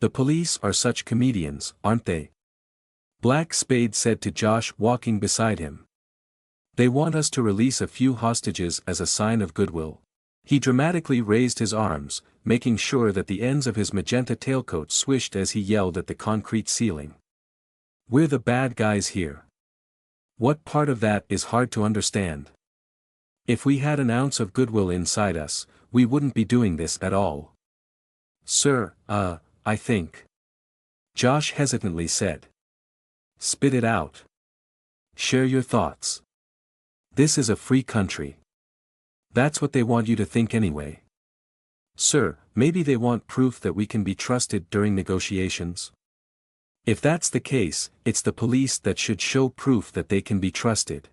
The police are such comedians, aren't they? Black Spade said to Josh walking beside him. They want us to release a few hostages as a sign of goodwill. He dramatically raised his arms, making sure that the ends of his magenta tailcoat swished as he yelled at the concrete ceiling. We're the bad guys here. What part of that is hard to understand? If we had an ounce of goodwill inside us, we wouldn't be doing this at all. Sir, I think. Josh hesitantly said. Spit it out. Share your thoughts. This is a free country. That's what they want you to think anyway. Sir, maybe they want proof that we can be trusted during negotiations? If that's the case, it's the police that should show proof that they can be trusted.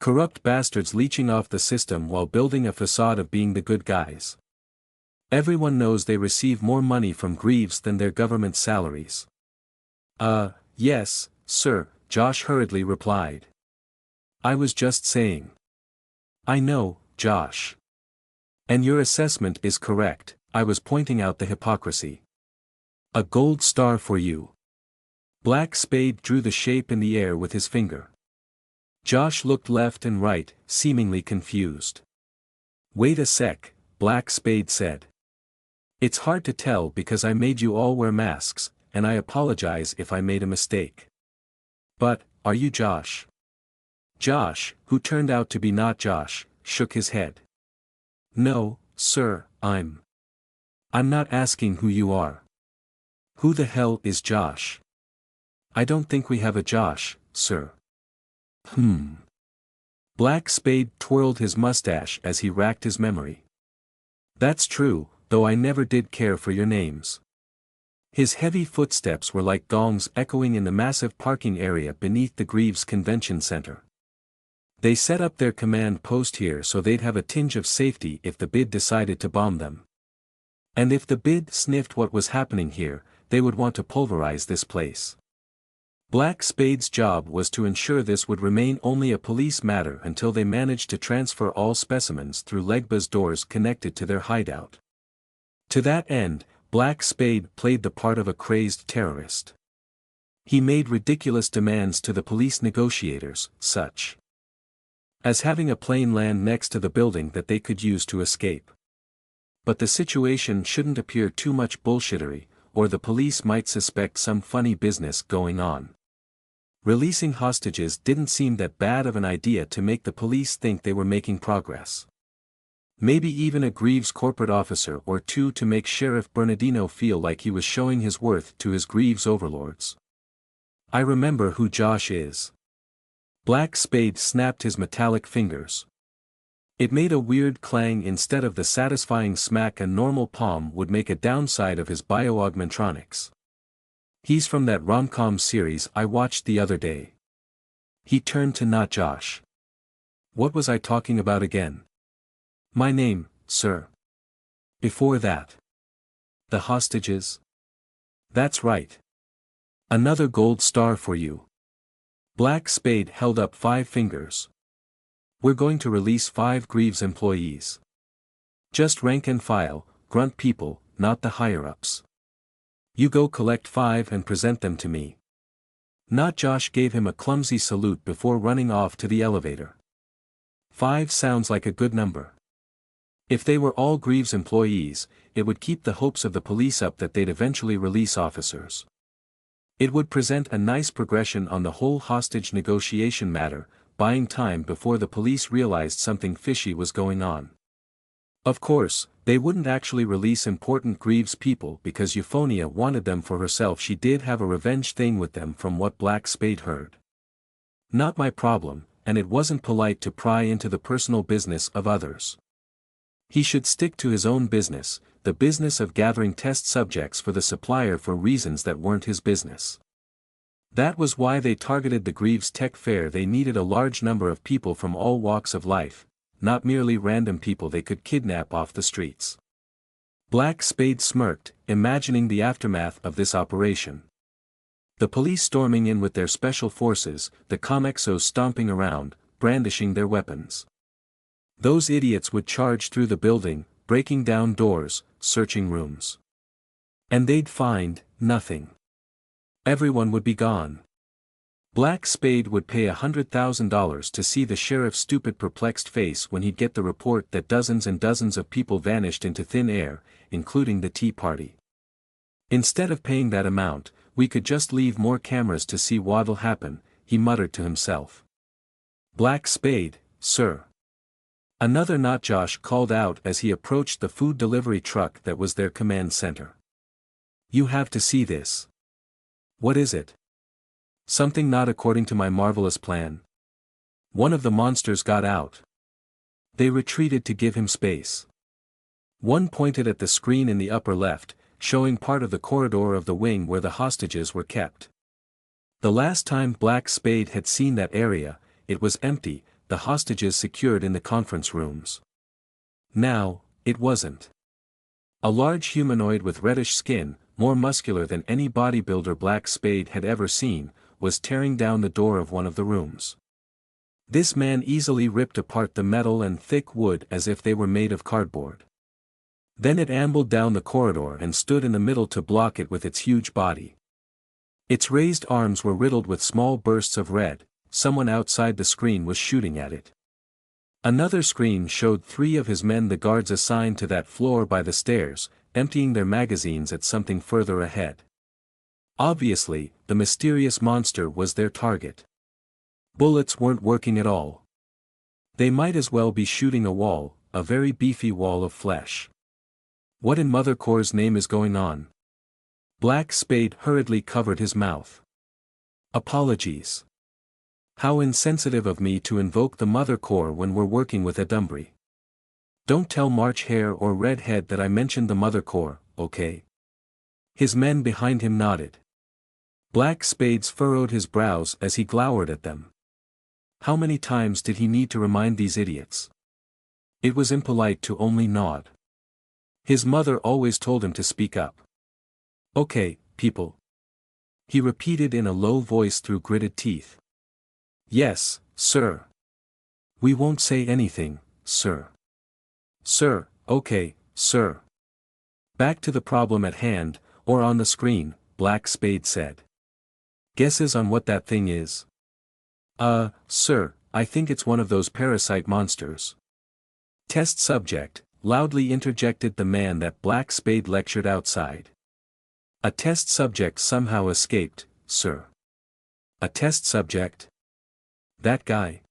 Corrupt bastards leeching off the system while building a facade of being the good guys. Everyone knows they receive more money from Greaves than their government salaries. Yes, sir, Josh hurriedly replied. I was just saying. I know, Josh. And your assessment is correct, I was pointing out the hypocrisy. A gold star for you. Black Spade drew the shape in the air with his finger. Josh looked left and right, seemingly confused. Wait a sec, Black Spade said. It's hard to tell because I made you all wear masks, and I apologize if I made a mistake. But, are you Josh? Josh, who turned out to be not Josh, shook his head. No, sir, I'm not asking who you are. Who the hell is Josh? I don't think we have a Josh, sir. Black Spade twirled his mustache as he racked his memory. That's true, though I never did care for your names. His heavy footsteps were like gongs echoing in the massive parking area beneath the Greaves Convention Center. They set up their command post here so they'd have a tinge of safety if the bid decided to bomb them. And if the bid sniffed what was happening here, they would want to pulverize this place. Black Spade's job was to ensure this would remain only a police matter until they managed to transfer all specimens through Legba's doors connected to their hideout. To that end, Black Spade played the part of a crazed terrorist. He made ridiculous demands to the police negotiators, such as having a plane land next to the building that they could use to escape. But the situation shouldn't appear too much bullshittery, or the police might suspect some funny business going on. Releasing hostages didn't seem that bad of an idea to make the police think they were making progress. Maybe even a Greaves corporate officer or two to make Sheriff Bernardino feel like he was showing his worth to his Greaves overlords. I remember who Josh is. Black Spade snapped his metallic fingers. It made a weird clang instead of the satisfying smack a normal palm would make a downside of his bio-augmentronics. He's from that rom-com series I watched the other day. He turned to not Josh. What was I talking about again? My name, sir. Before that. The hostages? That's right. Another gold star for you. Black Spade held up 5 fingers. We're going to release 5 Greaves employees. Just rank and file, grunt people, not the higher-ups. You go collect 5 and present them to me. Not Josh gave him a clumsy salute before running off to the elevator. 5 sounds like a good number. If they were all Greaves employees, it would keep the hopes of the police up that they'd eventually release officers. It would present a nice progression on the whole hostage negotiation matter, buying time before the police realized something fishy was going on. Of course, they wouldn't actually release important Greaves people because Euphonia wanted them for herself. She did have a revenge thing with them from what Black Spade heard. Not my problem, and it wasn't polite to pry into the personal business of others. He should stick to his own business, the business of gathering test subjects for the supplier for reasons that weren't his business. That was why they targeted the Greaves Tech Fair. They needed a large number of people from all walks of life, not merely random people they could kidnap off the streets. Black Spade smirked, imagining the aftermath of this operation. The police storming in with their special forces, the Comexos stomping around, brandishing their weapons. Those idiots would charge through the building, breaking down doors, searching rooms. And they'd find nothing. Everyone would be gone. Black Spade would pay $100,000 to see the sheriff's stupid perplexed face when he'd get the report that dozens and dozens of people vanished into thin air, including the Tea Party. Instead of paying that amount, we could just leave more cameras to see what'll happen, he muttered to himself. Black Spade, sir. Another not Josh called out as he approached the food delivery truck that was their command center. You have to see this. What is it? Something not according to my marvelous plan. One of the monsters got out. They retreated to give him space. One pointed at the screen in the upper left, showing part of the corridor of the wing where the hostages were kept. The last time Black Spade had seen that area, it was empty, the hostages secured in the conference rooms. Now, it wasn't. A large humanoid with reddish skin, more muscular than any bodybuilder Black Spade had ever seen, was tearing down the door of one of the rooms. This man easily ripped apart the metal and thick wood as if they were made of cardboard. Then it ambled down the corridor and stood in the middle to block it with its huge body. Its raised arms were riddled with small bursts of red. Someone outside the screen was shooting at it. Another screen showed 3 of his men, the guards assigned to that floor by the stairs, emptying their magazines at something further ahead. Obviously, the mysterious monster was their target. Bullets weren't working at all. They might as well be shooting a wall, a very beefy wall of flesh. What in Mother Core's name is going on? Black Spade hurriedly covered his mouth. Apologies. How insensitive of me to invoke the Mother Core when we're working with Adumbry. Don't tell March Hare or Redhead that I mentioned the Mother Core, okay? His men behind him nodded. Black Spades furrowed his brows as he glowered at them. How many times did he need to remind these idiots? It was impolite to only nod. His mother always told him to speak up. Okay, people. He repeated in a low voice through gritted teeth. Yes, sir. We won't say anything, sir. Sir, okay, sir. Back to the problem at hand, or on the screen, Black Spade said. Guesses on what that thing is? Sir, I think it's one of those parasite monsters. Test subject, loudly interjected the man that Black Spade lectured outside. A test subject somehow escaped, sir. A test subject? That guy.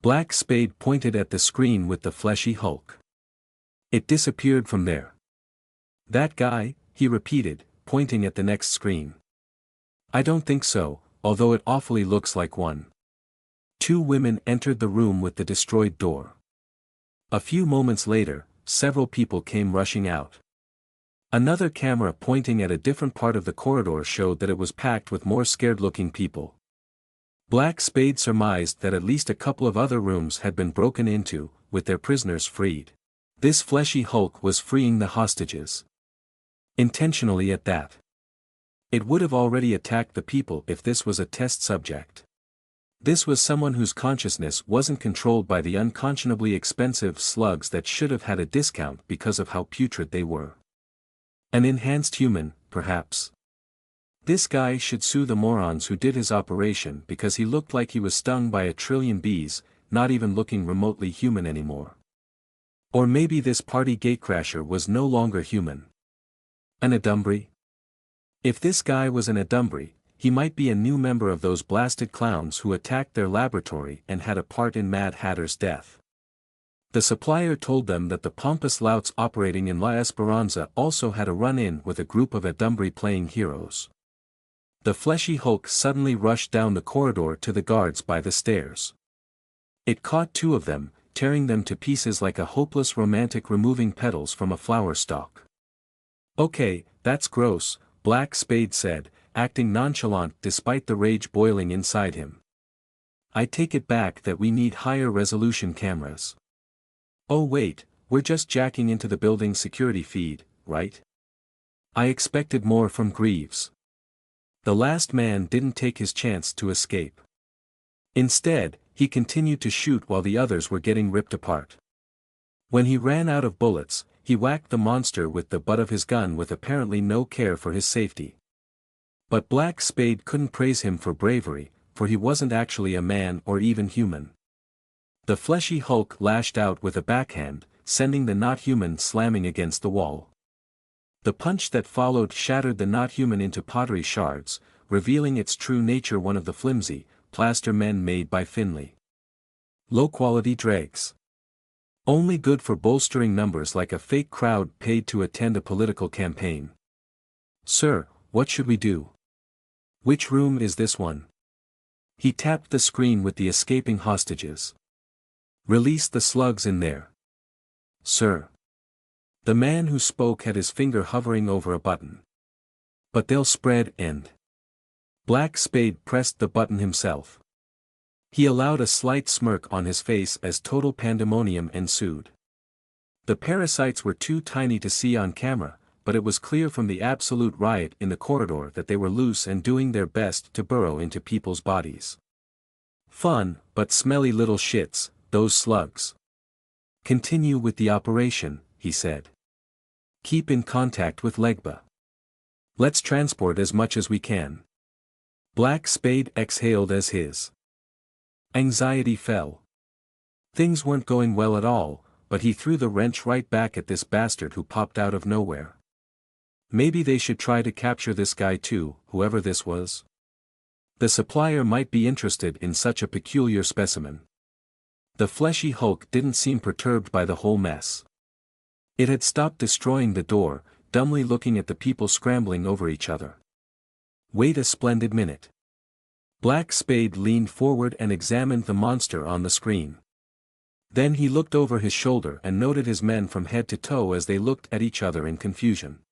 Black Spade pointed at the screen with the fleshy hulk. It disappeared from there. That guy, he repeated, pointing at the next screen. I don't think so, although it awfully looks like one. 2 women entered the room with the destroyed door. A few moments later, several people came rushing out. Another camera pointing at a different part of the corridor showed that it was packed with more scared-looking people. Black Spade surmised that at least a couple of other rooms had been broken into, with their prisoners freed. This fleshy hulk was freeing the hostages. Intentionally at that. It would have already attacked the people if this was a test subject. This was someone whose consciousness wasn't controlled by the unconscionably expensive slugs that should have had a discount because of how putrid they were. An enhanced human, perhaps. This guy should sue the morons who did his operation because he looked like he was stung by 1,000,000,000 bees, not even looking remotely human anymore. Or maybe this party gatecrasher was no longer human. An Adumbry? If this guy was an Adumbry, he might be a new member of those blasted clowns who attacked their laboratory and had a part in Mad Hatter's death. The supplier told them that the pompous louts operating in La Esperanza also had a run-in with a group of Adumbry playing heroes. The fleshy hulk suddenly rushed down the corridor to the guards by the stairs. It caught 2 of them, tearing them to pieces like a hopeless romantic removing petals from a flower stalk. Okay, that's gross, Black Spade said, acting nonchalant despite the rage boiling inside him. I take it back that we need higher resolution cameras. Oh wait, we're just jacking into the building's security feed, right? I expected more from Greaves. The last man didn't take his chance to escape. Instead, he continued to shoot while the others were getting ripped apart. When he ran out of bullets, He whacked the monster with the butt of his gun with apparently no care for his safety. But Black Spade couldn't praise him for bravery, for he wasn't actually a man or even human. The fleshy hulk lashed out with a backhand, sending the not-human slamming against the wall. The punch that followed shattered the not-human into pottery shards, revealing its true nature, one of the flimsy, plaster men made by Finley. Low-quality dregs. Only good for bolstering numbers like a fake crowd paid to attend a political campaign. "Sir, what should we do? Which room is this one?" He tapped the screen with the escaping hostages. "Release the slugs in there." "Sir." The man who spoke had his finger hovering over a button. "But they'll spread and—" Black Spade pressed the button himself. He allowed a slight smirk on his face as total pandemonium ensued. The parasites were too tiny to see on camera, but it was clear from the absolute riot in the corridor that they were loose and doing their best to burrow into people's bodies. Fun, but smelly little shits, those slugs. "Continue with the operation," he said. "Keep in contact with Legba. Let's transport as much as we can." Black Spade exhaled as his anxiety fell. Things weren't going well at all, but he threw the wrench right back at this bastard who popped out of nowhere. Maybe they should try to capture this guy too, whoever this was. The supplier might be interested in such a peculiar specimen. The fleshy hulk didn't seem perturbed by the whole mess. It had stopped destroying the door, dumbly looking at the people scrambling over each other. "Wait a splendid minute." Black Spade leaned forward and examined the monster on the screen. Then he looked over his shoulder and noted his men from head to toe as they looked at each other in confusion.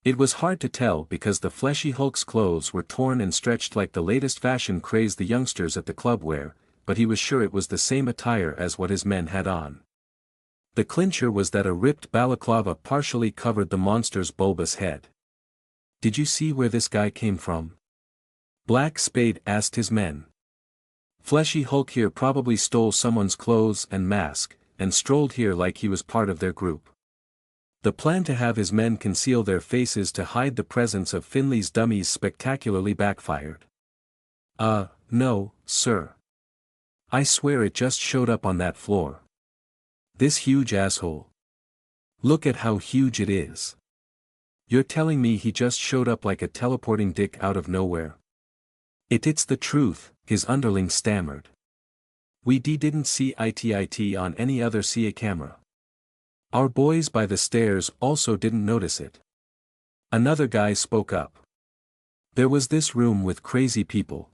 It was hard to tell because the fleshy hulk's clothes were torn and stretched like the latest fashion craze the youngsters at the club wear, but he was sure it was the same attire as what his men had on. The clincher was that a ripped balaclava partially covered the monster's bulbous head. "Did you see where this guy came from?" Black Spade asked his men. "Fleshy hulk here probably stole someone's clothes and mask, and strolled here like he was part of their group." The plan to have his men conceal their faces to hide the presence of Finley's dummies spectacularly backfired. No, sir. I swear it just showed up on that floor. This huge asshole. Look at how huge it is. You're telling me he just showed up like a teleporting dick out of nowhere?" It's the truth," his underling stammered. "We didn't see it on any other CA camera. Our boys by the stairs also didn't notice it." Another guy spoke up. "There was this room with crazy people.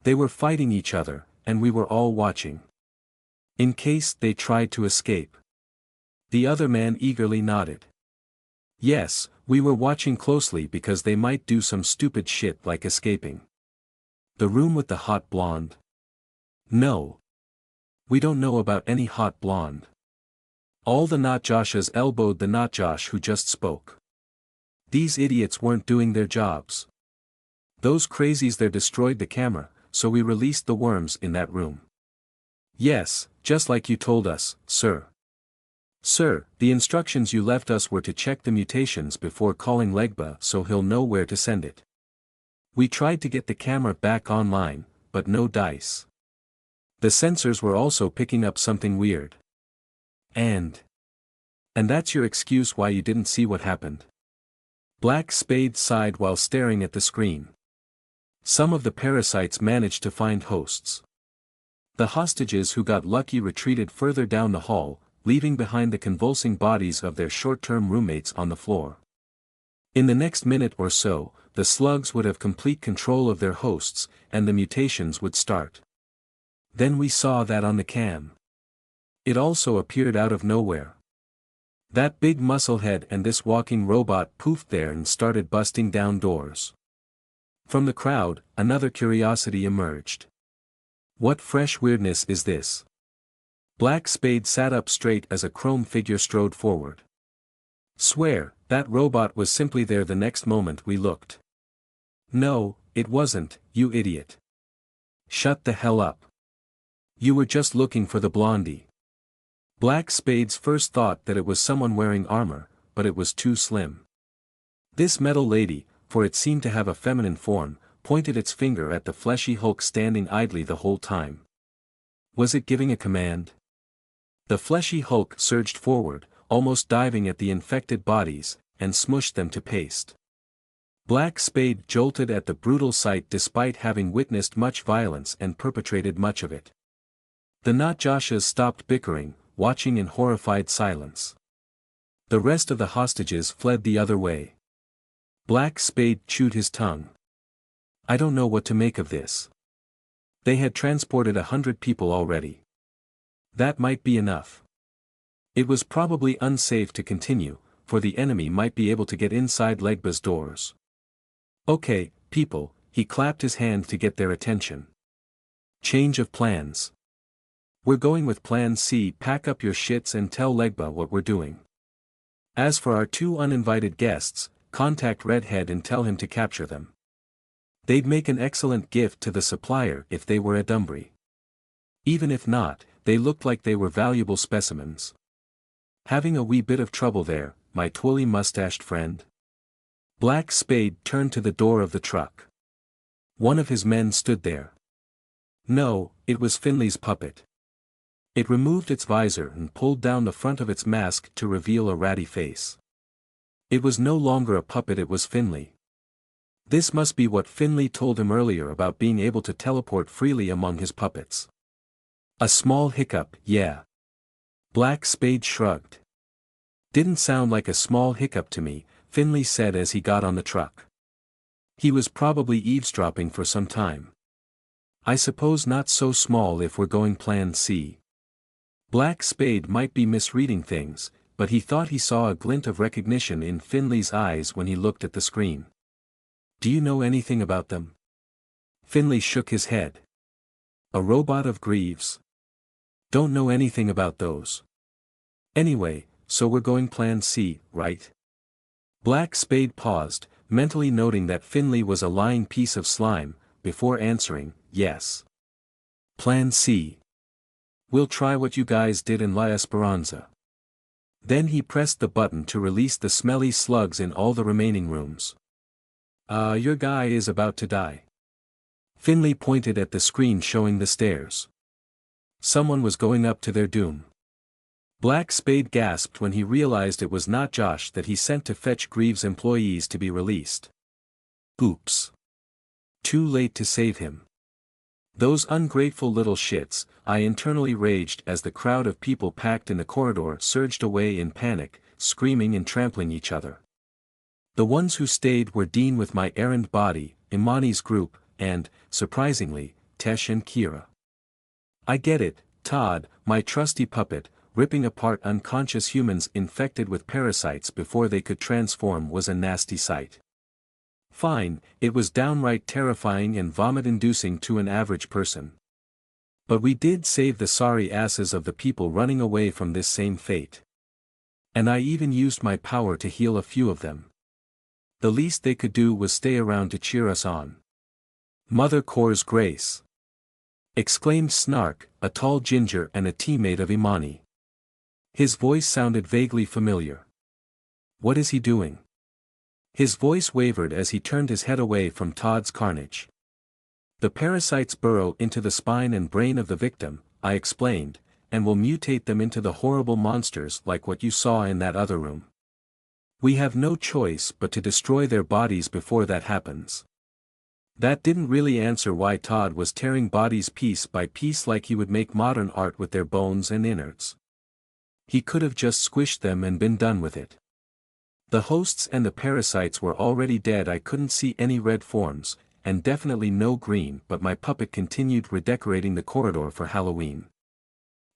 They were fighting each other, and we were all watching. In case they tried to escape." The other man eagerly nodded. "Yes, we were watching closely because they might do some stupid shit like escaping." "The room with the hot blonde?" "No. We don't know about any hot blonde." All the not Joshas elbowed the not Josh who just spoke. These idiots weren't doing their jobs. Those crazies there destroyed the camera, so we released the worms in that room. "Yes, just like you told us, sir." "Sir, the instructions you left us were to check the mutations before calling Legba so he'll know where to send it. We tried to get the camera back online, but no dice. The sensors were also picking up something weird. And that's your excuse why you didn't see what happened?" Black Spade sighed while staring at the screen. Some of the parasites managed to find hosts. The hostages who got lucky retreated further down the hall, leaving behind the convulsing bodies of their short-term roommates on the floor. In the next minute or so, the slugs would have complete control of their hosts, and the mutations would start. Then we saw that on the cam. It also appeared out of nowhere. That big musclehead and this walking robot poofed there and started busting down doors. From the crowd, another curiosity emerged. "What fresh weirdness is this?" Black Spade sat up straight as a chrome figure strode forward. "Swear, that robot was simply there the next moment we looked." "No, it wasn't, you idiot. Shut the hell up. You were just looking for the blondie." Black Spade's first thought that it was someone wearing armor, but it was too slim. This metal lady, for it seemed to have a feminine form, pointed its finger at the fleshy hulk standing idly the whole time. Was it giving a command? The fleshy hulk surged forward, almost diving at the infected bodies, and smushed them to paste. Black Spade jolted at the brutal sight despite having witnessed much violence and perpetrated much of it. The Notjoshas stopped bickering, watching in horrified silence. The rest of the hostages fled the other way. Black Spade chewed his tongue. I don't know what to make of this. They had transported 100 people already. That might be enough. It was probably unsafe to continue, for the enemy might be able to get inside Legba's doors. Okay, people, he clapped his hand to get their attention. Change of plans. We're going with Plan C. Pack up your shits and tell Legba what we're doing. As for our 2 uninvited guests, contact Redhead and tell him to capture them. They'd make an excellent gift to the supplier if they were a Dumbry. Even if not, they looked like they were valuable specimens. Having a wee bit of trouble there, my twirly mustached friend? Black Spade turned to the door of the truck. One of his men stood there. No, it was Finley's puppet. It removed its visor and pulled down the front of its mask to reveal a ratty face. It was no longer a puppet, it was Finley. This must be what Finley told him earlier about being able to teleport freely among his puppets. A small hiccup, yeah. Black Spade shrugged. Didn't sound like a small hiccup to me, Finley said as he got on the truck. He was probably eavesdropping for some time. I suppose not so small if we're going Plan C. Black Spade might be misreading things, but he thought he saw a glint of recognition in Finley's eyes when he looked at the screen. Do you know anything about them? Finley shook his head. A robot of Greaves? Don't know anything about those. Anyway, so we're going Plan C, right? Black Spade paused, mentally noting that Finley was a lying piece of slime, before answering, yes. Plan C. We'll try what you guys did in La Esperanza. Then he pressed the button to release the smelly slugs in all the remaining rooms. Your guy is about to die. Finley pointed at the screen showing the stairs. Someone was going up to their doom. Black Spade gasped when he realized it was not Josh that he sent to fetch Greaves' employees to be released. Oops. Too late to save him. Those ungrateful little shits, I internally raged as the crowd of people packed in the corridor surged away in panic, screaming and trampling each other. The ones who stayed were Dean with my errand body, Imani's group, and, surprisingly, Tesh and Kira. I get it, Todd, my trusty puppet, ripping apart unconscious humans infected with parasites before they could transform was a nasty sight. Fine, it was downright terrifying and vomit-inducing to an average person. But we did save the sorry asses of the people running away from this same fate. And I even used my power to heal a few of them. The least they could do was stay around to cheer us on. Mother Core's grace! Exclaimed Snark, a tall ginger and a teammate of Imani. His voice sounded vaguely familiar. What is he doing? His voice wavered as he turned his head away from Todd's carnage. The parasites burrow into the spine and brain of the victim, I explained, and will mutate them into the horrible monsters like what you saw in that other room. We have no choice but to destroy their bodies before that happens. That didn't really answer why Todd was tearing bodies piece by piece like he would make modern art with their bones and innards. He could have just squished them and been done with it. The hosts and the parasites were already dead. I couldn't see any red forms, and definitely no green, but my puppet continued redecorating the corridor for Halloween.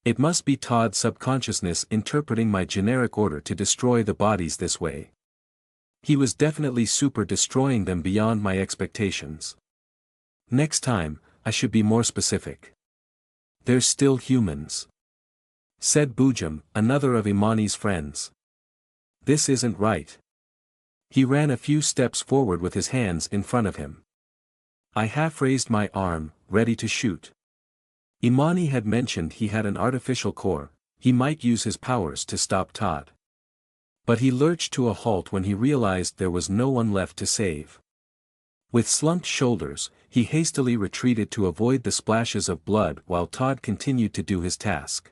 It must be Todd's subconsciousness interpreting my generic order to destroy the bodies this way. He was definitely super destroying them beyond my expectations. Next time, I should be more specific. They're still humans, said Bujam, another of Imani's friends. This isn't right. He ran a few steps forward with his hands in front of him. I half raised my arm, ready to shoot. Imani had mentioned he had an artificial core, He might use his powers to stop Todd. But he lurched to a halt when he realized there was no one left to save. With slumped shoulders, he hastily retreated to avoid the splashes of blood while Todd continued to do his task.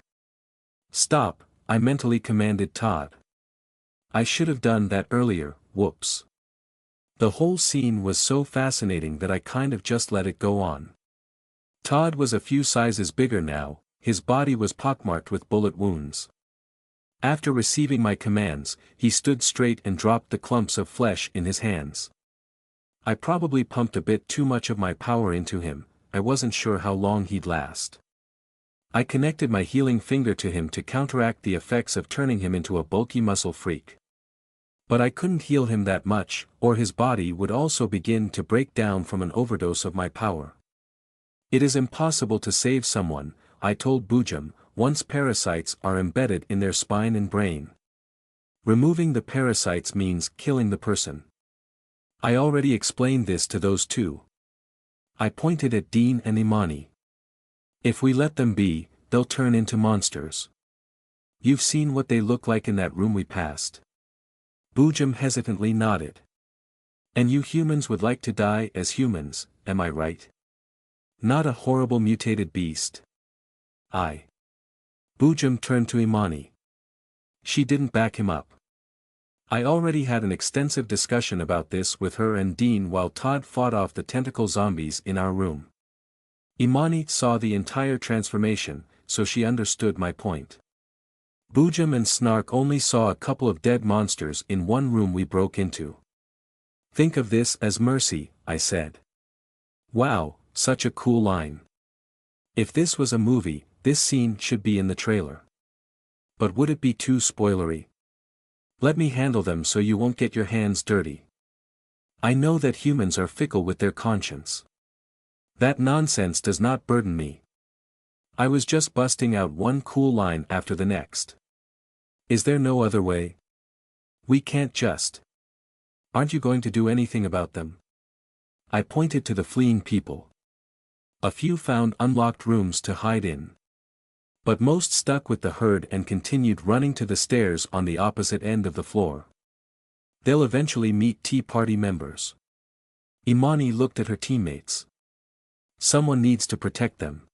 "Stop," I mentally commanded Todd. "I should have done that earlier, whoops." The whole scene was so fascinating that I kind of just let it go on. Todd was a few sizes bigger now, his body was pockmarked with bullet wounds. After receiving my commands, he stood straight and dropped the clumps of flesh in his hands. I probably pumped a bit too much of my power into him, I wasn't sure how long he'd last. I connected my healing finger to him to counteract the effects of turning him into a bulky muscle freak. But I couldn't heal him that much, or his body would also begin to break down from an overdose of my power. It is impossible to save someone, I told Boojum, once parasites are embedded in their spine and brain. Removing the parasites means killing the person. I already explained this to those two. I pointed at Dean and Imani. If we let them be, they'll turn into monsters. You've seen what they look like in that room we passed. Boojum hesitantly nodded. And you humans would like to die as humans, am I right? Not a horrible mutated beast. Boojum turned to Imani. She didn't back him up. I already had an extensive discussion about this with her and Dean while Todd fought off the tentacle zombies in our room. Imani saw the entire transformation, so she understood my point. Boojum and Snark only saw a couple of dead monsters in one room we broke into. Think of this as mercy, I said. Wow, such a cool line. If this was a movie, this scene should be in the trailer. But would it be too spoilery? Let me handle them so you won't get your hands dirty. I know that humans are fickle with their conscience. That nonsense does not burden me. I was just busting out one cool line after the next. Is there no other way? We can't just. Aren't you going to do anything about them? I pointed to the fleeing people. A few found unlocked rooms to hide in. But most stuck with the herd and continued running to the stairs on the opposite end of the floor. They'll eventually meet Tea Party members. Imani looked at her teammates. Someone needs to protect them.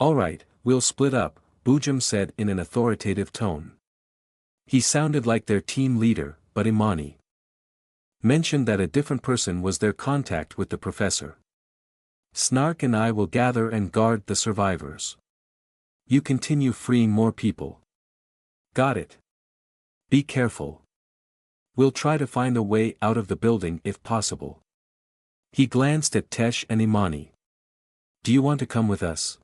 Alright, we'll split up, Boojum said in an authoritative tone. He sounded like their team leader, but Imani mentioned that a different person was their contact with the professor. Snark and I will gather and guard the survivors. You continue freeing more people. Got it. Be careful. We'll try to find a way out of the building if possible. He glanced at Tesh and Imani. Do you want to come with us?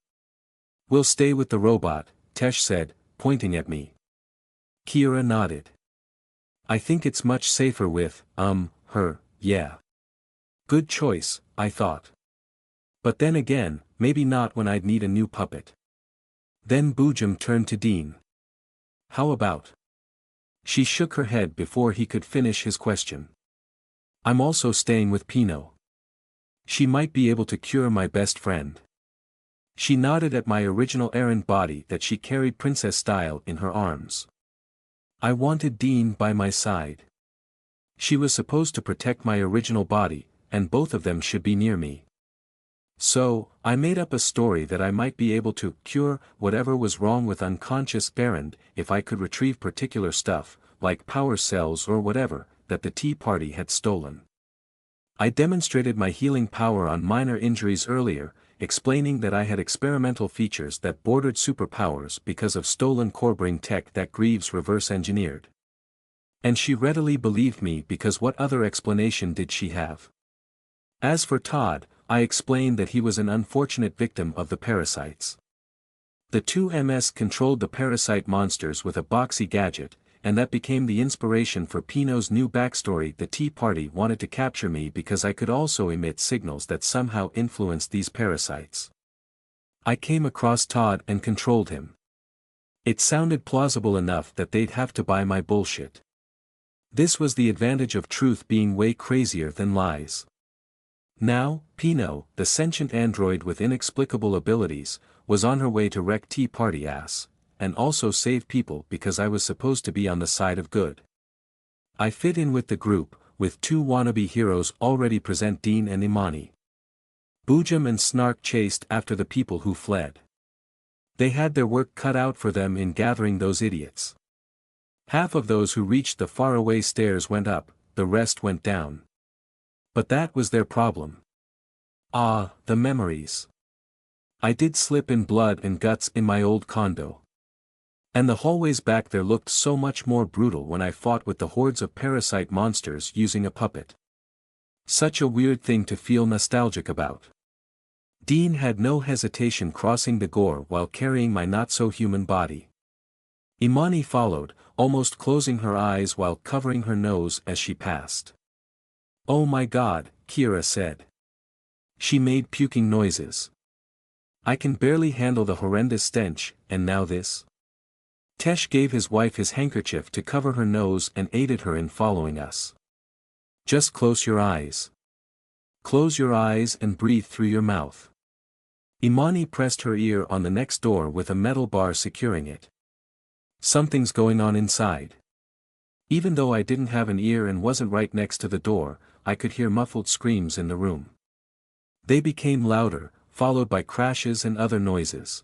We'll stay with the robot, Tesh said, pointing at me. Kira nodded. I think it's much safer with, her, yeah. Good choice, I thought. But then again, maybe not when I'd need a new puppet. Then Boojum turned to Dean. How about? She shook her head before he could finish his question. I'm also staying with Pino. She might be able to cure my best friend. She nodded at my original errand body that she carried princess style in her arms. I wanted Dean by my side. She was supposed to protect my original body, and both of them should be near me. So, I made up a story that I might be able to cure whatever was wrong with unconscious Erend if I could retrieve particular stuff, like power cells or whatever, that the Tea Party had stolen. I demonstrated my healing power on minor injuries earlier, explaining that I had experimental features that bordered superpowers because of stolen Corebring tech that Greaves reverse-engineered. And she readily believed me because what other explanation did she have? As for Todd, I explained that he was an unfortunate victim of the parasites. The two MS controlled the parasite monsters with a boxy gadget, and that became the inspiration for Pino's new backstory. The Tea Party wanted to capture me because I could also emit signals that somehow influenced these parasites. I came across Todd and controlled him. It sounded plausible enough that they'd have to buy my bullshit. This was the advantage of truth being way crazier than lies. Now, Pino, the sentient android with inexplicable abilities, was on her way to wreck Tea Party ass, and also save people because I was supposed to be on the side of good. I fit in with the group, with two wannabe heroes already present, Dean and Imani. Boojum and Snark chased after the people who fled. They had their work cut out for them in gathering those idiots. Half of those who reached the faraway stairs went up, the rest went down. But that was their problem. Ah, the memories. I did slip in blood and guts in my old condo. And the hallways back there looked so much more brutal when I fought with the hordes of parasite monsters using a puppet. Such a weird thing to feel nostalgic about. Dean had no hesitation crossing the gore while carrying my not-so-human body. Imani followed, almost closing her eyes while covering her nose as she passed. "Oh my God," Kira said. She made puking noises. "I can barely handle the horrendous stench, and now this?" Tesh gave his wife his handkerchief to cover her nose and aided her in following us. "Just close your eyes. Close your eyes and breathe through your mouth." Imani pressed her ear on the next door with a metal bar securing it. "Something's going on inside." Even though I didn't have an ear and wasn't right next to the door, I could hear muffled screams in the room. They became louder, followed by crashes and other noises.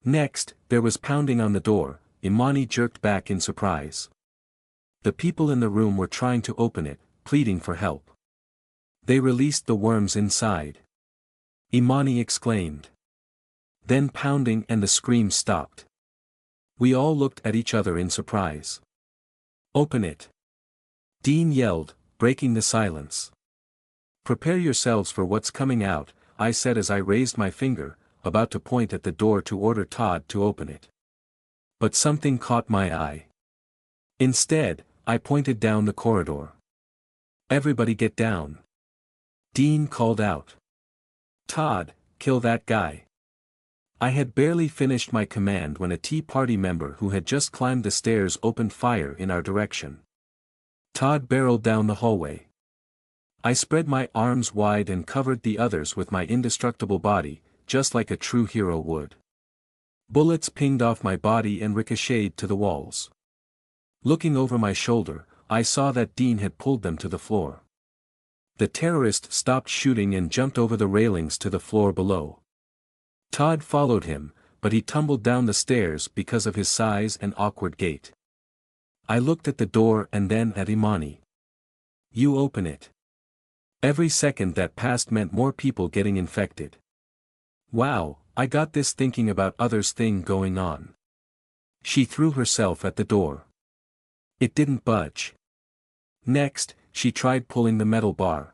Next, there was pounding on the door. Imani jerked back in surprise. The people in the room were trying to open it, pleading for help. They released the worms inside. Imani exclaimed. Then pounding and the screams stopped. We all looked at each other in surprise. "Open it!" Dean yelled, breaking the silence. "Prepare yourselves for what's coming out," I said as I raised my finger, about to point at the door to order Todd to open it. But something caught my eye. Instead, I pointed down the corridor. "Everybody get down!" Dean called out. "Todd, kill that guy." I had barely finished my command when a Tea Party member who had just climbed the stairs opened fire in our direction. Todd barreled down the hallway. I spread my arms wide and covered the others with my indestructible body, just like a true hero would. Bullets pinged off my body and ricocheted to the walls. Looking over my shoulder, I saw that Dean had pulled them to the floor. The terrorist stopped shooting and jumped over the railings to the floor below. Todd followed him, but he tumbled down the stairs because of his size and awkward gait. I looked at the door and then at Imani. "You open it." Every second that passed meant more people getting infected. Wow, I got this thinking about others thing going on. She threw herself at the door. It didn't budge. Next, she tried pulling the metal bar.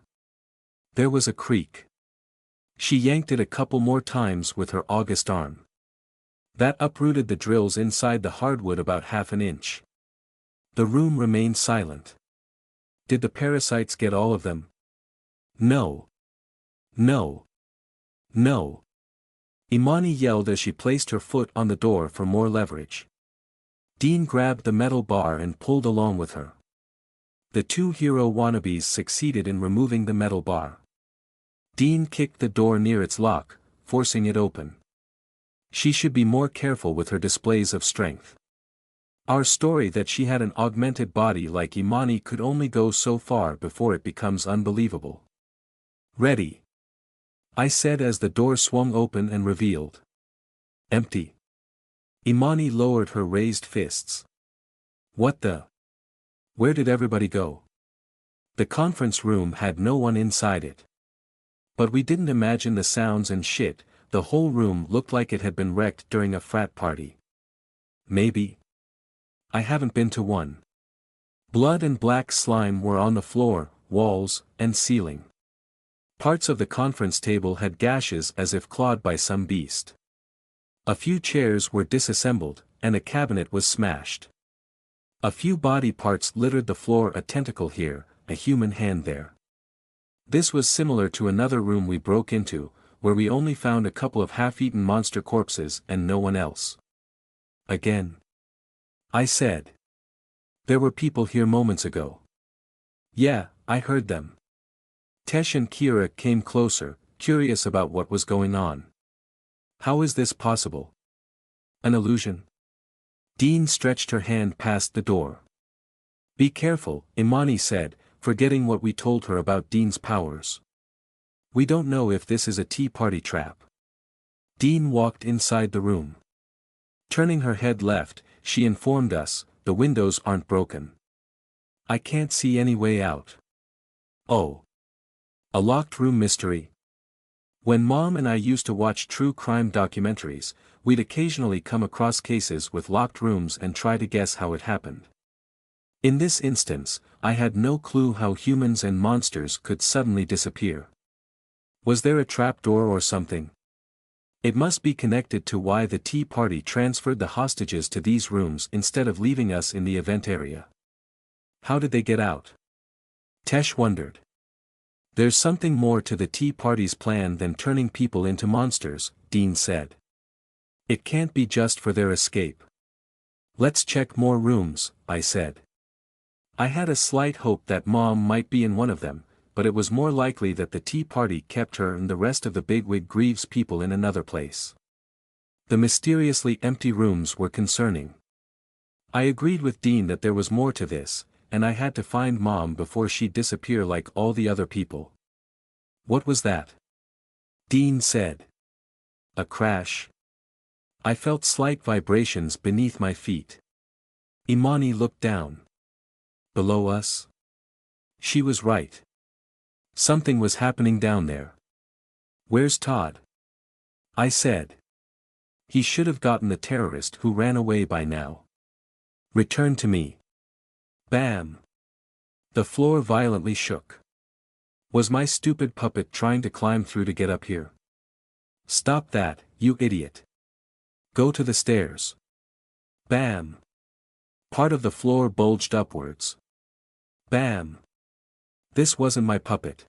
There was a creak. She yanked it a couple more times with her august arm. That uprooted the drills inside the hardwood about half an inch. The room remained silent. Did the parasites get all of them? No. No. No. Imani yelled as she placed her foot on the door for more leverage. Dean grabbed the metal bar and pulled along with her. The two hero wannabes succeeded in removing the metal bar. Dean kicked the door near its lock, forcing it open. She should be more careful with her displays of strength. Our story that she had an augmented body like Imani could only go so far before it becomes unbelievable. "Ready," I said as the door swung open and revealed. Empty. Imani lowered her raised fists. "What the? Where did everybody go?" The conference room had no one inside it. But we didn't imagine the sounds and shit, the whole room looked like it had been wrecked during a frat party. Maybe. I haven't been to one. Blood and black slime were on the floor, walls, and ceiling. Parts of the conference table had gashes as if clawed by some beast. A few chairs were disassembled, and a cabinet was smashed. A few body parts littered the floor, a tentacle here, a human hand there. This was similar to another room we broke into, where we only found a couple of half-eaten monster corpses and no one else. Again. I said. There were people here moments ago. Yeah, I heard them. Tesh and Kira came closer, curious about what was going on. How is this possible? An illusion? Dean stretched her hand past the door. Be careful, Imani said, forgetting what we told her about Dean's powers. We don't know if this is a tea party trap. Dean walked inside the room. Turning her head left, she informed us, the windows aren't broken. I can't see any way out. Oh. A locked room mystery? When Mom and I used to watch true crime documentaries, we'd occasionally come across cases with locked rooms and try to guess how it happened. In this instance, I had no clue how humans and monsters could suddenly disappear. Was there a trapdoor or something? It must be connected to why the tea party transferred the hostages to these rooms instead of leaving us in the event area. How did they get out? Tesh wondered. There's something more to the tea party's plan than turning people into monsters, Dean said. It can't be just for their escape. Let's check more rooms, I said. I had a slight hope that Mom might be in one of them, but it was more likely that the tea party kept her and the rest of the bigwig Greaves people in another place. The mysteriously empty rooms were concerning. I agreed with Dean that there was more to this, and I had to find Mom before she'd disappear like all the other people. What was that? Dean said. A crash. I felt slight vibrations beneath my feet. Imani looked down. Below us? She was right. Something was happening down there. Where's Todd? I said. He should have gotten the terrorist who ran away by now. Return to me. Bam! The floor violently shook. Was my stupid puppet trying to climb through to get up here? Stop that, you idiot. Go to the stairs. Bam! Part of the floor bulged upwards. Bam! This wasn't my puppet.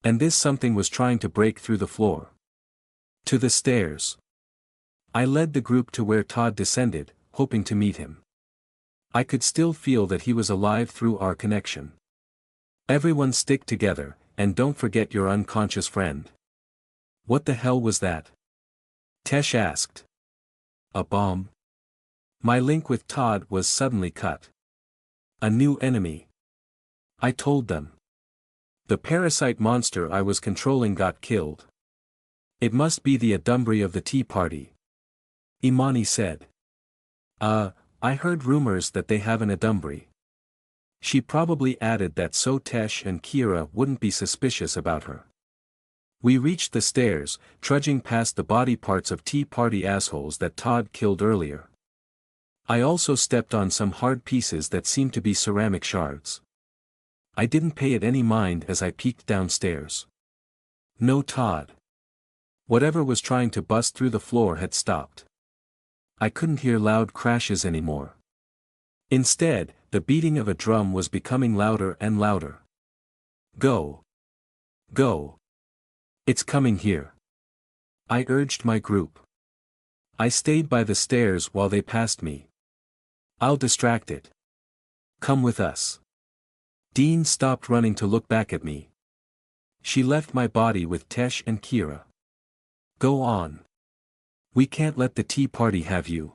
And this something was trying to break through the floor. To the stairs. I led the group to where Todd descended, hoping to meet him. I could still feel that he was alive through our connection. Everyone stick together, and don't forget your unconscious friend. What the hell was that? Tesh asked. A bomb? My link with Todd was suddenly cut. A new enemy. I told them. The parasite monster I was controlling got killed. It must be the Adumbri of the tea party. Imani said. I heard rumors that they have an Adumbri. She probably added that so Tesh and Kira wouldn't be suspicious about her. We reached the stairs, trudging past the body parts of tea party assholes that Todd killed earlier. I also stepped on some hard pieces that seemed to be ceramic shards. I didn't pay it any mind as I peeked downstairs. No Todd. Whatever was trying to bust through the floor had stopped. I couldn't hear loud crashes anymore. Instead, the beating of a drum was becoming louder and louder. Go. Go. It's coming here. I urged my group. I stayed by the stairs while they passed me. I'll distract it. Come with us. Dean stopped running to look back at me. She left my body with Tesh and Kira. Go on. We can't let the tea party have you.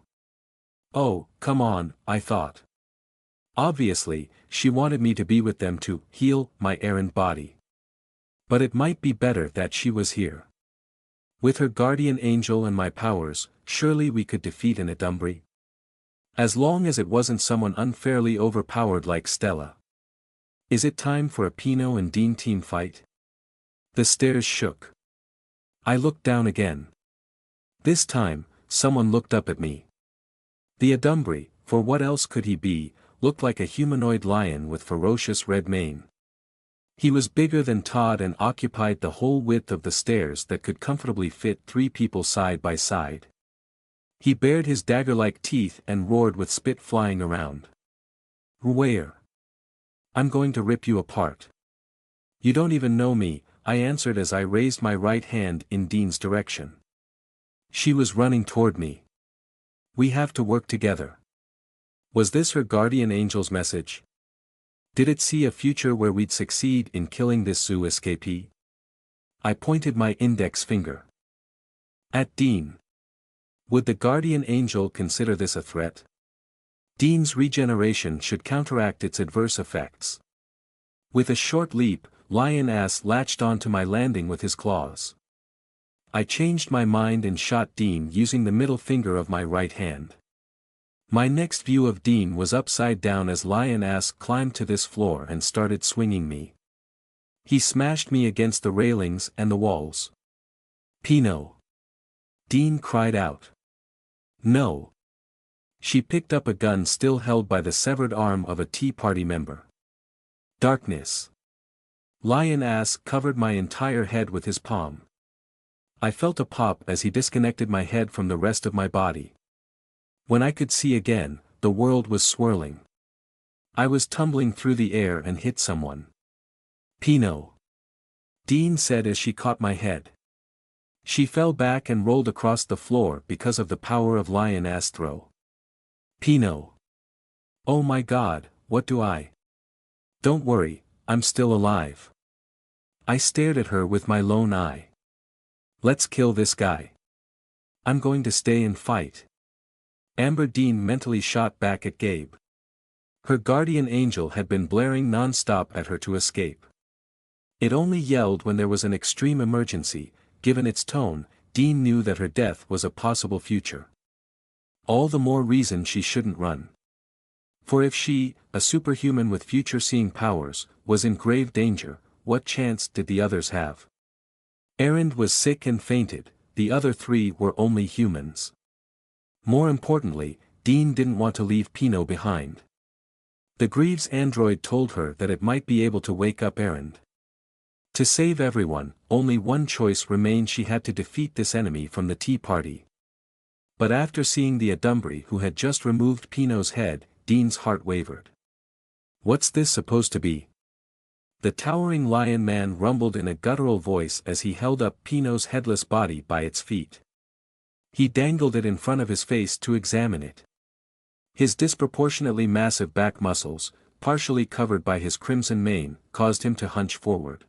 Oh, come on, I thought. Obviously, she wanted me to be with them to heal my errant body. But it might be better that she was here. With her guardian angel and my powers, surely we could defeat an Adumbri. As long as it wasn't someone unfairly overpowered like Stella. Is it time for a Pino and Dean team fight? The stairs shook. I looked down again. This time, someone looked up at me. The Adumbri, for what else could he be, looked like a humanoid lion with ferocious red mane. He was bigger than Todd and occupied the whole width of the stairs that could comfortably fit 3 people side by side. He bared his dagger-like teeth and roared with spit flying around. Where? I'm going to rip you apart. You don't even know me, I answered as I raised my right hand in Dean's direction. She was running toward me. We have to work together. Was this her guardian angel's message? Did it see a future where we'd succeed in killing this zoo escapee? I pointed my index finger at Dean. Would the guardian angel consider this a threat? Dean's regeneration should counteract its adverse effects. With a short leap, Lion Ass latched onto my landing with his claws. I changed my mind and shot Dean using the middle finger of my right hand. My next view of Dean was upside down as Lion Ass climbed to this floor and started swinging me. He smashed me against the railings and the walls. "Pino!" Dean cried out. "No." She picked up a gun still held by the severed arm of a Tea Party member. Darkness. Lion Ass covered my entire head with his palm. I felt a pop as he disconnected my head from the rest of my body. When I could see again, the world was swirling. I was tumbling through the air and hit someone. "Pino!" Dean said as she caught my head. She fell back and rolled across the floor because of the power of Lion Ass throw. "Pino! Oh my God, what do I?" "Don't worry, I'm still alive." I stared at her with my lone eye. "Let's kill this guy. I'm going to stay and fight." Amber Dean mentally shot back at Gabe. Her guardian angel had been blaring non-stop at her to escape. It only yelled when there was an extreme emergency. Given its tone, Dean knew that her death was a possible future. All the more reason she shouldn't run. For if she, a superhuman with future-seeing powers, was in grave danger, what chance did the others have? Erend was sick and fainted, the other three were only humans. More importantly, Dean didn't want to leave Pino behind. The Greaves android told her that it might be able to wake up Erend. To save everyone, only one choice remained: she had to defeat this enemy from the Tea Party. But after seeing the Adumbri who had just removed Pino's head, Dean's heart wavered. "What's this supposed to be?" The towering lion man rumbled in a guttural voice as he held up Pino's headless body by its feet. He dangled it in front of his face to examine it. His disproportionately massive back muscles, partially covered by his crimson mane, caused him to hunch forward.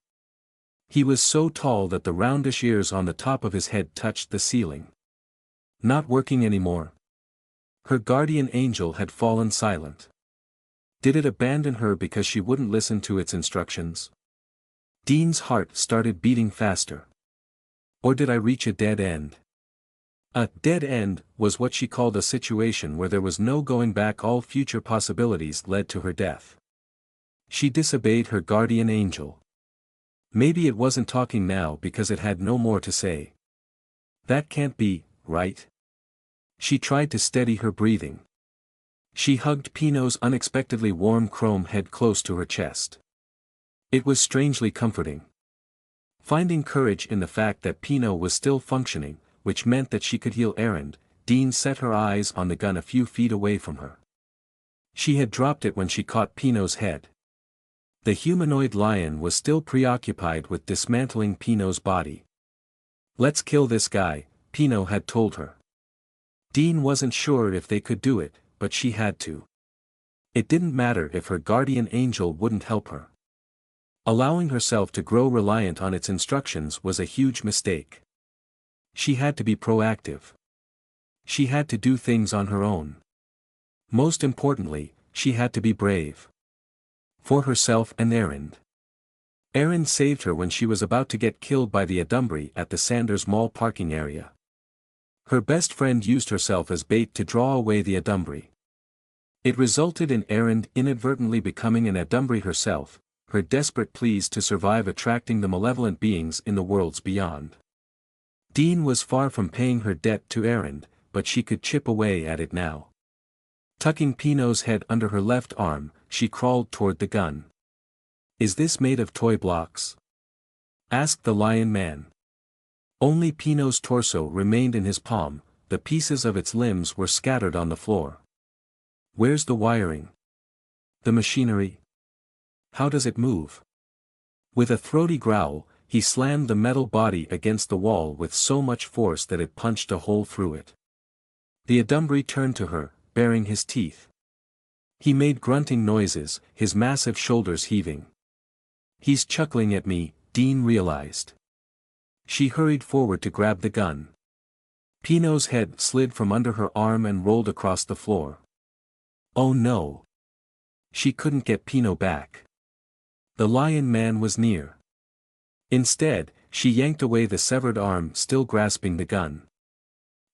He was so tall that the roundish ears on the top of his head touched the ceiling. Not working anymore. Her guardian angel had fallen silent. Did it abandon her because she wouldn't listen to its instructions? Dean's heart started beating faster. Or did I reach a dead end? A dead end was what she called a situation where there was no going back. All future possibilities led to her death. She disobeyed her guardian angel. Maybe it wasn't talking now because it had no more to say. That can't be, right? She tried to steady her breathing. She hugged Pino's unexpectedly warm chrome head close to her chest. It was strangely comforting. Finding courage in the fact that Pino was still functioning, which meant that she could heal Erend, Dean set her eyes on the gun a few feet away from her. She had dropped it when she caught Pino's head. The humanoid lion was still preoccupied with dismantling Pino's body. "Let's kill this guy," Pino had told her. Dean wasn't sure if they could do it, but she had to. It didn't matter if her guardian angel wouldn't help her. Allowing herself to grow reliant on its instructions was a huge mistake. She had to be proactive. She had to do things on her own. Most importantly, she had to be brave. For herself and Erend. Erend saved her when she was about to get killed by the Adumbri at the Sanders Mall parking area. Her best friend used herself as bait to draw away the Adumbri. It resulted in Erend inadvertently becoming an Adumbri herself, her desperate pleas to survive attracting the malevolent beings in the worlds beyond. Dean was far from paying her debt to Erend, but she could chip away at it now. Tucking Pino's head under her left arm, she crawled toward the gun. "Is this made of toy blocks?" asked the lion man. Only Pino's torso remained in his palm, the pieces of its limbs were scattered on the floor. "Where's the wiring? The machinery? How does it move?" With a throaty growl, he slammed the metal body against the wall with so much force that it punched a hole through it. The Adumbri turned to her, baring his teeth. He made grunting noises, his massive shoulders heaving. "He's chuckling at me," Dean realized. She hurried forward to grab the gun. Pino's head slid from under her arm and rolled across the floor. Oh no! She couldn't get Pino back. The lion man was near. Instead, she yanked away the severed arm still grasping the gun.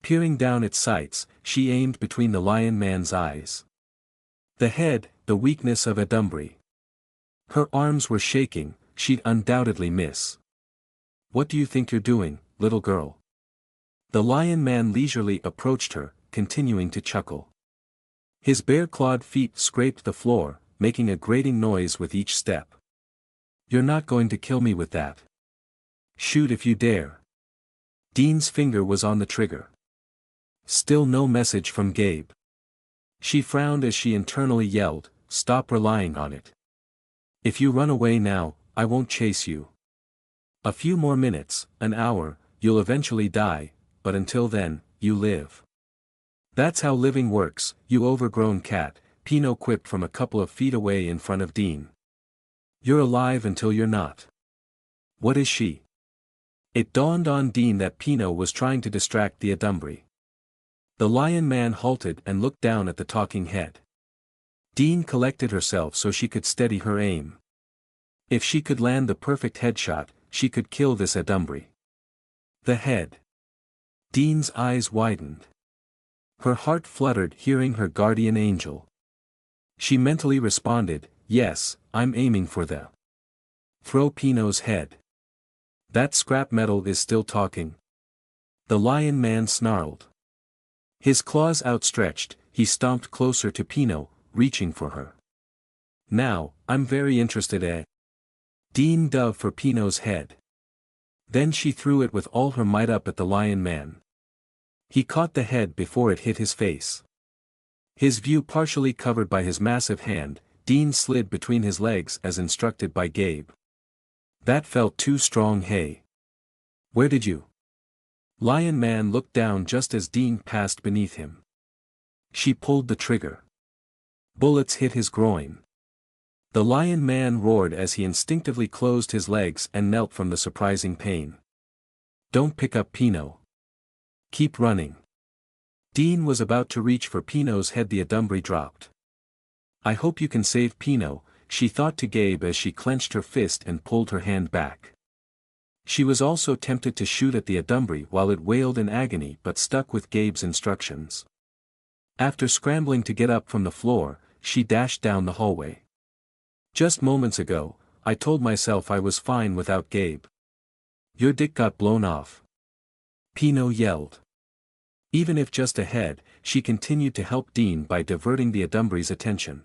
Peering down its sights, she aimed between the lion man's eyes. The head, the weakness of a Dumbrey. Her arms were shaking, she'd undoubtedly miss. What do you think you're doing, little girl? The lion man leisurely approached her, continuing to chuckle. His bare-clawed feet scraped the floor, making a grating noise with each step. You're not going to kill me with that. Shoot if you dare. Dean's finger was on the trigger. Still no message from Gabe. She frowned as she internally yelled, "Stop relying on it. If you run away now, I won't chase you. A few more minutes, an hour, you'll eventually die, but until then, you live." "That's how living works, you overgrown cat," Pino quipped from a couple of feet away in front of Dean. "You're alive until you're not." "What is she?" It dawned on Dean that Pino was trying to distract the Dumbrey. The lion man halted and looked down at the talking head. Dean collected herself so she could steady her aim. If she could land the perfect headshot, she could kill this Dumbrey. The head. Dean's eyes widened. Her heart fluttered hearing her guardian angel. She mentally responded, "Yes, I'm aiming for the throw Pino's head." "That scrap metal is still talking." The lion man snarled. His claws outstretched, he stomped closer to Pino, reaching for her. "Now, I'm very interested, eh?" Dean dove for Pino's head. Then she threw it with all her might up at the lion man. He caught the head before it hit his face. His view partially covered by his massive hand, Dean slid between his legs as instructed by Gabe. "That felt too strong, hey. Where did you?" Lion man looked down just as Dean passed beneath him. She pulled the trigger. Bullets hit his groin. The lion man roared as he instinctively closed his legs and knelt from the surprising pain. "Don't pick up Pino. Keep running." Dean was about to reach for Pino's head. The Dumbrey dropped. "I hope you can save Pino," she thought to Gabe as she clenched her fist and pulled her hand back. She was also tempted to shoot at the Dumbrey while it wailed in agony but stuck with Gabe's instructions. After scrambling to get up from the floor, she dashed down the hallway. "Just moments ago, I told myself I was fine without Gabe. Your dick got blown off." Pino yelled. Even if just ahead, she continued to help Dean by diverting the Dumbrey's attention.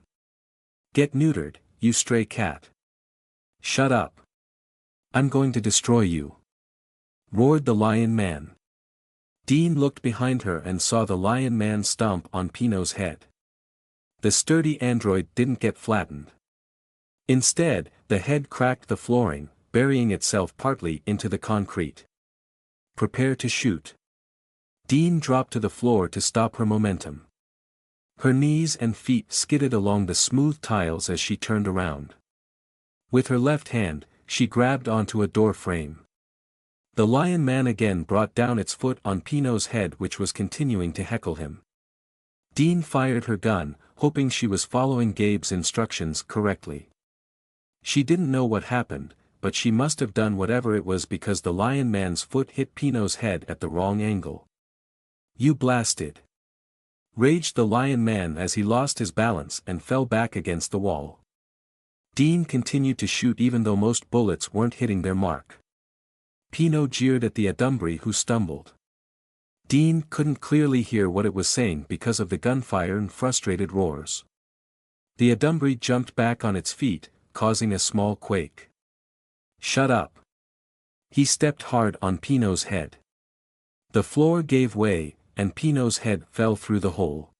"Get neutered, you stray cat." "Shut up. I'm going to destroy you," roared the lion man. Dean looked behind her and saw the lion man stomp on Pino's head. The sturdy android didn't get flattened. Instead, the head cracked the flooring, burying itself partly into the concrete. "Prepare to shoot." Dean dropped to the floor to stop her momentum. Her knees and feet skidded along the smooth tiles as she turned around. With her left hand, she grabbed onto a door frame. The lion man again brought down its foot on Pino's head, which was continuing to heckle him. Dean fired her gun, hoping she was following Gabe's instructions correctly. She didn't know what happened, but she must have done whatever it was because the lion man's foot hit Pino's head at the wrong angle. "You blasted!" raged the lion man as he lost his balance and fell back against the wall. Dean continued to shoot even though most bullets weren't hitting their mark. Pino jeered at the Dumbrey who stumbled. Dean couldn't clearly hear what it was saying because of the gunfire and frustrated roars. The Dumbrey jumped back on its feet, causing a small quake. "Shut up." He stepped hard on Pino's head. The floor gave way, and Pino's head fell through the hole.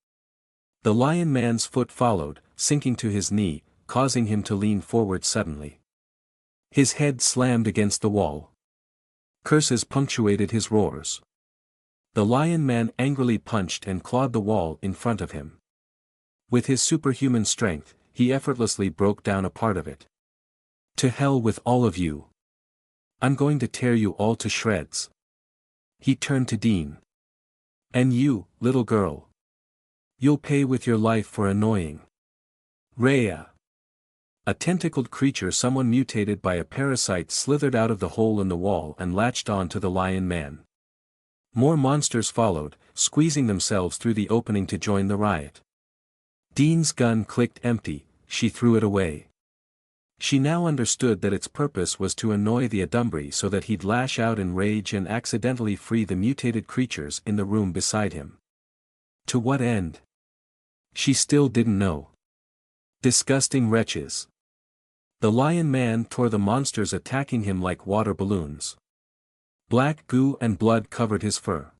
The lion man's foot followed, sinking to his knee, causing him to lean forward suddenly. His head slammed against the wall. Curses punctuated his roars. The lion man angrily punched and clawed the wall in front of him. With his superhuman strength, he effortlessly broke down a part of it. "To hell with all of you. I'm going to tear you all to shreds." He turned to Dean. "And you, little girl. You'll pay with your life for annoying. Rhea. A tentacled creature, someone mutated by a parasite, slithered out of the hole in the wall and latched on to the lion man. More monsters followed, squeezing themselves through the opening to join the riot. Dean's gun clicked empty, she threw it away. She now understood that its purpose was to annoy the Adumbri so that he'd lash out in rage and accidentally free the mutated creatures in the room beside him. To what end? She still didn't know. Disgusting wretches. The lion man tore the monsters, attacking him like water balloons. Black goo and blood covered his fur.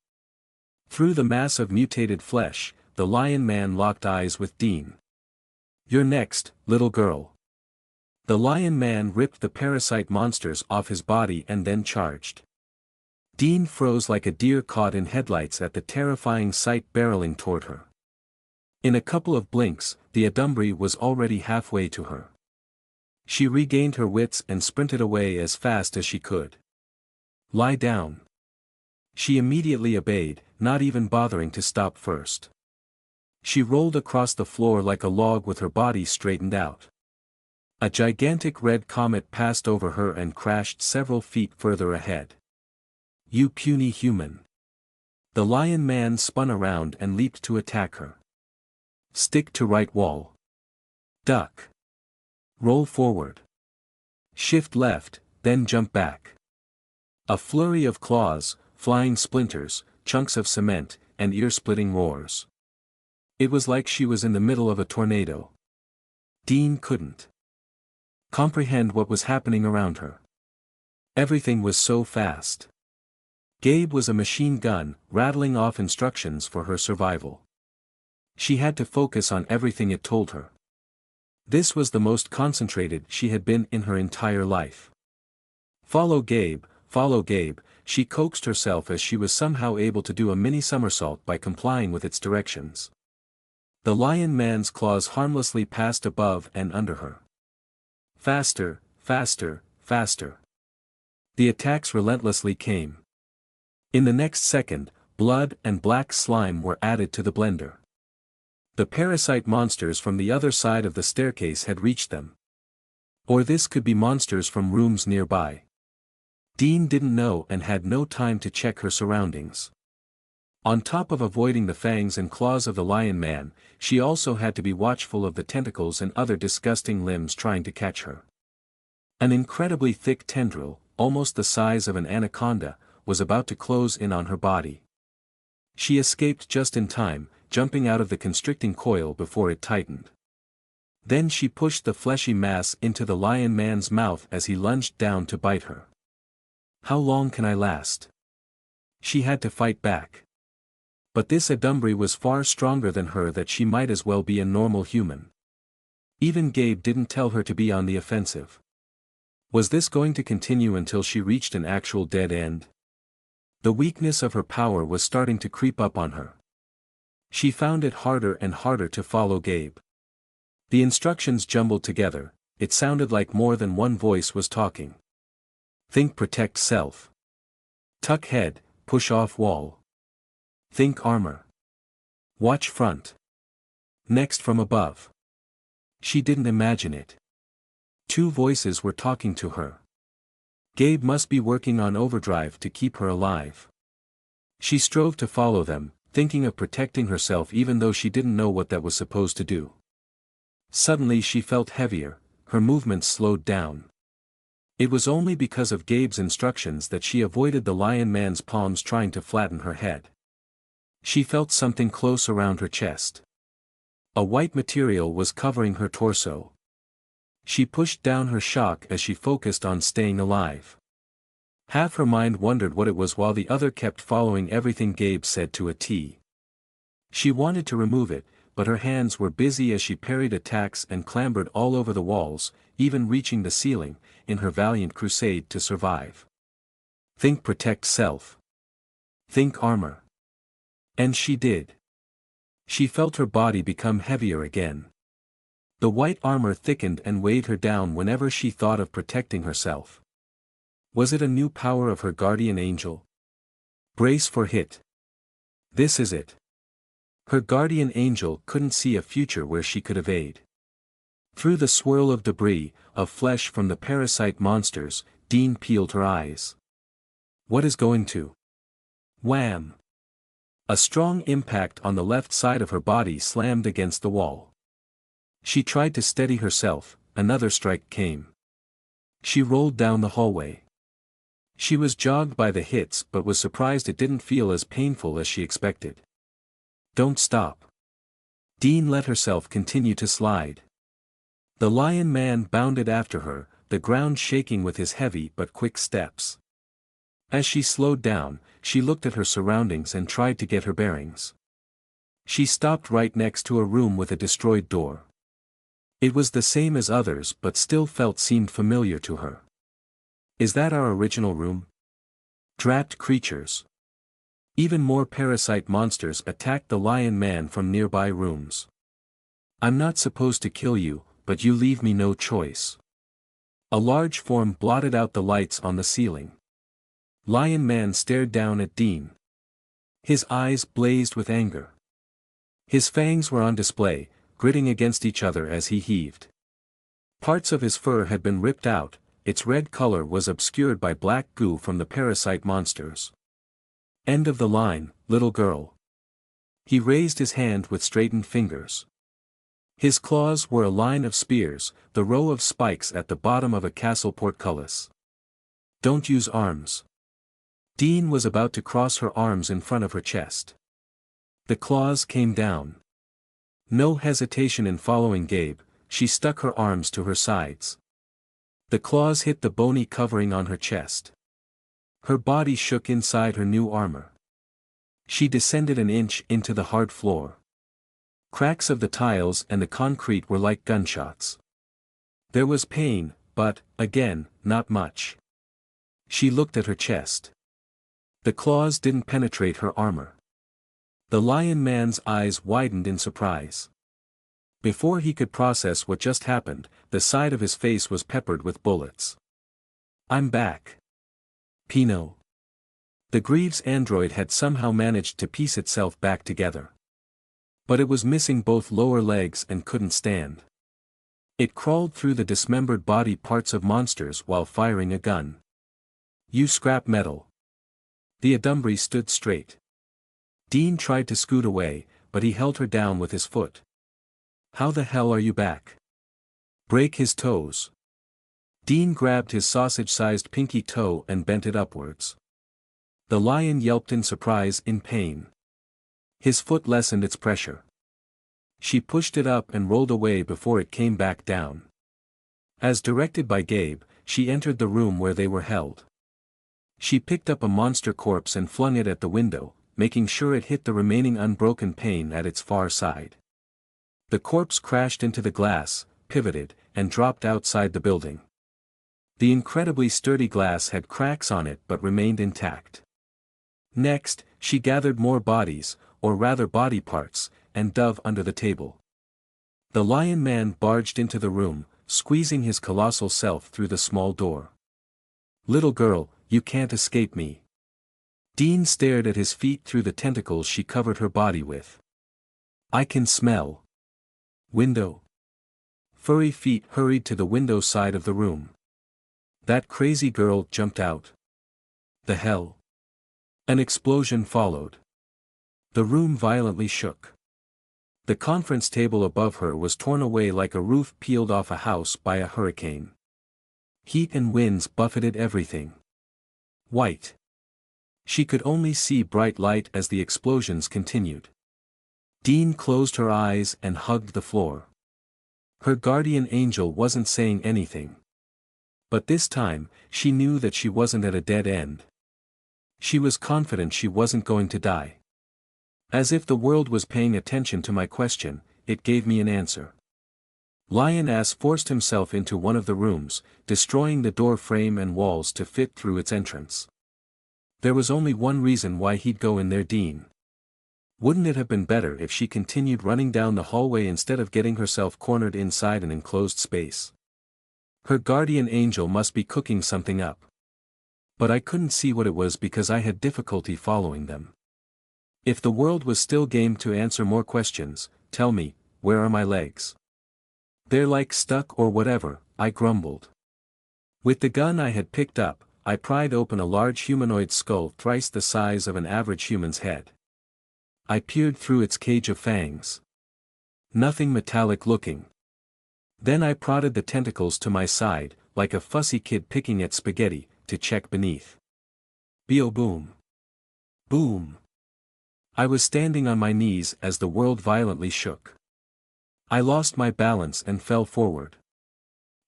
Through the mass of mutated flesh, the lion man locked eyes with Dean. You're next, little girl. The lion man ripped the parasite monsters off his body and then charged. Dean froze like a deer caught in headlights at the terrifying sight barreling toward her. In a couple of blinks, the Adumbri was already halfway to her. She regained her wits and sprinted away as fast as she could. Lie down. She immediately obeyed, not even bothering to stop first. She rolled across the floor like a log with her body straightened out. A gigantic red comet passed over her and crashed several feet further ahead. You puny human. The lion man spun around and leaped to attack her. Stick to right wall. Duck. Roll forward. Shift left, then jump back. A flurry of claws, flying splinters, chunks of cement, and ear-splitting roars. It was like she was in the middle of a tornado. Dean couldn't comprehend what was happening around her. Everything was so fast. Gabe was a machine gun, rattling off instructions for her survival. She had to focus on everything it told her. This was the most concentrated she had been in her entire life. Follow Gabe, she coaxed herself as she was somehow able to do a mini somersault by complying with its directions. The lion man's claws harmlessly passed above and under her. Faster, faster, faster. The attacks relentlessly came. In the next second, blood and black slime were added to the blender. The parasite monsters from the other side of the staircase had reached them. Or this could be monsters from rooms nearby. Dean didn't know and had no time to check her surroundings. On top of avoiding the fangs and claws of the lion man, she also had to be watchful of the tentacles and other disgusting limbs trying to catch her. An incredibly thick tendril, almost the size of an anaconda, was about to close in on her body. She escaped just in time, jumping out of the constricting coil before it tightened. Then she pushed the fleshy mass into the lion man's mouth as he lunged down to bite her. How long can I last? She had to fight back. But this Adumbri was far stronger than her that she might as well be a normal human. Even Gabe didn't tell her to be on the offensive. Was this going to continue until she reached an actual dead end? The weakness of her power was starting to creep up on her. She found it harder and harder to follow Gabe. The instructions jumbled together, it sounded like more than one voice was talking. Think protect self. Tuck head, push off wall. Think armor. Watch front. Next from above. She didn't imagine it. Two voices were talking to her. Gabe must be working on overdrive to keep her alive. She strove to follow them, thinking of protecting herself even though she didn't know what that was supposed to do. Suddenly she felt heavier, her movements slowed down. It was only because of Gabe's instructions that she avoided the lion man's palms trying to flatten her head. She felt something close around her chest. A white material was covering her torso. She pushed down her shock as she focused on staying alive. Half her mind wondered what it was while the other kept following everything Gabe said to a T. She wanted to remove it, but her hands were busy as she parried attacks and clambered all over the walls, even reaching the ceiling, in her valiant crusade to survive. Think protect self. Think armor. And she did. She felt her body become heavier again. The white armor thickened and weighed her down whenever she thought of protecting herself. Was it a new power of her guardian angel? Brace for hit. This is it. Her guardian angel couldn't see a future where she could evade. Through the swirl of debris, of flesh from the parasite monsters, Dean peeled her eyes. What is going to? Wham! A strong impact on the left side of her body slammed against the wall. She tried to steady herself, another strike came. She rolled down the hallway. She was jogged by the hits but was surprised it didn't feel as painful as she expected. Don't stop. Dean let herself continue to slide. The lion man bounded after her, the ground shaking with his heavy but quick steps. As she slowed down, she looked at her surroundings and tried to get her bearings. She stopped right next to a room with a destroyed door. It was the same as others but still seemed familiar to her. Is that our original room? Drat creatures. Even more parasite monsters attacked the lion man from nearby rooms. I'm not supposed to kill you, but you leave me no choice. A large form blotted out the lights on the ceiling. Lion man stared down at Dean. His eyes blazed with anger. His fangs were on display, gritting against each other as he heaved. Parts of his fur had been ripped out, its red color was obscured by black goo from the parasite monsters. End of the line, little girl. He raised his hand with straightened fingers. His claws were a line of spears, the row of spikes at the bottom of a castle portcullis. Don't use arms. Dean was about to cross her arms in front of her chest. The claws came down. No hesitation in following Gabe, she stuck her arms to her sides. The claws hit the bony covering on her chest. Her body shook inside her new armor. She descended an inch into the hard floor. Cracks of the tiles and the concrete were like gunshots. There was pain, but, again, not much. She looked at her chest. The claws didn't penetrate her armor. The lion man's eyes widened in surprise. Before he could process what just happened, the side of his face was peppered with bullets. I'm back. Pino. The Greaves android had somehow managed to piece itself back together. But it was missing both lower legs and couldn't stand. It crawled through the dismembered body parts of monsters while firing a gun. You scrap metal. The Adumbri stood straight. Dean tried to scoot away, but he held her down with his foot. How the hell are you back? Break his toes. Dean grabbed his sausage-sized pinky toe and bent it upwards. The lion yelped in surprise in pain. His foot lessened its pressure. She pushed it up and rolled away before it came back down. As directed by Gabe, she entered the room where they were held. She picked up a monster corpse and flung it at the window, making sure it hit the remaining unbroken pane at its far side. The corpse crashed into the glass, pivoted, and dropped outside the building. The incredibly sturdy glass had cracks on it but remained intact. Next, she gathered more bodies, or rather body parts, and dove under the table. The lion man barged into the room, squeezing his colossal self through the small door. Little girl, you can't escape me. Dean stared at his feet through the tentacles she covered her body with. I can smell. Window. Furry feet hurried to the window side of the room. That crazy girl jumped out. The hell? An explosion followed. The room violently shook. The conference table above her was torn away like a roof peeled off a house by a hurricane. Heat and winds buffeted everything. White. She could only see bright light as the explosions continued. Dean closed her eyes and hugged the floor. Her guardian angel wasn't saying anything. But this time, she knew that she wasn't at a dead end. She was confident she wasn't going to die. As if the world was paying attention to my question, it gave me an answer. Lion-ass forced himself into one of the rooms, destroying the door frame and walls to fit through its entrance. There was only one reason why he'd go in there, Dean. Wouldn't it have been better if she continued running down the hallway instead of getting herself cornered inside an enclosed space? Her guardian angel must be cooking something up. But I couldn't see what it was because I had difficulty following them. If the world was still game to answer more questions, tell me, where are my legs? They're like stuck or whatever, I grumbled. With the gun I had picked up, I pried open a large humanoid skull thrice the size of an average human's head. I peered through its cage of fangs. Nothing metallic looking. Then I prodded the tentacles to my side, like a fussy kid picking at spaghetti, to check beneath. Boom. Boom. I was standing on my knees as the world violently shook. I lost my balance and fell forward.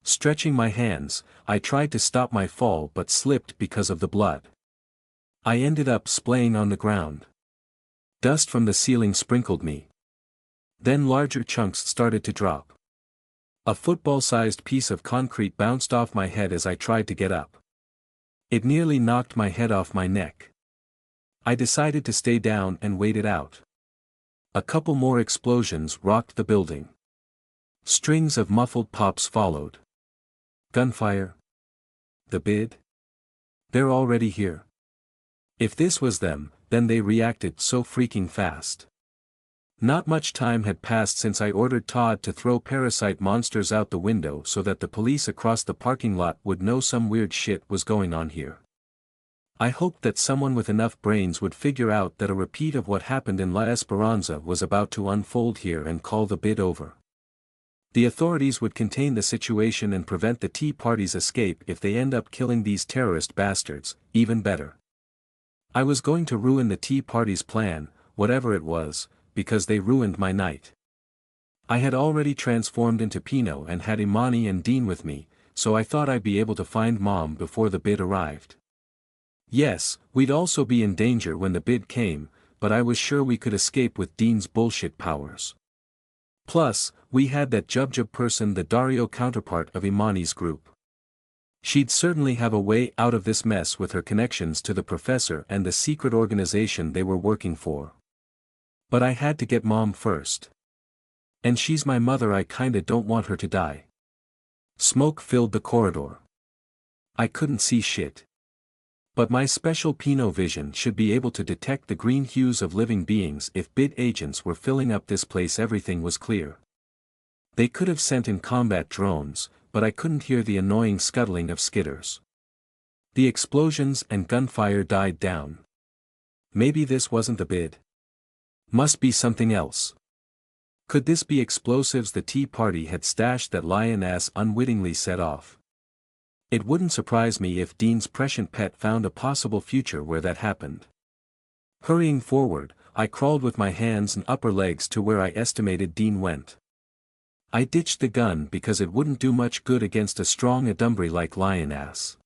Stretching my hands, I tried to stop my fall but slipped because of the blood. I ended up splaying on the ground. Dust from the ceiling sprinkled me. Then larger chunks started to drop. A football-sized piece of concrete bounced off my head as I tried to get up. It nearly knocked my head off my neck. I decided to stay down and wait it out. A couple more explosions rocked the building. Strings of muffled pops followed. Gunfire? The bid? They're already here. If this was them, then they reacted so freaking fast. Not much time had passed since I ordered Todd to throw parasite monsters out the window so that the police across the parking lot would know some weird shit was going on here. I hoped that someone with enough brains would figure out that a repeat of what happened in La Esperanza was about to unfold here and call the bid over. The authorities would contain the situation and prevent the Tea Party's escape if they end up killing these terrorist bastards, even better. I was going to ruin the Tea Party's plan, whatever it was, because they ruined my night. I had already transformed into Pino and had Imani and Dean with me, so I thought I'd be able to find Mom before the bid arrived. Yes, we'd also be in danger when the bid came, but I was sure we could escape with Dean's bullshit powers. Plus, we had that Jubjub person, the Dario counterpart of Imani's group. She'd certainly have a way out of this mess with her connections to the professor and the secret organization they were working for. But I had to get Mom first. And she's my mother, I kinda don't want her to die. Smoke filled the corridor. I couldn't see shit. But my special Pino vision should be able to detect the green hues of living beings. If bid agents were filling up this place, everything was clear. They could have sent in combat drones, but I couldn't hear the annoying scuttling of skitters. The explosions and gunfire died down. Maybe this wasn't the bid. Must be something else. Could this be explosives the Tea Party had stashed that lioness unwittingly set off? It wouldn't surprise me if Dean's prescient pet found a possible future where that happened. Hurrying forward, I crawled with my hands and upper legs to where I estimated Dean went. I ditched the gun because it wouldn't do much good against a strong Adumbry like lioness.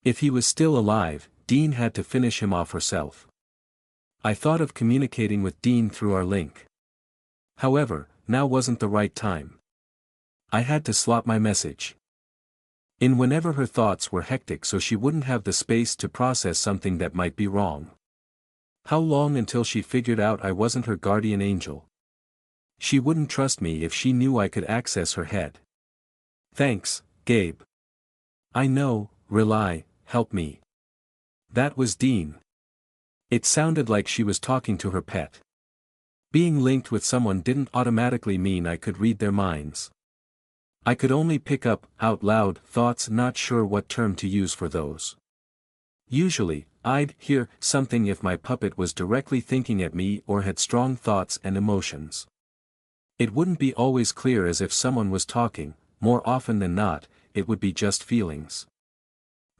If he was still alive, Dean had to finish him off herself. I thought of communicating with Dean through our link. However, now wasn't the right time. I had to slot my message in whenever her thoughts were hectic so she wouldn't have the space to process something that might be wrong. How long until she figured out I wasn't her guardian angel? She wouldn't trust me if she knew I could access her head. Thanks, Gabe. I know, rely, help me. That was Dean. It sounded like she was talking to her pet. Being linked with someone didn't automatically mean I could read their minds. I could only pick up, out loud, thoughts, not sure what term to use for those. Usually, I'd hear something if my puppet was directly thinking at me or had strong thoughts and emotions. It wouldn't be always clear as if someone was talking, more often than not, it would be just feelings.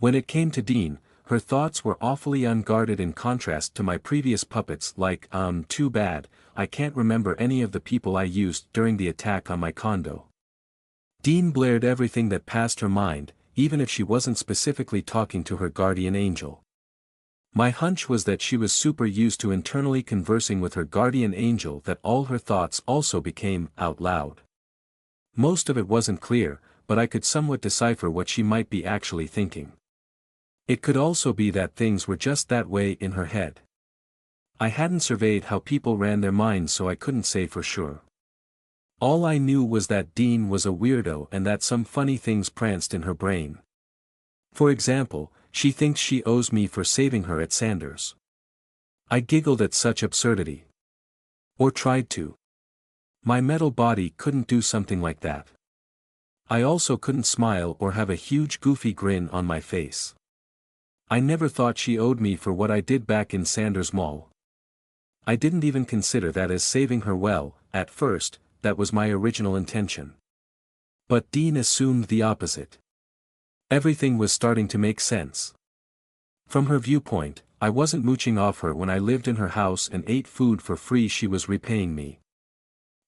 When it came to Dean, her thoughts were awfully unguarded in contrast to my previous puppets, like, too bad, I can't remember any of the people I used during the attack on my condo. Dean blared everything that passed her mind, even if she wasn't specifically talking to her guardian angel. My hunch was that she was super used to internally conversing with her guardian angel that all her thoughts also became out loud. Most of it wasn't clear, but I could somewhat decipher what she might be actually thinking. It could also be that things were just that way in her head. I hadn't surveyed how people ran their minds, so I couldn't say for sure. All I knew was that Dean was a weirdo and that some funny things pranced in her brain. For example, she thinks she owes me for saving her at Sanders. I giggled at such absurdity. Or tried to. My metal body couldn't do something like that. I also couldn't smile or have a huge goofy grin on my face. I never thought she owed me for what I did back in Sanders Mall. I didn't even consider that as saving her well, at first, that was my original intention. But Dean assumed the opposite. Everything was starting to make sense. From her viewpoint, I wasn't mooching off her when I lived in her house and ate food for free. She was repaying me.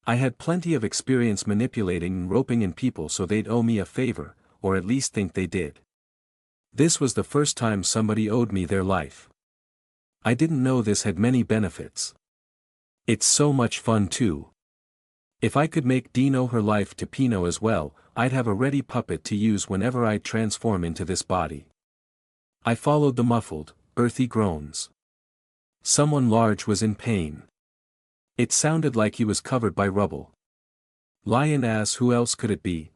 I had plenty of experience manipulating and roping in people so they'd owe me a favor, or at least think they did. This was the first time somebody owed me their life. I didn't know this had many benefits. It's so much fun too. If I could make Dean owe her life to Pino as well, I'd have a ready puppet to use whenever I'd transform into this body. I followed the muffled, earthy groans. Someone large was in pain. It sounded like he was covered by rubble. Lion ass, who else could it be?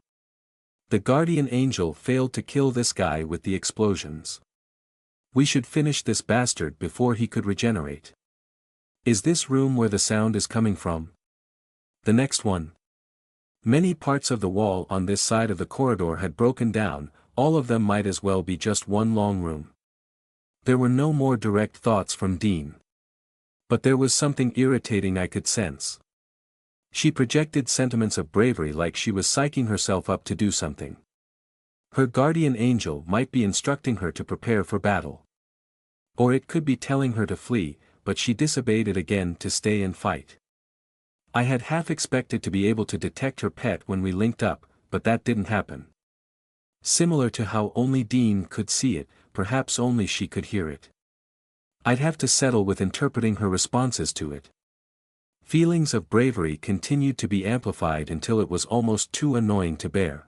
The guardian angel failed to kill this guy with the explosions. We should finish this bastard before he could regenerate. Is this room where the sound is coming from? The next one. Many parts of the wall on this side of the corridor had broken down, all of them might as well be just one long room. There were no more direct thoughts from Dean. But there was something irritating I could sense. She projected sentiments of bravery like she was psyching herself up to do something. Her guardian angel might be instructing her to prepare for battle. Or it could be telling her to flee, but she disobeyed it again to stay and fight. I had half expected to be able to detect her pet when we linked up, but that didn't happen. Similar to how only Dean could see it, perhaps only she could hear it. I'd have to settle with interpreting her responses to it. Feelings of bravery continued to be amplified until it was almost too annoying to bear.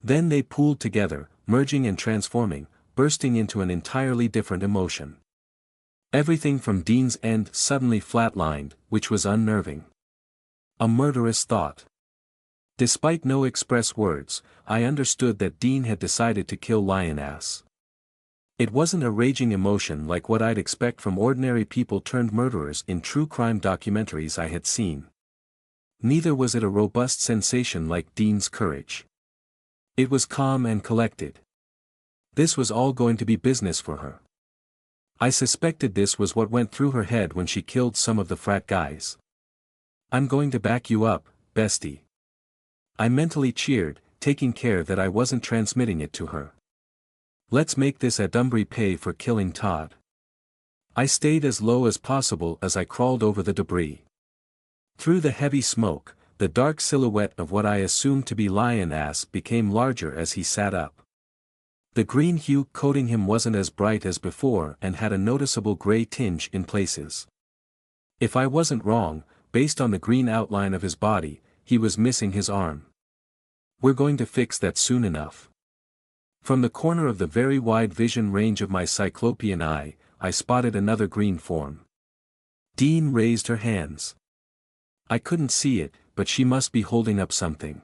Then they pooled together, merging and transforming, bursting into an entirely different emotion. Everything from Dean's end suddenly flatlined, which was unnerving. A murderous thought. Despite no express words, I understood that Dean had decided to kill Lionass. It wasn't a raging emotion like what I'd expect from ordinary people turned murderers in true crime documentaries I had seen. Neither was it a robust sensation like Dean's courage. It was calm and collected. This was all going to be business for her. I suspected this was what went through her head when she killed some of the frat guys. I'm going to back you up, bestie. I mentally cheered, taking care that I wasn't transmitting it to her. Let's make this Adumbry pay for killing Todd. I stayed as low as possible as I crawled over the debris. Through the heavy smoke, the dark silhouette of what I assumed to be Lionass became larger as he sat up. The green hue coating him wasn't as bright as before and had a noticeable gray tinge in places. If I wasn't wrong, based on the green outline of his body, he was missing his arm. We're going to fix that soon enough. From the corner of the very wide vision range of my cyclopean eye, I spotted another green form. Dean raised her hands. I couldn't see it, but she must be holding up something.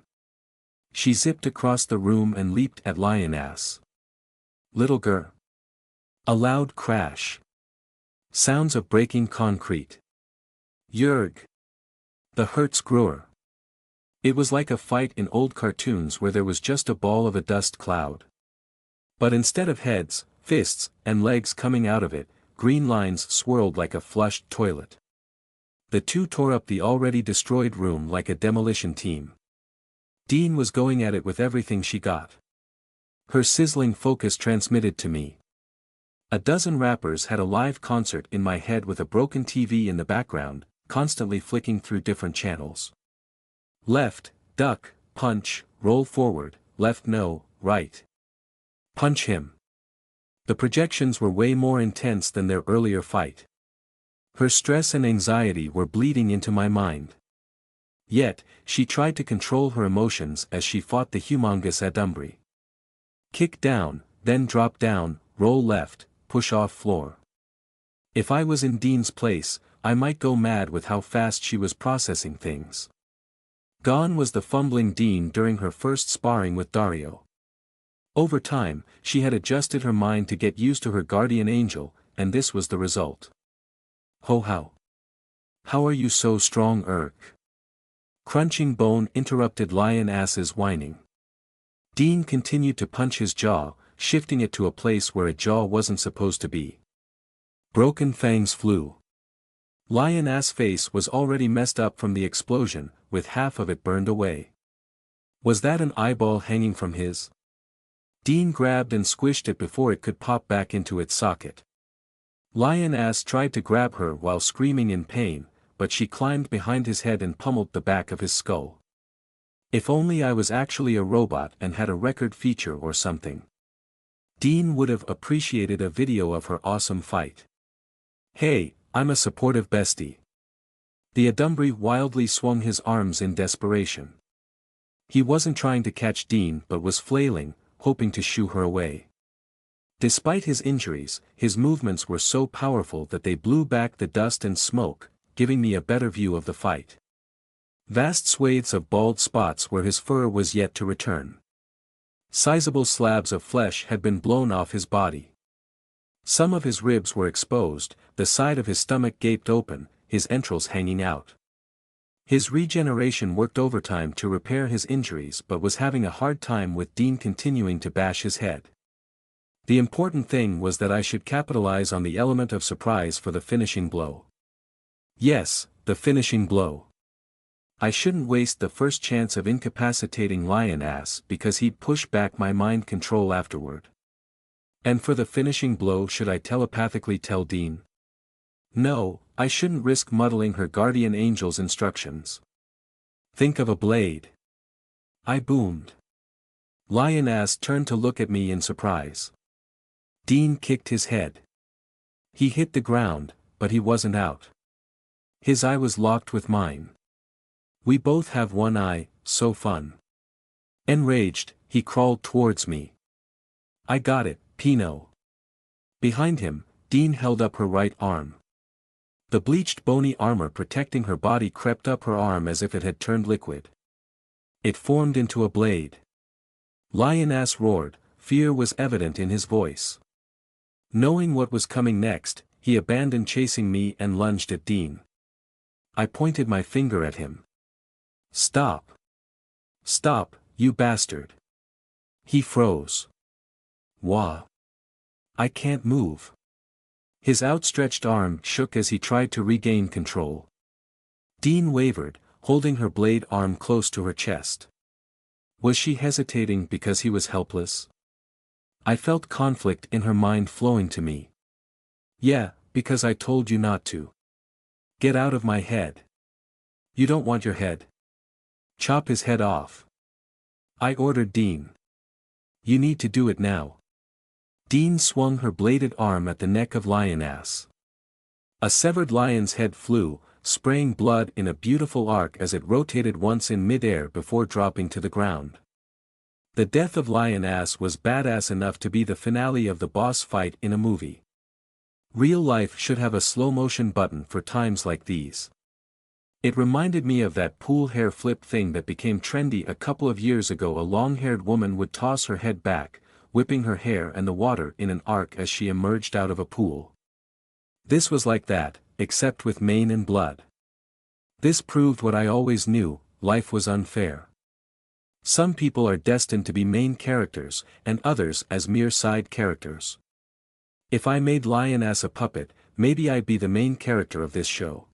She zipped across the room and leaped at Lionass. Little girl. A loud crash. Sounds of breaking concrete. Yerg. The Hertz grewer. It was like a fight in old cartoons where there was just a ball of a dust cloud. But instead of heads, fists, and legs coming out of it, green lines swirled like a flushed toilet. The two tore up the already destroyed room like a demolition team. Dean was going at it with everything she got. Her sizzling focus transmitted to me. A dozen rappers had a live concert in my head with a broken TV in the background, constantly flicking through different channels. Left, duck, punch, roll forward, left no, right. Punch him. The projections were way more intense than their earlier fight. Her stress and anxiety were bleeding into my mind. Yet, she tried to control her emotions as she fought the humongous Adumbry. Kick down, then drop down, roll left, push off floor. If I was in Dean's place, I might go mad with how fast she was processing things. Gone was the fumbling Dean during her first sparring with Dario. Over time, she had adjusted her mind to get used to her guardian angel, and this was the result. Ho how? How are you so strong, Irk? Crunching bone interrupted Lion-Ass's whining. Dean continued to punch his jaw, shifting it to a place where a jaw wasn't supposed to be. Broken fangs flew. Lion-Ass face was already messed up from the explosion, with half of it burned away. Was that an eyeball hanging from his? Dean grabbed and squished it before it could pop back into its socket. Lion-Ass tried to grab her while screaming in pain, but she climbed behind his head and pummeled the back of his skull. If only I was actually a robot and had a record feature or something. Dean would have appreciated a video of her awesome fight. Hey, I'm a supportive bestie. The Adumbri wildly swung his arms in desperation. He wasn't trying to catch Dean but was flailing, hoping to shoo her away. Despite his injuries, his movements were so powerful that they blew back the dust and smoke, giving me a better view of the fight. Vast swathes of bald spots where his fur was yet to return. Sizable slabs of flesh had been blown off his body. Some of his ribs were exposed, the side of his stomach gaped open, his entrails hanging out. His regeneration worked overtime to repair his injuries but was having a hard time with Dean continuing to bash his head. The important thing was that I should capitalize on the element of surprise for the finishing blow. Yes, the finishing blow. I shouldn't waste the first chance of incapacitating Lion-Ass because he'd push back my mind control afterward. And for the finishing blow, should I telepathically tell Dean? No, I shouldn't risk muddling her guardian angel's instructions. Think of a blade. I boomed. Lion-Ass turned to look at me in surprise. Dean kicked his head. He hit the ground, but he wasn't out. His eye was locked with mine. We both have one eye, so fun. Enraged, he crawled towards me. I got it, Pino. Behind him, Dean held up her right arm. The bleached bony armor protecting her body crept up her arm as if it had turned liquid. It formed into a blade. Lion-Ass roared, fear was evident in his voice. Knowing what was coming next, he abandoned chasing me and lunged at Dean. I pointed my finger at him. Stop. Stop, you bastard. He froze. Wah. I can't move. His outstretched arm shook as he tried to regain control. Dean wavered, holding her blade arm close to her chest. Was she hesitating because he was helpless? I felt conflict in her mind flowing to me. Yeah, because I told you not to. Get out of my head. You don't want your head. Chop his head off. I ordered Dean. You need to do it now. Dean swung her bladed arm at the neck of Lion-Ass. A severed lion's head flew, spraying blood in a beautiful arc as it rotated once in mid-air before dropping to the ground. The death of Lion-Ass was badass enough to be the finale of the boss fight in a movie. Real life should have a slow-motion button for times like these. It reminded me of that pool hair flip thing that became trendy a couple of years ago. A long-haired woman would toss her head back, whipping her hair and the water in an arc as she emerged out of a pool. This was like that, except with mane and blood. This proved what I always knew, life was unfair. Some people are destined to be main characters, and others as mere side characters. If I made Lion-Ass a puppet, maybe I'd be the main character of this show.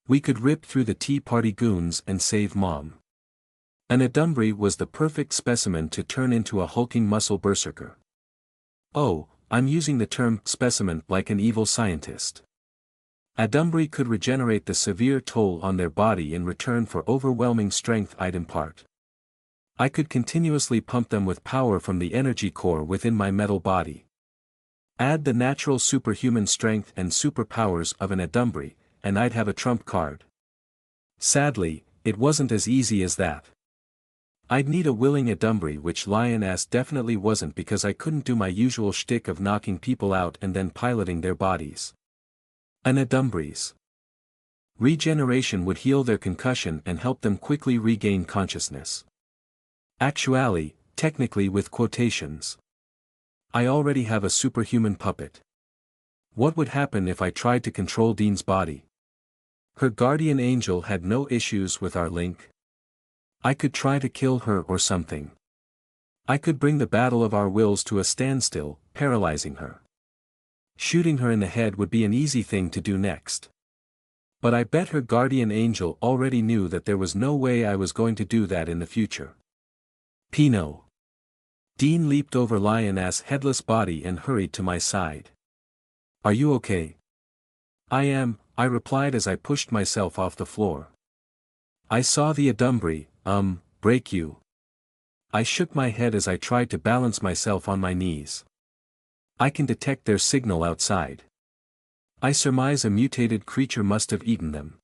We could rip through the Tea Party goons and save Mom. An Adumbri was the perfect specimen to turn into a hulking muscle berserker. Oh, I'm using the term specimen like an evil scientist. Adumbri could regenerate the severe toll on their body in return for overwhelming strength I'd impart. I could continuously pump them with power from the energy core within my metal body. Add the natural superhuman strength and superpowers of an Adumbri, and I'd have a trump card. Sadly, it wasn't as easy as that. I'd need a willing Adumbri, which Lion-Ass definitely wasn't, because I couldn't do my usual shtick of knocking people out and then piloting their bodies. An Adumbri's regeneration would heal their concussion and help them quickly regain consciousness. Actually, technically with quotations. I already have a superhuman puppet. What would happen if I tried to control Dean's body? Her guardian angel had no issues with our link. I could try to kill her or something. I could bring the battle of our wills to a standstill, paralyzing her. Shooting her in the head would be an easy thing to do next. But I bet her guardian angel already knew that there was no way I was going to do that in the future. Pino. Dean leaped over Lion's headless body and hurried to my side. Are you okay? I am, I replied as I pushed myself off the floor. I saw the Adumbri, break you. I shook my head as I tried to balance myself on my knees. I can detect their signal outside. I surmise a mutated creature must have eaten them.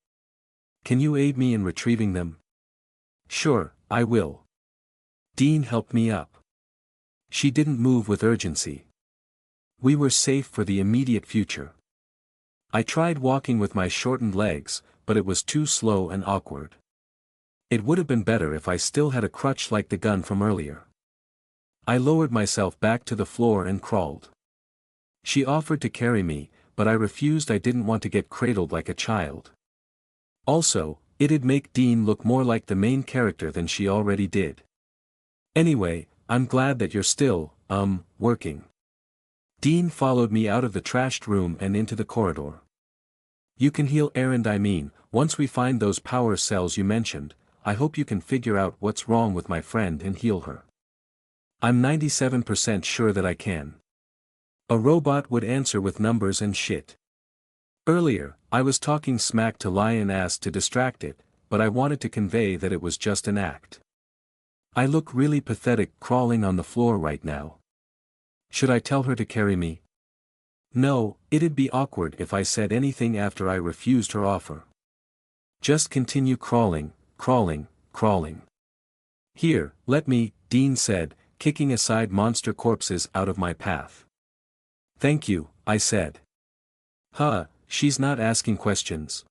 Can you aid me in retrieving them? Sure, I will. Dean helped me up. She didn't move with urgency. We were safe for the immediate future. I tried walking with my shortened legs, but it was too slow and awkward. It would have been better if I still had a crutch like the gun from earlier. I lowered myself back to the floor and crawled. She offered to carry me, but I refused. I didn't want to get cradled like a child. Also, it'd make Dean look more like the main character than she already did. Anyway, I'm glad that you're still, working. Dean followed me out of the trashed room and into the corridor. You can heal Erend. Once we find those power cells you mentioned, I hope you can figure out what's wrong with my friend and heal her. I'm 97% sure that I can. A robot would answer with numbers and shit. Earlier, I was talking smack to Lion's to distract it, but I wanted to convey that it was just an act. I look really pathetic crawling on the floor right now. Should I tell her to carry me? No, it'd be awkward if I said anything after I refused her offer. Just continue crawling, crawling, crawling. Here, let me, Dean said, kicking aside monster corpses out of my path. Thank you, I said. She's not asking questions.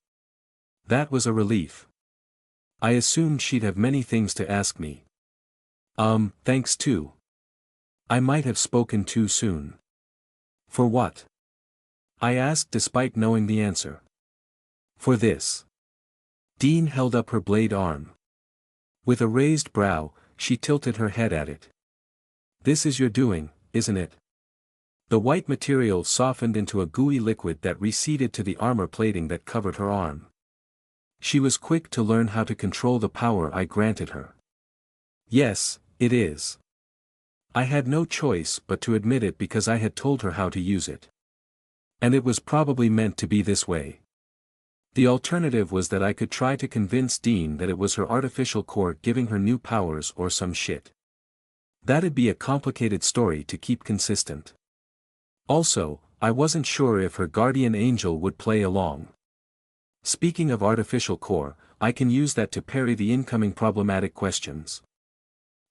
That was a relief. I assumed she'd have many things to ask me. Thanks too. I might have spoken too soon. For what? I asked despite knowing the answer. For this. Dean held up her blade arm. With a raised brow, she tilted her head at it. This is your doing, isn't it? The white material softened into a gooey liquid that receded to the armor plating that covered her arm. She was quick to learn how to control the power I granted her. Yes, it is. I had no choice but to admit it because I had told her how to use it. And it was probably meant to be this way. The alternative was that I could try to convince Dean that it was her artificial core giving her new powers or some shit. That'd be a complicated story to keep consistent. Also, I wasn't sure if her guardian angel would play along. Speaking of artificial core, I can use that to parry the incoming problematic questions.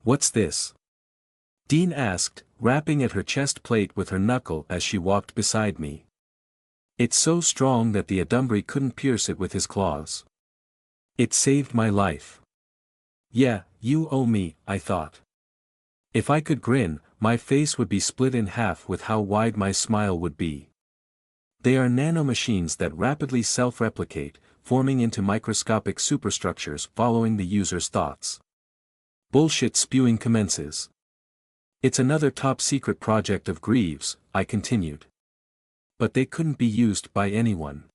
What's this? Dean asked, rapping at her chest plate with her knuckle as she walked beside me. It's so strong that the Adumbri couldn't pierce it with his claws. It saved my life. Yeah, you owe me, I thought. If I could grin, my face would be split in half with how wide my smile would be. They are nanomachines that rapidly self-replicate, forming into microscopic superstructures following the user's thoughts. Bullshit spewing commences. It's another top-secret project of Greaves, I continued. But they couldn't be used by anyone.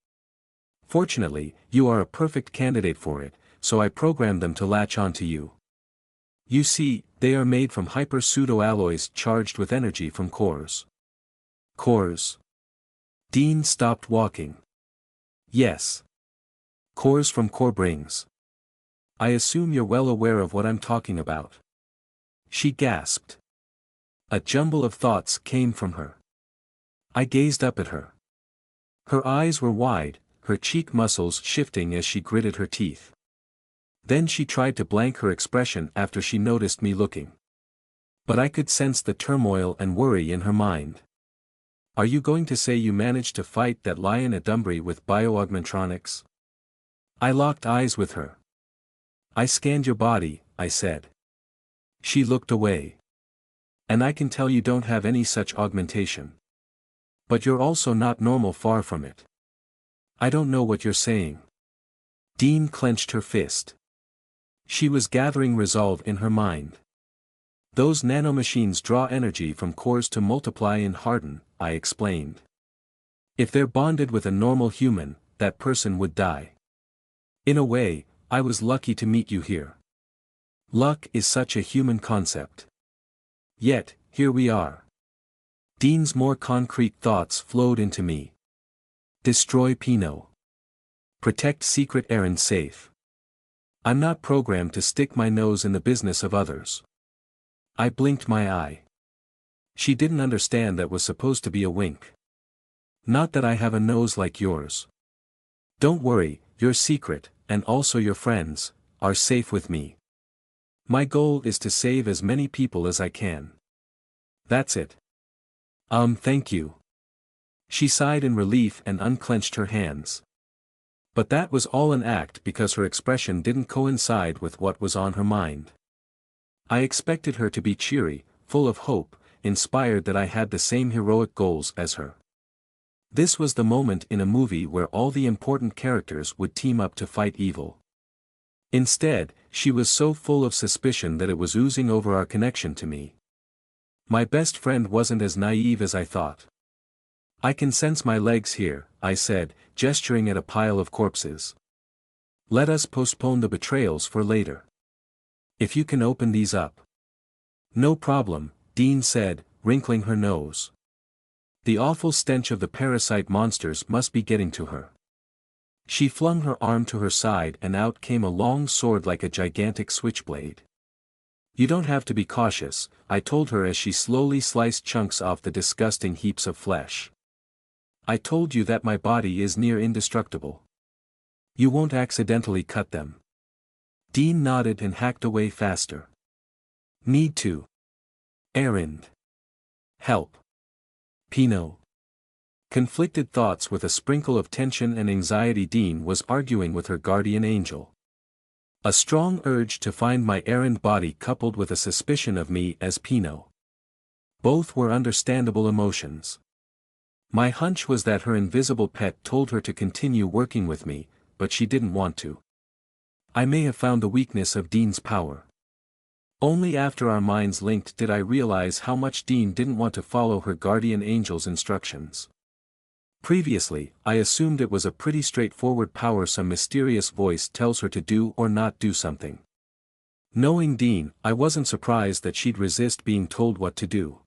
Fortunately, you are a perfect candidate for it, so I programmed them to latch onto you. You see, they are made from hyper-pseudo-alloys charged with energy from cores. Cores. Dean stopped walking. Yes. Cores from core brains. I assume you're well aware of what I'm talking about. She gasped. A jumble of thoughts came from her. I gazed up at her. Her eyes were wide, her cheek muscles shifting as she gritted her teeth. Then she tried to blank her expression after she noticed me looking. But I could sense the turmoil and worry in her mind. Are you going to say you managed to fight that lion Adumbri with bioaugmentronics? I locked eyes with her. I scanned your body, I said. She looked away. And I can tell you don't have any such augmentation. But you're also not normal, far from it. I don't know what you're saying. Dean clenched her fist. She was gathering resolve in her mind. Those nanomachines draw energy from cores to multiply and harden, I explained. If they're bonded with a normal human, that person would die. In a way, I was lucky to meet you here. Luck is such a human concept. Yet, here we are. Dean's more concrete thoughts flowed into me. Destroy Pino. Protect secret errand safe. I'm not programmed to stick my nose in the business of others. I blinked my eye. She didn't understand that was supposed to be a wink. Not that I have a nose like yours. Don't worry, your secret, and also your friends, are safe with me. My goal is to save as many people as I can. That's it. Thank you. She sighed in relief and unclenched her hands. But that was all an act because her expression didn't coincide with what was on her mind. I expected her to be cheery, full of hope, inspired that I had the same heroic goals as her. This was the moment in a movie where all the important characters would team up to fight evil. Instead, she was so full of suspicion that it was oozing over our connection to me. My best friend wasn't as naive as I thought. I can sense my legs here, I said, gesturing at a pile of corpses. Let us postpone the betrayals for later. If you can open these up. No problem, Dean said, wrinkling her nose. The awful stench of the parasite monsters must be getting to her. She flung her arm to her side and out came a long sword like a gigantic switchblade. You don't have to be cautious, I told her as she slowly sliced chunks off the disgusting heaps of flesh. I told you that my body is near indestructible. You won't accidentally cut them. Dean nodded and hacked away faster. Need to. Errand. Help. Pino. Conflicted thoughts with a sprinkle of tension and anxiety. Dean was arguing with her guardian angel. A strong urge to find my errand body coupled with a suspicion of me as Pino. Both were understandable emotions. My hunch was that her invisible pet told her to continue working with me, but she didn't want to. I may have found the weakness of Dean's power. Only after our minds linked did I realize how much Dean didn't want to follow her guardian angel's instructions. Previously, I assumed it was a pretty straightforward power some mysterious voice tells her to do or not do something. Knowing Dean, I wasn't surprised that she'd resist being told what to do.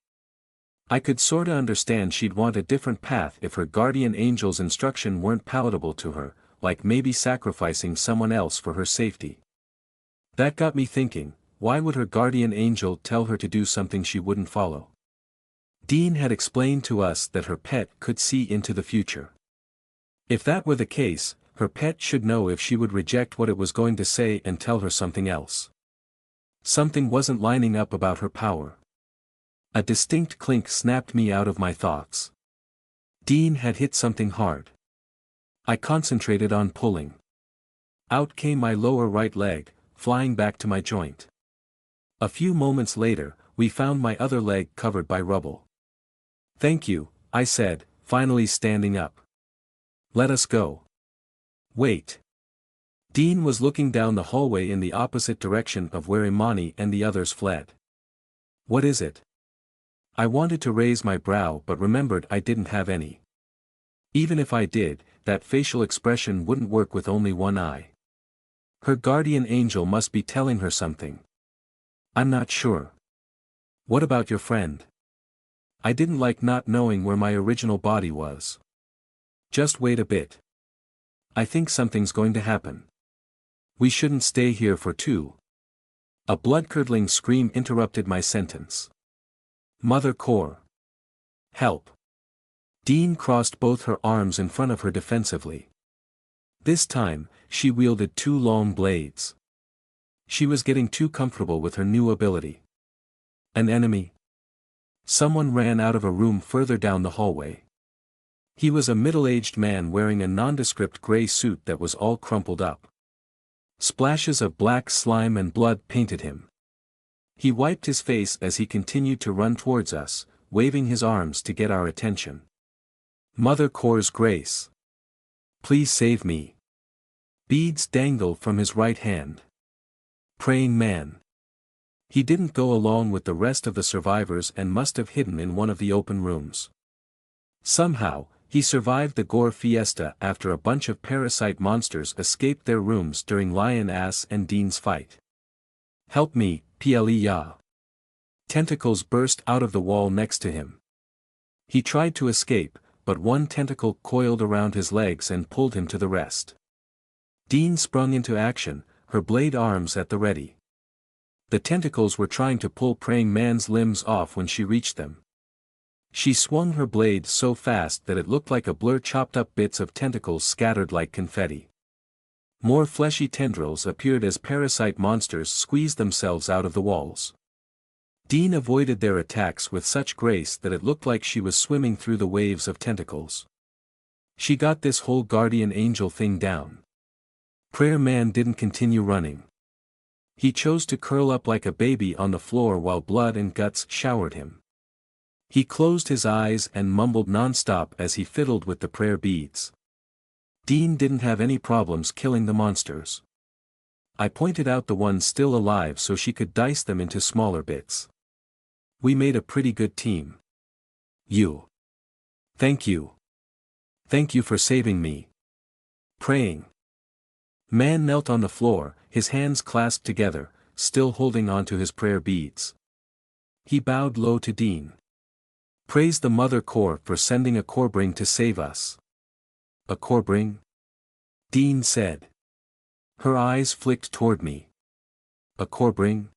I could sorta understand she'd want a different path if her guardian angel's instruction weren't palatable to her, like maybe sacrificing someone else for her safety. That got me thinking, why would her guardian angel tell her to do something she wouldn't follow? Dean had explained to us that her pet could see into the future. If that were the case, her pet should know if she would reject what it was going to say and tell her something else. Something wasn't lining up about her power. A distinct clink snapped me out of my thoughts. Dean had hit something hard. I concentrated on pulling. Out came my lower right leg, flying back to my joint. A few moments later, we found my other leg covered by rubble. Thank you, I said, finally standing up. Let us go. Wait. Dean was looking down the hallway in the opposite direction of where Imani and the others fled. What is it? I wanted to raise my brow but remembered I didn't have any. Even if I did, that facial expression wouldn't work with only one eye. Her guardian angel must be telling her something. I'm not sure. What about your friend? I didn't like not knowing where my original body was. Just wait a bit. I think something's going to happen. We shouldn't stay here for too. A blood-curdling scream interrupted my sentence. Mother Core. Help. Dean crossed both her arms in front of her defensively. This time, she wielded two long blades. She was getting too comfortable with her new ability. An enemy? Someone ran out of a room further down the hallway. He was a middle-aged man wearing a nondescript gray suit that was all crumpled up. Splashes of black slime and blood painted him. He wiped his face as he continued to run towards us, waving his arms to get our attention. Mother Core's grace. Please save me. Beads dangle from his right hand. Praying man. He didn't go along with the rest of the survivors and must have hidden in one of the open rooms. Somehow, he survived the gore fiesta after a bunch of parasite monsters escaped their rooms during Lion Ass and Dean's fight. Help me, Ple. Tentacles burst out of the wall next to him. He tried to escape, but one tentacle coiled around his legs and pulled him to the rest. Dean sprung into action, her blade arms at the ready. The tentacles were trying to pull praying man's limbs off when she reached them. She swung her blade so fast that it looked like a blur, chopped up bits of tentacles scattered like confetti. More fleshy tendrils appeared as parasite monsters squeezed themselves out of the walls. Dean avoided their attacks with such grace that it looked like she was swimming through the waves of tentacles. She got this whole guardian angel thing down. Prayer man didn't continue running. He chose to curl up like a baby on the floor while blood and guts showered him. He closed his eyes and mumbled non-stop as he fiddled with the prayer beads. Dean didn't have any problems killing the monsters. I pointed out the ones still alive so she could dice them into smaller bits. We made a pretty good team. You. Thank you. Thank you for saving me. Praying man knelt on the floor, his hands clasped together, still holding on to his prayer beads. He bowed low to Dean. Praise the Mother Core for sending a Corebring to save us. A Corebring? Dean said. Her eyes flicked toward me. A Corebring?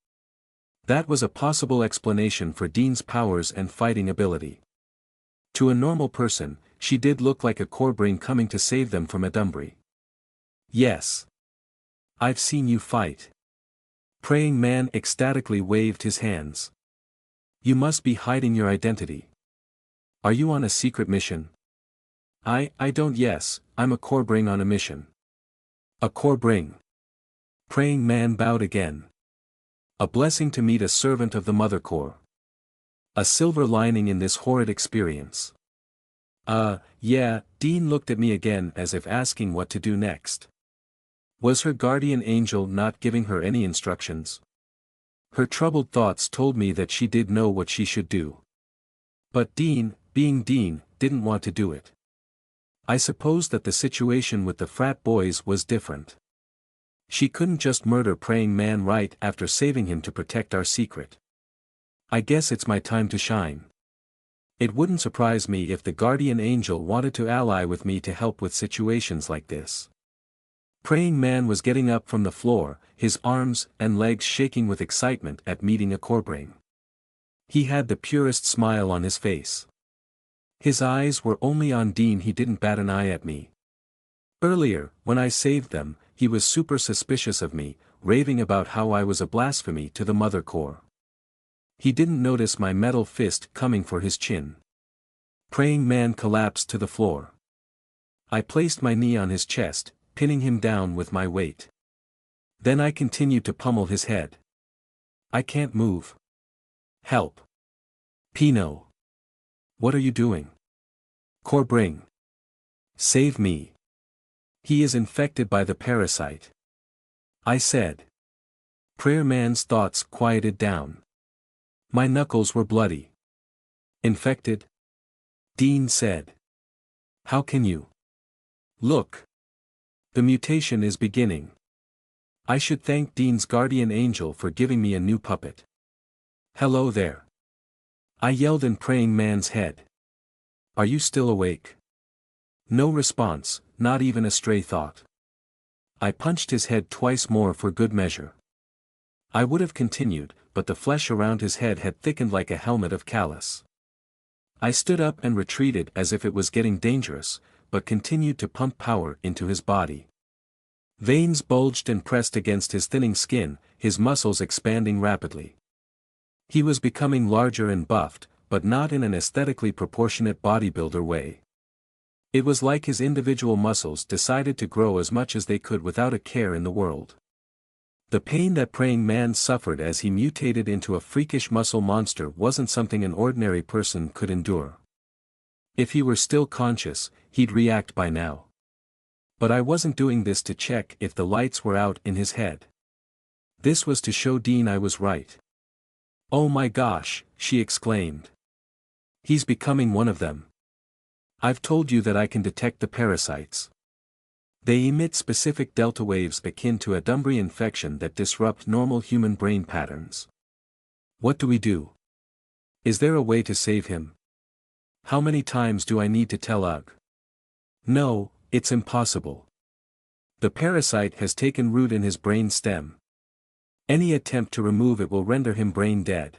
That was a possible explanation for Dean's powers and fighting ability. To a normal person, she did look like a Corebring coming to save them from a Dumbry. Yes. I've seen you fight. Praying man ecstatically waved his hands. You must be hiding your identity. Are you on a secret mission? I don't. Yes, I'm a Corebring on a mission. A Corebring. Praying man bowed again. A blessing to meet a servant of the Mother Core. A silver lining in this horrid experience. Yeah, Dean looked at me again as if asking what to do next. Was her guardian angel not giving her any instructions? Her troubled thoughts told me that she did know what she should do. But Dean, being Dean, didn't want to do it. I suppose that the situation with the frat boys was different. She couldn't just murder praying man right after saving him to protect our secret. I guess it's my time to shine. It wouldn't surprise me if the guardian angel wanted to ally with me to help with situations like this. Praying man was getting up from the floor, his arms and legs shaking with excitement at meeting a Corebring. He had the purest smile on his face. His eyes were only on Dean. He didn't bat an eye at me. Earlier, when I saved them, he was super suspicious of me, raving about how I was a blasphemy to the Mother Core. He didn't notice my metal fist coming for his chin. Praying man collapsed to the floor. I placed my knee on his chest, pinning him down with my weight. Then I continued to pummel his head. I can't move. Help. Pino. What are you doing? Corebring. Save me. He is infected by the parasite. I said. Prayer man's thoughts quieted down. My knuckles were bloody. Infected? Dean said. How can you? Look. The mutation is beginning. I should thank Dean's guardian angel for giving me a new puppet. Hello there. I yelled in praying man's head. Are you still awake? No response, not even a stray thought. I punched his head twice more for good measure. I would have continued, but the flesh around his head had thickened like a helmet of callus. I stood up and retreated as if it was getting dangerous, but continued to pump power into his body. Veins bulged and pressed against his thinning skin, his muscles expanding rapidly. He was becoming larger and buffed, but not in an aesthetically proportionate bodybuilder way. It was like his individual muscles decided to grow as much as they could without a care in the world. The pain that praying man suffered as he mutated into a freakish muscle monster wasn't something an ordinary person could endure. If he were still conscious, he'd react by now. But I wasn't doing this to check if the lights were out in his head. This was to show Dean I was right. "Oh my gosh," she exclaimed. "He's becoming one of them. I've told you that I can detect the parasites. They emit specific delta waves akin to a Dunbury infection that disrupt normal human brain patterns. What do we do? Is there a way to save him? How many times do I need to tell Ugg? No, it's impossible. The parasite has taken root in his brain stem. Any attempt to remove it will render him brain dead.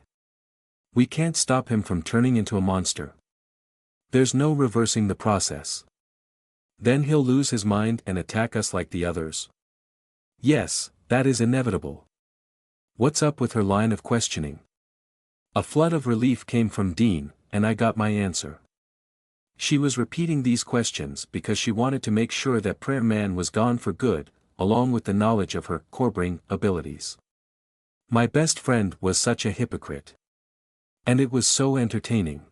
We can't stop him from turning into a monster. There's no reversing the process. Then he'll lose his mind and attack us like the others." "Yes, that is inevitable." "What's up with her line of questioning?" A flood of relief came from Dean, and I got my answer. She was repeating these questions because she wanted to make sure that Prayer Man was gone for good, along with the knowledge of her core-brain abilities. My best friend was such a hypocrite. And it was so entertaining.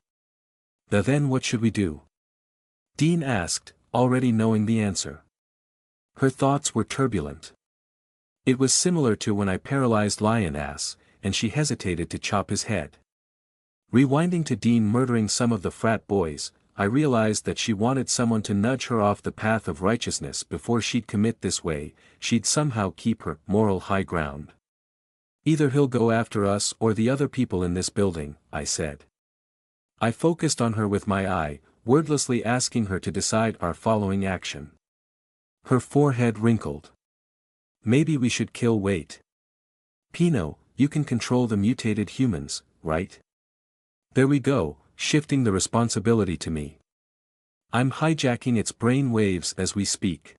Then what should we do?" Dean asked, already knowing the answer. Her thoughts were turbulent. It was similar to when I paralyzed Lion Ass, and she hesitated to chop his head. Rewinding to Dean murdering some of the frat boys, I realized that she wanted someone to nudge her off the path of righteousness before she'd commit this way. She'd somehow keep her moral high ground. "Either he'll go after us or the other people in this building," I said. I focused on her with my eye, wordlessly asking her to decide our following action. Her forehead wrinkled. "Maybe we should kill Wait. Pino, you can control the mutated humans, right?" "There we go, shifting the responsibility to me. I'm hijacking its brain waves as we speak.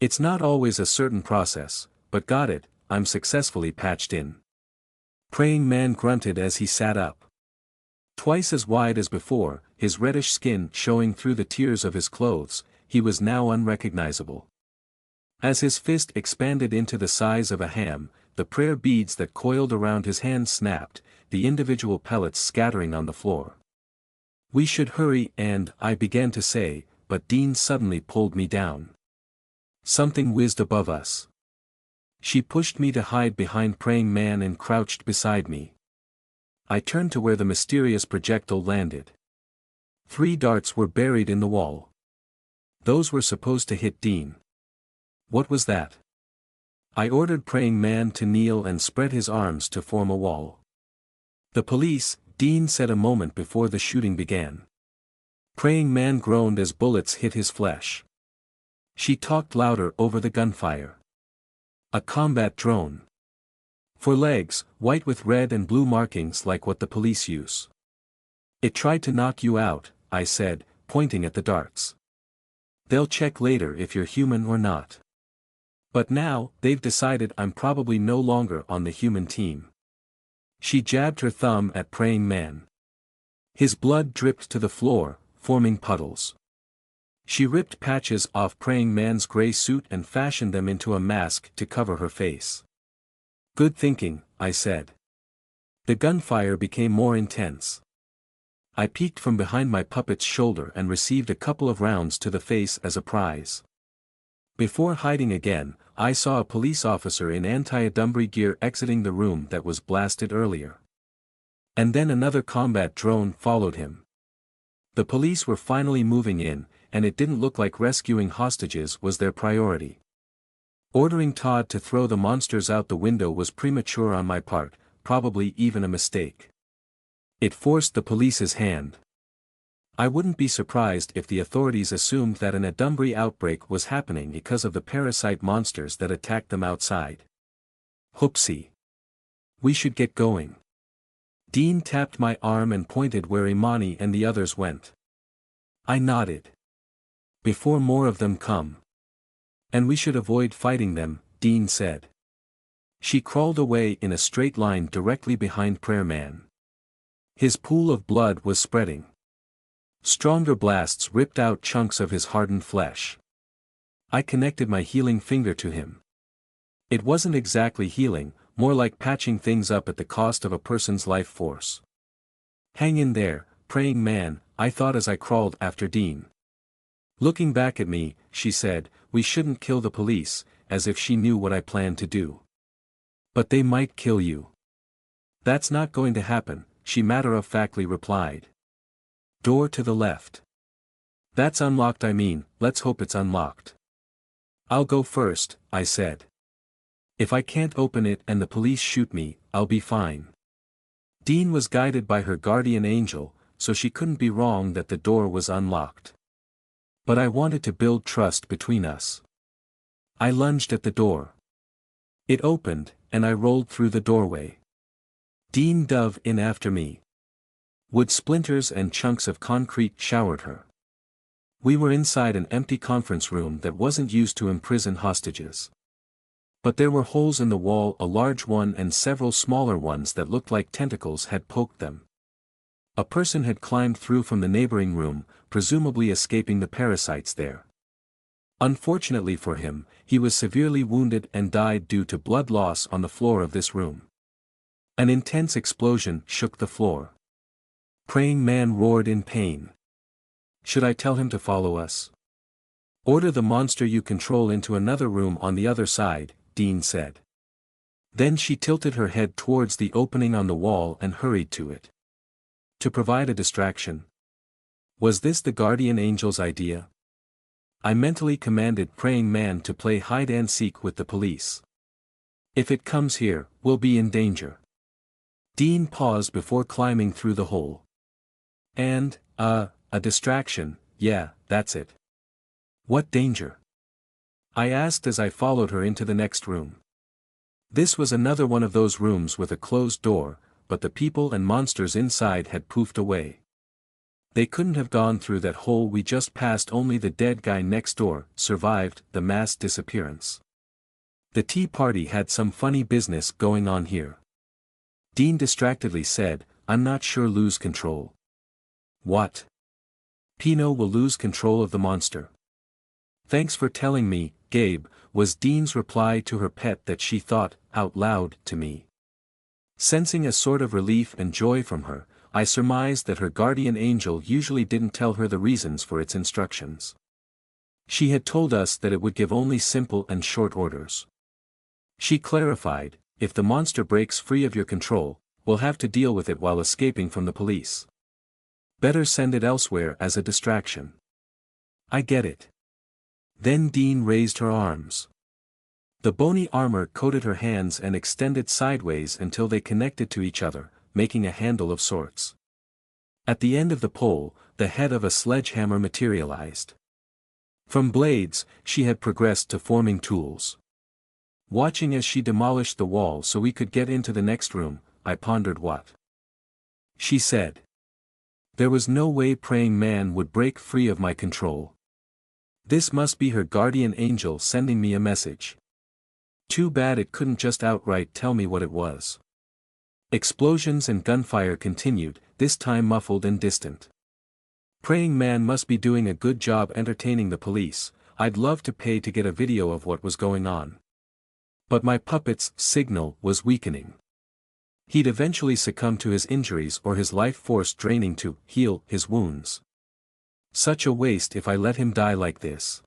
It's not always a certain process, but got it, I'm successfully patched in." Praying Man grunted as he sat up. Twice as wide as before, his reddish skin showing through the tears of his clothes, he was now unrecognizable. As his fist expanded into the size of a ham, the prayer beads that coiled around his hand snapped, the individual pellets scattering on the floor. "We should hurry," and I began to say, but Dean suddenly pulled me down. Something whizzed above us. She pushed me to hide behind Praying Man and crouched beside me. I turned to where the mysterious projectile landed. 3 darts were buried in the wall. Those were supposed to hit Dean. What was that? I ordered Praying Man to kneel and spread his arms to form a wall. "The police," Dean said a moment before the shooting began. Praying Man groaned as bullets hit his flesh. She talked louder over the gunfire. "A combat drone. For legs, white with red and blue markings like what the police use. It tried to knock you out," I said, pointing at the darts. "They'll check later if you're human or not. But now, they've decided I'm probably no longer on the human team." She jabbed her thumb at Praying Man. His blood dripped to the floor, forming puddles. She ripped patches off Praying Man's gray suit and fashioned them into a mask to cover her face. "Good thinking," I said. The gunfire became more intense. I peeked from behind my puppet's shoulder and received a couple of rounds to the face as a prize. Before hiding again, I saw a police officer in anti-Dunbury gear exiting the room that was blasted earlier. And then another combat drone followed him. The police were finally moving in, and it didn't look like rescuing hostages was their priority. Ordering Todd to throw the monsters out the window was premature on my part, probably even a mistake. It forced the police's hand. I wouldn't be surprised if the authorities assumed that an Dunbury outbreak was happening because of the parasite monsters that attacked them outside. Whoopsie. We should get going. Dean tapped my arm and pointed where Imani and the others went. I nodded. Before more of them come. And we should avoid fighting them, Dean said. She crawled away in a straight line directly behind Prayer Man. His pool of blood was spreading. Stronger blasts ripped out chunks of his hardened flesh. I connected my healing finger to him. It wasn't exactly healing, more like patching things up at the cost of a person's life force. Hang in there, Praying Man, I thought as I crawled after Dean. Looking back at me, she said, we shouldn't kill the police, as if she knew what I planned to do. But they might kill you. That's not going to happen, she matter-of-factly replied. Door to the left. That's unlocked, I mean, let's hope it's unlocked. I'll go first, I said. If I can't open it and the police shoot me, I'll be fine. Dean was guided by her guardian angel, so she couldn't be wrong that the door was unlocked. But I wanted to build trust between us. I lunged at the door. It opened, and I rolled through the doorway. Dean dove in after me. Wood splinters and chunks of concrete showered her. We were inside an empty conference room that wasn't used to imprison hostages. But there were holes in the wall, a large one and several smaller ones that looked like tentacles had poked them. A person had climbed through from the neighboring room, presumably escaping the parasites there. Unfortunately for him, he was severely wounded and died due to blood loss on the floor of this room. An intense explosion shook the floor. Praying man roared in pain. Should I tell him to follow us? Order the monster you control into another room on the other side, Dean said. Then she tilted her head towards the opening on the wall and hurried to it. To provide a distraction. Was this the guardian angel's idea? I mentally commanded praying man to play hide-and-seek with the police. If it comes here, we'll be in danger. Dean paused before climbing through the hole. And, a distraction, yeah, that's it. What danger? I asked as I followed her into the next room. This was another one of those rooms with a closed door, but the people and monsters inside had poofed away. They couldn't have gone through that hole we just passed. Only the dead guy next door survived the mass disappearance. The tea party had some funny business going on here. Dean distractedly said, I'm not sure. Lose control. What? Pino will lose control of the monster. Thanks for telling me, Gabe, was Dean's reply to her pet that she thought out loud to me. Sensing a sort of relief and joy from her, I surmised that her guardian angel usually didn't tell her the reasons for its instructions. She had told us that it would give only simple and short orders. She clarified, if the monster breaks free of your control, we'll have to deal with it while escaping from the police. Better send it elsewhere as a distraction. I get it. Then Dean raised her arms. The bony armor coated her hands and extended sideways until they connected to each other, making a handle of sorts. At the end of the pole, the head of a sledgehammer materialized. From blades, she had progressed to forming tools. Watching as she demolished the wall so we could get into the next room, I pondered what she said. There was no way praying man would break free of my control. This must be her guardian angel sending me a message. Too bad it couldn't just outright tell me what it was. Explosions and gunfire continued, this time muffled and distant. Praying man must be doing a good job entertaining the police. I'd love to pay to get a video of what was going on. But my puppet's signal was weakening. He'd eventually succumb to his injuries or his life force draining to heal his wounds. Such a waste if I let him die like this.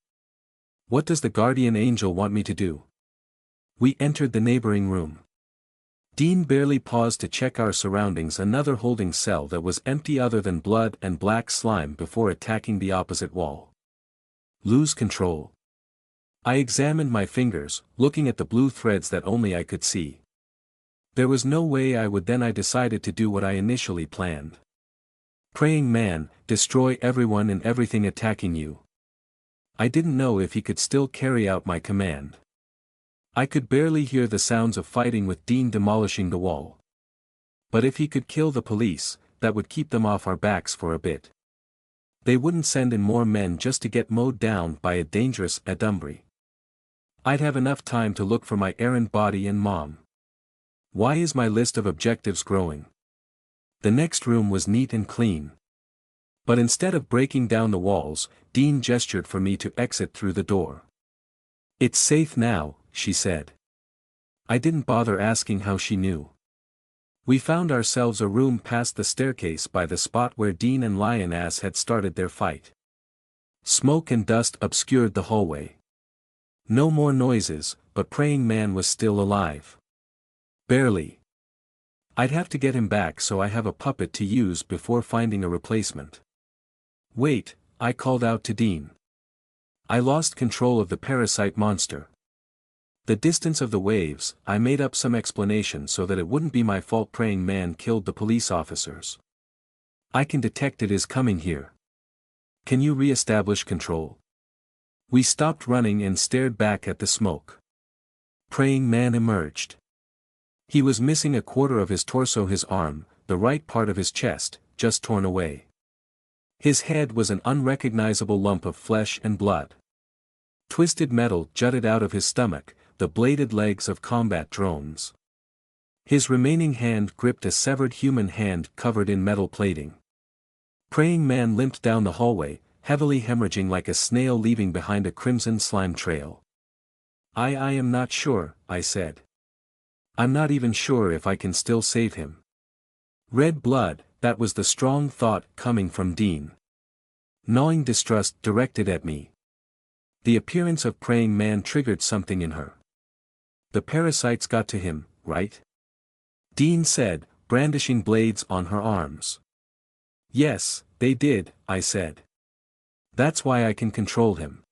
What does the guardian angel want me to do? We entered the neighboring room. Dean barely paused to check our surroundings, another holding cell that was empty other than blood and black slime before attacking the opposite wall. Lose control. I examined my fingers, looking at the blue threads that only I could see. There was no way I would. Then I decided to do what I initially planned. Praying man, destroy everyone and everything attacking you. I didn't know if he could still carry out my command. I could barely hear the sounds of fighting with Dean demolishing the wall. But if he could kill the police, that would keep them off our backs for a bit. They wouldn't send in more men just to get mowed down by a dangerous Adumbri. I'd have enough time to look for my errand body and mom. Why is my list of objectives growing? The next room was neat and clean. But instead of breaking down the walls, Dean gestured for me to exit through the door. It's safe now, she said. I didn't bother asking how she knew. We found ourselves a room past the staircase by the spot where Dean and Lioness had started their fight. Smoke and dust obscured the hallway. No more noises, but Praying Man was still alive. Barely. I'd have to get him back, so I have a puppet to use before finding a replacement. Wait, I called out to Dean. I lost control of the parasite monster. The distance of the waves, I made up some explanation so that it wouldn't be my fault Praying Man killed the police officers. I can detect it is coming here. Can you re-establish control? We stopped running and stared back at the smoke. Praying Man emerged. He was missing a quarter of his torso, his arm, the right part of his chest, just torn away. His head was an unrecognizable lump of flesh and blood. Twisted metal jutted out of his stomach, the bladed legs of combat drones. His remaining hand gripped a severed human hand covered in metal plating. Praying Man limped down the hallway, heavily hemorrhaging like a snail leaving behind a crimson slime trail. I am not sure, I said. I'm not even sure if I can still save him. Red blood, that was the strong thought coming from Dean. Gnawing distrust directed at me. The appearance of Praying Man triggered something in her. The parasites got to him, right? Dean said, brandishing blades on her arms. Yes, they did, I said. That's why I can control him.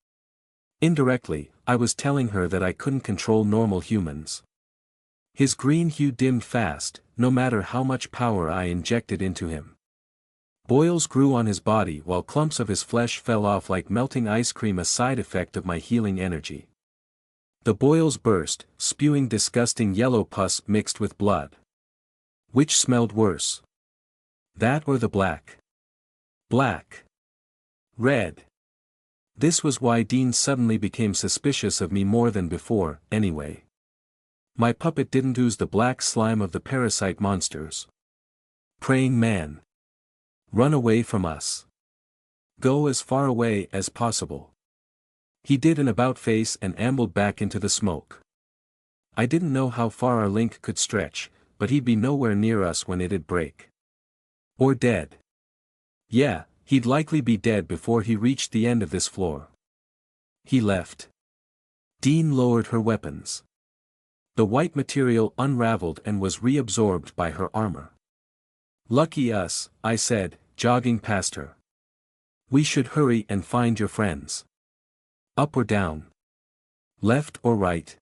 Indirectly, I was telling her that I couldn't control normal humans. His green hue dimmed fast, no matter how much power I injected into him. Boils grew on his body while clumps of his flesh fell off like melting ice cream, a side effect of my healing energy. The boils burst, spewing disgusting yellow pus mixed with blood. Which smelled worse? That or the black? Black. Red. This was why Dean suddenly became suspicious of me more than before, anyway. My puppet didn't ooze the black slime of the parasite monsters. Praying Man. Run away from us. Go as far away as possible. He did an about-face and ambled back into the smoke. I didn't know how far our link could stretch, but he'd be nowhere near us when it'd break. Or dead. Yeah, he'd likely be dead before he reached the end of this floor. He left. Dean lowered her weapons. The white material unraveled and was reabsorbed by her armor. Lucky us, I said, jogging past her. We should hurry and find your friends. Up or down? Left or right?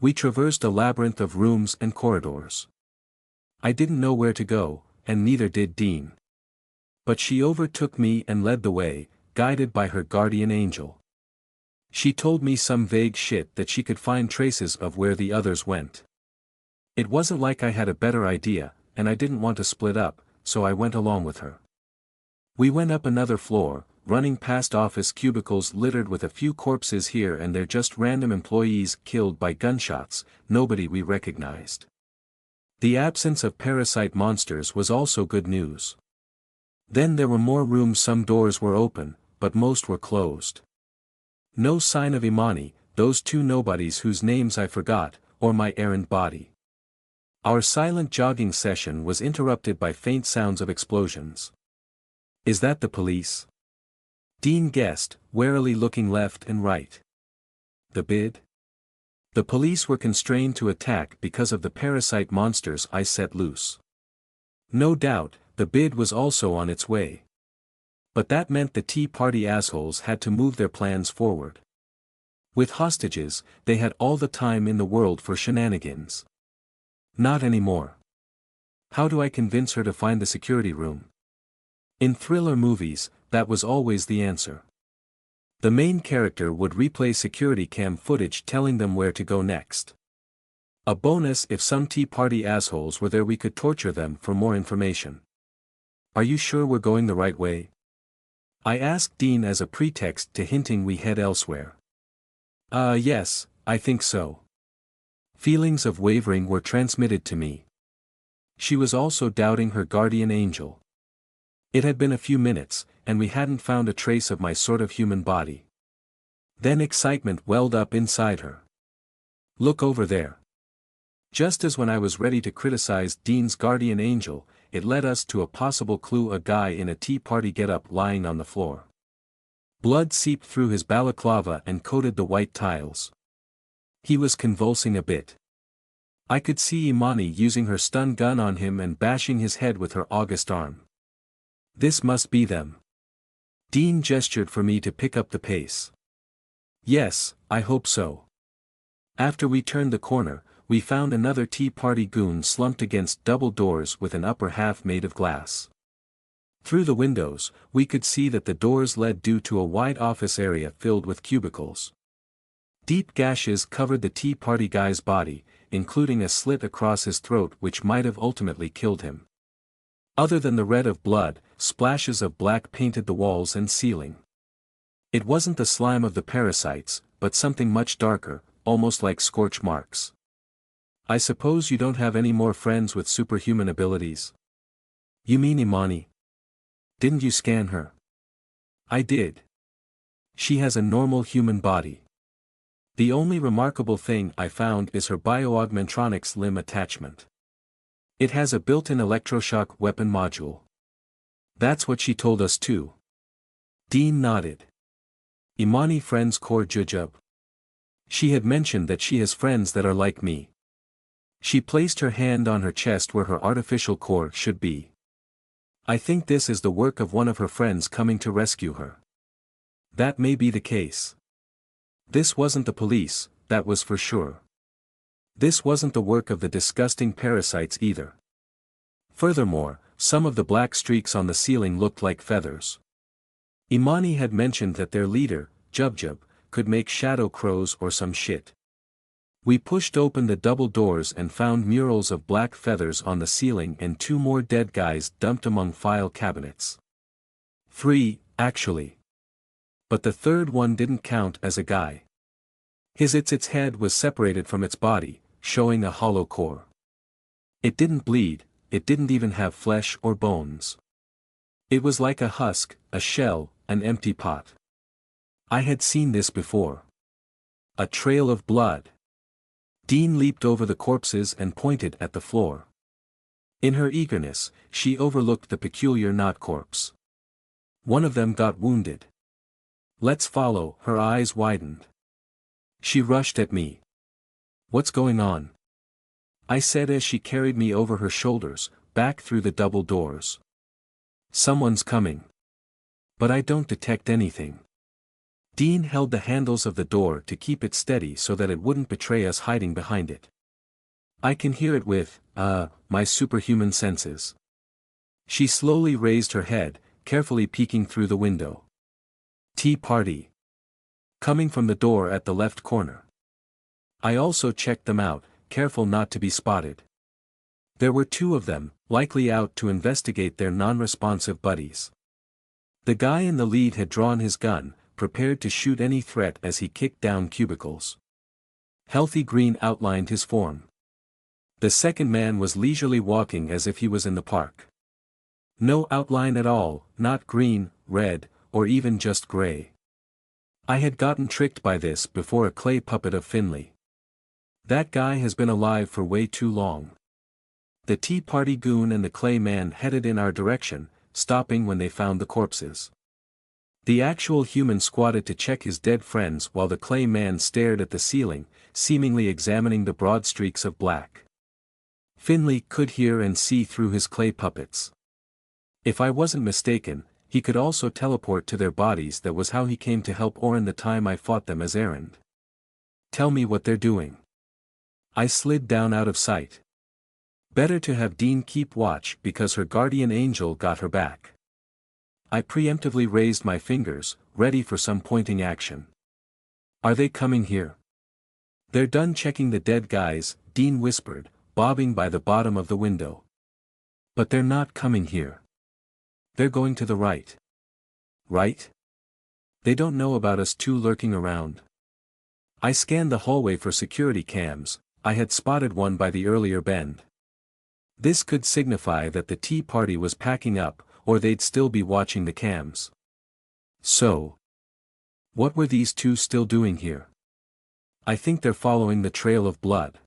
We traversed a labyrinth of rooms and corridors. I didn't know where to go, and neither did Dean. But she overtook me and led the way, guided by her guardian angel. She told me some vague shit that she could find traces of where the others went. It wasn't like I had a better idea, and I didn't want to split up, so I went along with her. We went up another floor, running past office cubicles littered with a few corpses here and there, just random employees killed by gunshots, nobody we recognized. The absence of parasite monsters was also good news. Then there were more rooms, some doors were open, but most were closed. No sign of Imani, those two nobodies whose names I forgot, or my errand body. Our silent jogging session was interrupted by faint sounds of explosions. Is that the police? Dean guessed, warily looking left and right. The bid? The police were constrained to attack because of the parasite monsters I set loose. No doubt, the bid was also on its way. But that meant the Tea Party assholes had to move their plans forward. With hostages, they had all the time in the world for shenanigans. Not anymore. How do I convince her to find the security room? In thriller movies, that was always the answer. The main character would replay security cam footage telling them where to go next. A bonus if some Tea Party assholes were there, we could torture them for more information. Are you sure we're going the right way? I asked Dean as a pretext to hinting we head elsewhere. Yes, I think so. Feelings of wavering were transmitted to me. She was also doubting her guardian angel. It had been a few minutes, and we hadn't found a trace of my sort of human body. Then excitement welled up inside her. Look over there. Just as when I was ready to criticize Dean's guardian angel, it led us to a possible clue: a guy in a tea party getup lying on the floor. Blood seeped through his balaclava and coated the white tiles. He was convulsing a bit. I could see Imani using her stun gun on him and bashing his head with her august arm. This must be them. Dean gestured for me to pick up the pace. Yes, I hope so. After we turned the corner, we found another tea party goon slumped against double doors with an upper half made of glass. Through the windows, we could see that the doors led due to a wide office area filled with cubicles. Deep gashes covered the tea party guy's body, including a slit across his throat which might have ultimately killed him. Other than the red of blood, splashes of black painted the walls and ceiling. It wasn't the slime of the parasites, but something much darker, almost like scorch marks. I suppose you don't have any more friends with superhuman abilities? You mean Imani? Didn't you scan her? I did. She has a normal human body. The only remarkable thing I found is her bioaugmentronics limb attachment. It has a built-in electroshock weapon module. That's what she told us too. Dean nodded. Imani friends core jujub. She had mentioned that she has friends that are like me. She placed her hand on her chest where her artificial core should be. I think this is the work of one of her friends coming to rescue her. That may be the case. This wasn't the police, that was for sure. This wasn't the work of the disgusting parasites either. Furthermore, some of the black streaks on the ceiling looked like feathers. Imani had mentioned that their leader, Jubjub, could make shadow crows or some shit. We pushed open the double doors and found murals of black feathers on the ceiling and 2 more dead guys dumped among file cabinets. 3, actually. But the third one didn't count as a guy. Its head was separated from its body, showing a hollow core. It didn't bleed, it didn't even have flesh or bones. It was like a husk, a shell, an empty pot. I had seen this before. A trail of blood. Dean leaped over the corpses and pointed at the floor. In her eagerness, she overlooked the peculiar knot corpse. One of them got wounded. Let's follow, her eyes widened. She rushed at me. What's going on? I said as she carried me over her shoulders, back through the double doors. Someone's coming. But I don't detect anything. Dean held the handles of the door to keep it steady so that it wouldn't betray us hiding behind it. I can hear it with, my superhuman senses. She slowly raised her head, carefully peeking through the window. Tea party. Coming from the door at the left corner. I also checked them out, careful not to be spotted. There were 2 of them, likely out to investigate their non-responsive buddies. The guy in the lead had drawn his gun, prepared to shoot any threat as he kicked down cubicles. Healthy green outlined his form. The second man was leisurely walking as if he was in the park. No outline at all, not green, red, or even just gray. I had gotten tricked by this before: a clay puppet of Finley. That guy has been alive for way too long. The tea party goon and the clay man headed in our direction, stopping when they found the corpses. The actual human squatted to check his dead friends while the clay man stared at the ceiling, seemingly examining the broad streaks of black. Finley could hear and see through his clay puppets. If I wasn't mistaken, he could also teleport to their bodies. That was how he came to help Oren the time I fought them as errand. Tell me what they're doing. I slid down out of sight. Better to have Dean keep watch because her guardian angel got her back. I preemptively raised my fingers, ready for some pointing action. Are they coming here? They're done checking the dead guys, Dean whispered, bobbing by the bottom of the window. But they're not coming here. They're going to the right. Right? They don't know about us 2 lurking around. I scanned the hallway for security cams. I had spotted one by the earlier bend. This could signify that the tea party was packing up, or they'd still be watching the cams. So, what were these 2 still doing here? I think they're following the trail of blood.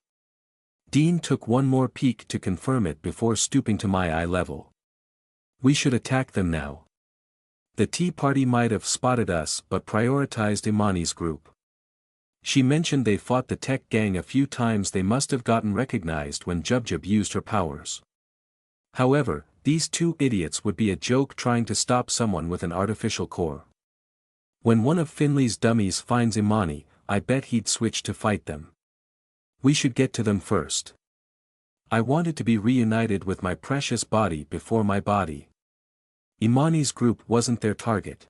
Dean took one more peek to confirm it before stooping to my eye level. We should attack them now. The tea party might have spotted us but prioritized Imani's group. She mentioned they fought the tech gang a few times. They must have gotten recognized when Jubjub used her powers. However, these two idiots would be a joke trying to stop someone with an artificial core. When one of Finley's dummies finds Imani, I bet he'd switch to fight them. We should get to them first. I wanted to be reunited with my precious body before my body. Imani's group wasn't their target.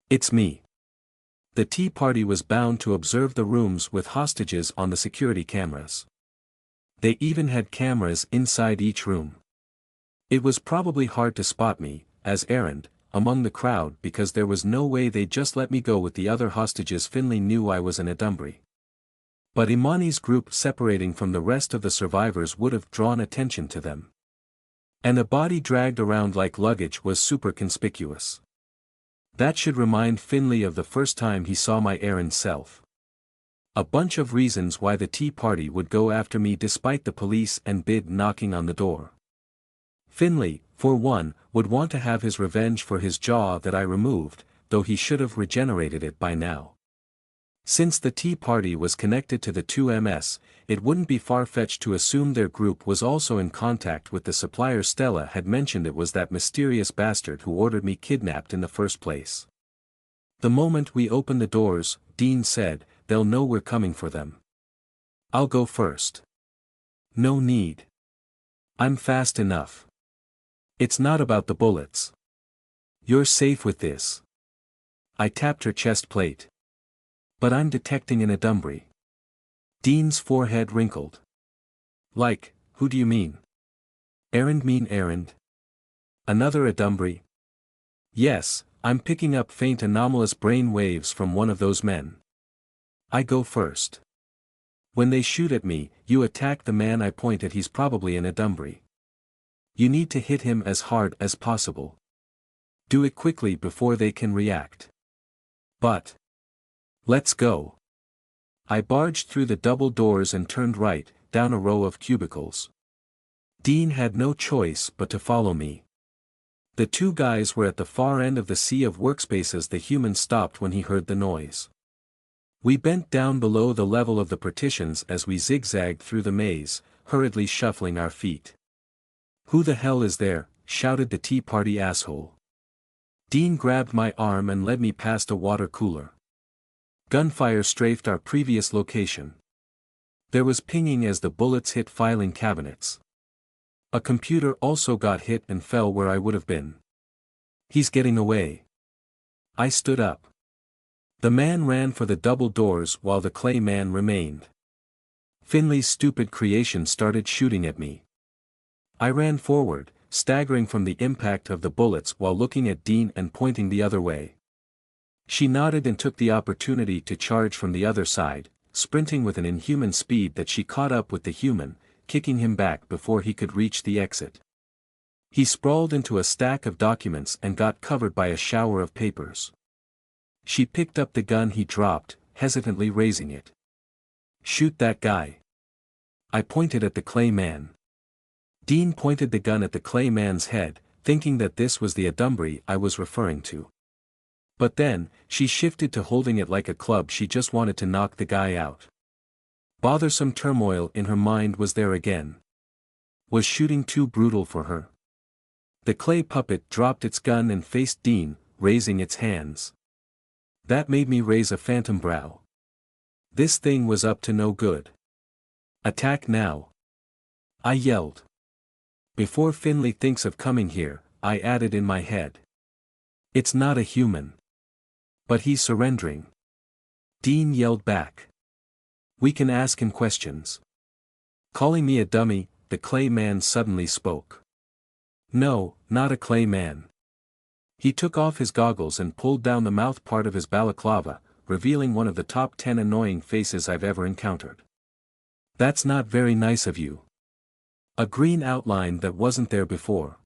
It's me. The tea party was bound to observe the rooms with hostages on the security cameras. They even had cameras inside each room. It was probably hard to spot me, as errand, among the crowd because there was no way they'd just let me go with the other hostages. Finley knew I was an Adumbri. But Imani's group separating from the rest of the survivors would have drawn attention to them. And a body dragged around like luggage was super conspicuous. That should remind Finley of the first time he saw my errand self. A bunch of reasons why the tea party would go after me despite the police and Bid knocking on the door. Finley, for one, would want to have his revenge for his jaw that I removed, though he should have regenerated it by now. Since the tea party was connected to the 2MS, it wouldn't be far-fetched to assume their group was also in contact with the supplier. Stella had mentioned it was that mysterious bastard who ordered me kidnapped in the first place. The moment we open the doors, Dean said, they'll know we're coming for them. I'll go first. No need. I'm fast enough. It's not about the bullets. You're safe with this. I tapped her chest plate. But I'm detecting an Adumbri. Dean's forehead wrinkled. Like, who do you mean? Errand mean errand? Another Adumbri? Yes, I'm picking up faint anomalous brain waves from one of those men. I go first. When they shoot at me, you attack the man I point at. He's probably an Adumbri. You need to hit him as hard as possible. Do it quickly before they can react. But. Let's go. I barged through the double doors and turned right, down a row of cubicles. Dean had no choice but to follow me. The two guys were at the far end of the sea of workspaces. The human stopped when he heard the noise. We bent down below the level of the partitions as we zigzagged through the maze, hurriedly shuffling our feet. Who the hell is there? Shouted the tea party asshole. Dean grabbed my arm and led me past a water cooler. Gunfire strafed our previous location. There was pinging as the bullets hit filing cabinets. A computer also got hit and fell where I would have been. He's getting away. I stood up. The man ran for the double doors while the clay man remained. Finley's stupid creation started shooting at me. I ran forward, staggering from the impact of the bullets while looking at Dean and pointing the other way. She nodded and took the opportunity to charge from the other side, sprinting with an inhuman speed that she caught up with the human, kicking him back before he could reach the exit. He sprawled into a stack of documents and got covered by a shower of papers. She picked up the gun he dropped, hesitantly raising it. Shoot that guy. I pointed at the clay man. Dean pointed the gun at the clay man's head, thinking that this was the Adumbri I was referring to. But then, she shifted to holding it like a club. She just wanted to knock the guy out. Bothersome turmoil in her mind was there again. Was shooting too brutal for her? The clay puppet dropped its gun and faced Dean, raising its hands. That made me raise a phantom brow. This thing was up to no good. Attack now. I yelled. Before Finley thinks of coming here, I added in my head. It's not a human. But he's surrendering. Dean yelled back. We can ask him questions. Calling me a dummy, the clay man suddenly spoke. No, not a clay man. He took off his goggles and pulled down the mouth part of his balaclava, revealing one of the top 10 annoying faces I've ever encountered. That's not very nice of you. A green outline that wasn't there before.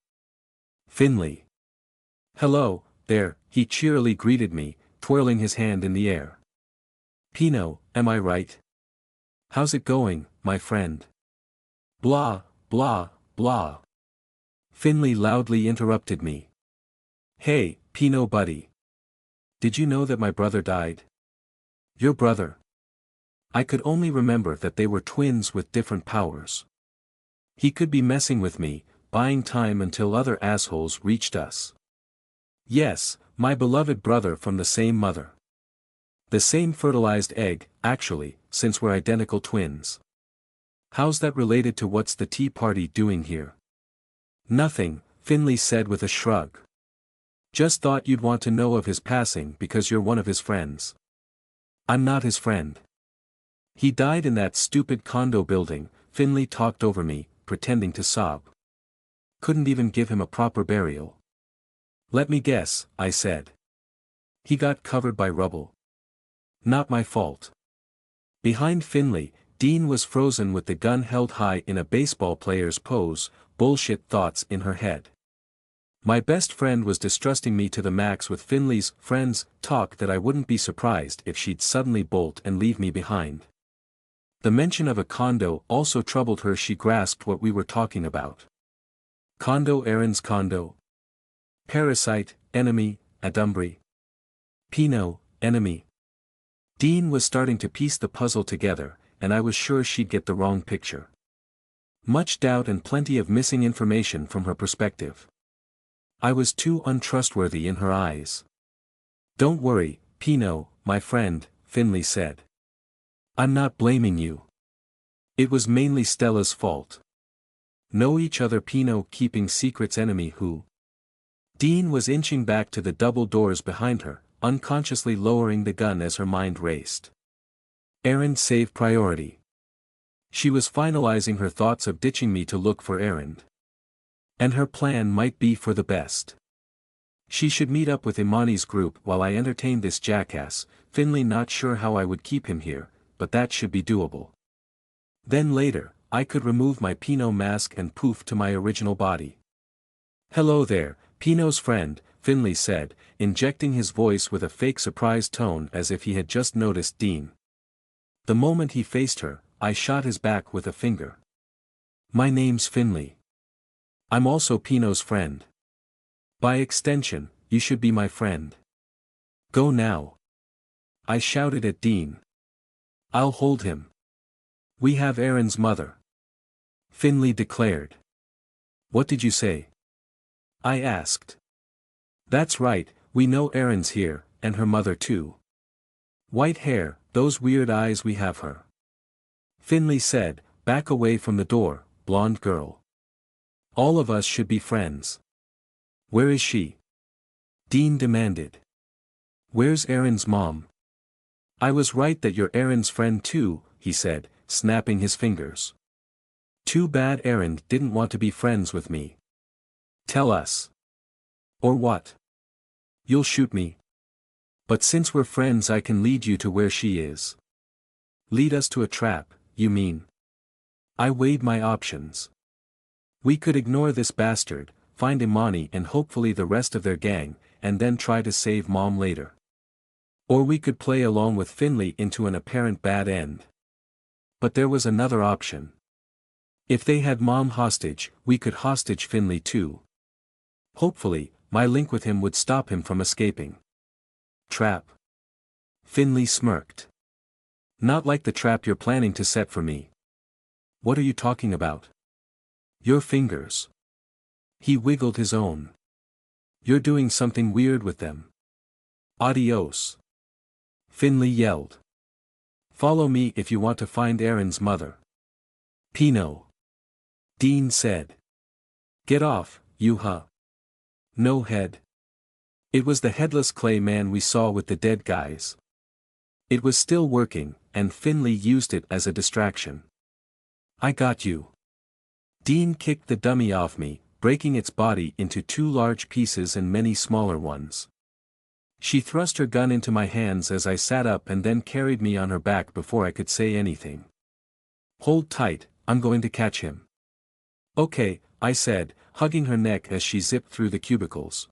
Finley. Hello, there, he cheerily greeted me, twirling his hand in the air. Pino, am I right? How's it going, my friend? Blah, blah, blah. Finley loudly interrupted me. Hey, Pino buddy. Did you know that my brother died? Your brother? I could only remember that they were twins with different powers. He could be messing with me, buying time until other assholes reached us. Yes, my beloved brother from the same mother. The same fertilized egg, actually, since we're identical twins. How's that related to what's the tea party doing here? Nothing, Finley said with a shrug. Just thought you'd want to know of his passing because you're one of his friends. I'm not his friend. He died in that stupid condo building. Finley talked over me, pretending to sob. Couldn't even give him a proper burial. Let me guess, I said. He got covered by rubble. Not my fault. Behind Finley, Dean was frozen with the gun held high in a baseball player's pose, bullshit thoughts in her head. My best friend was distrusting me to the max with Finley's friends talk that I wouldn't be surprised if she'd suddenly bolt and leave me behind. The mention of a condo also troubled her. She grasped what we were talking about. Condo, Aaron's condo. Parasite, enemy, Adumbri. Pino, enemy. Dean was starting to piece the puzzle together, and I was sure she'd get the wrong picture. Much doubt and plenty of missing information from her perspective. I was too untrustworthy in her eyes. Don't worry, Pino, my friend, Finley said. I'm not blaming you. It was mainly Stella's fault. Know each other, Pino, keeping secrets, enemy who? Dean was inching back to the double doors behind her, unconsciously lowering the gun as her mind raced. Aaron save priority. She was finalizing her thoughts of ditching me to look for Aaron. And her plan might be for the best. She should meet up with Imani's group while I entertained this jackass. Finley not sure how I would keep him here, but that should be doable. Then later, I could remove my Pino mask and poof to my original body. Hello there, Pino's friend, Finley said, injecting his voice with a fake surprised tone as if he had just noticed Dean. The moment he faced her, I shot his back with a finger. My name's Finley. I'm also Pino's friend. By extension, you should be my friend. Go now. I shouted at Dean. I'll hold him. We have Aaron's mother. Finley declared. What did you say? I asked. That's right, we know Aaron's here, and her mother too. White hair, those weird eyes, we have her. Finley said, back away from the door, blonde girl. All of us should be friends. Where is she? Dean demanded. Where's Aaron's mom? I was right that you're Aaron's friend too, he said, snapping his fingers. Too bad Aaron didn't want to be friends with me. Tell us. Or what? You'll shoot me. But since we're friends, I can lead you to where she is. Lead us to a trap, you mean? I weighed my options. We could ignore this bastard, find Imani and hopefully the rest of their gang, and then try to save Mom later. Or we could play along with Finley into an apparent bad end. But there was another option. If they had Mom hostage, we could hostage Finley too. Hopefully, my link with him would stop him from escaping. Trap. Finley smirked. Not like the trap you're planning to set for me. What are you talking about? Your fingers. He wiggled his own. You're doing something weird with them. Adios. Finley yelled. Follow me if you want to find Aaron's mother. Pino. Dean said. Get off, you huh? No head. It was the headless clay man we saw with the dead guys. It was still working, and Finley used it as a distraction. I got you. Dean kicked the dummy off me, breaking its body into 2 large pieces and many smaller ones. She thrust her gun into my hands as I sat up and then carried me on her back before I could say anything. Hold tight, I'm going to catch him. Okay, I said, hugging her neck as she zipped through the cubicles.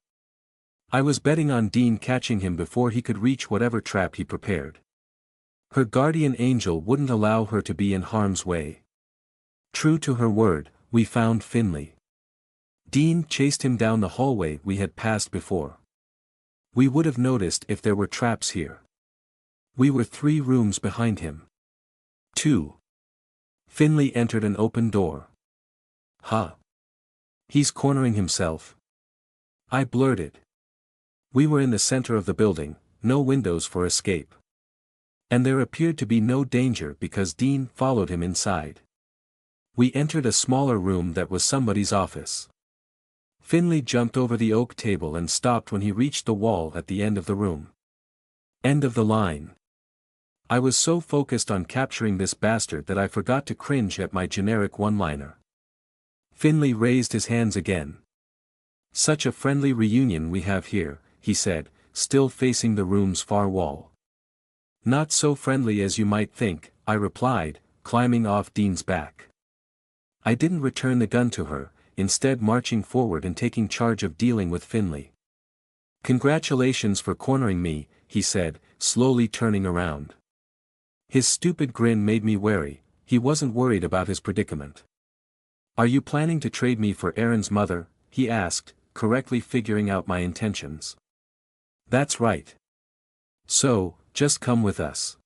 I was betting on Dean catching him before he could reach whatever trap he prepared. Her guardian angel wouldn't allow her to be in harm's way. True to her word, we found Finley. Dean chased him down the hallway we had passed before. We would have noticed if there were traps here. We were 3 rooms behind him. 2. Finley entered an open door. Huh. He's cornering himself. I blurted. We were in the center of the building, no windows for escape. And there appeared to be no danger because Dean followed him inside. We entered a smaller room that was somebody's office. Finley jumped over the oak table and stopped when he reached the wall at the end of the room. End of the line. I was so focused on capturing this bastard that I forgot to cringe at my generic one-liner. Finley raised his hands again. Such a friendly reunion we have here, he said, still facing the room's far wall. Not so friendly as you might think, I replied, climbing off Dean's back. I didn't return the gun to her, instead marching forward and taking charge of dealing with Finley. Congratulations for cornering me, he said, slowly turning around. His stupid grin made me wary. He wasn't worried about his predicament. Are you planning to trade me for Aaron's mother? He asked, correctly figuring out my intentions. That's right. So, just come with us.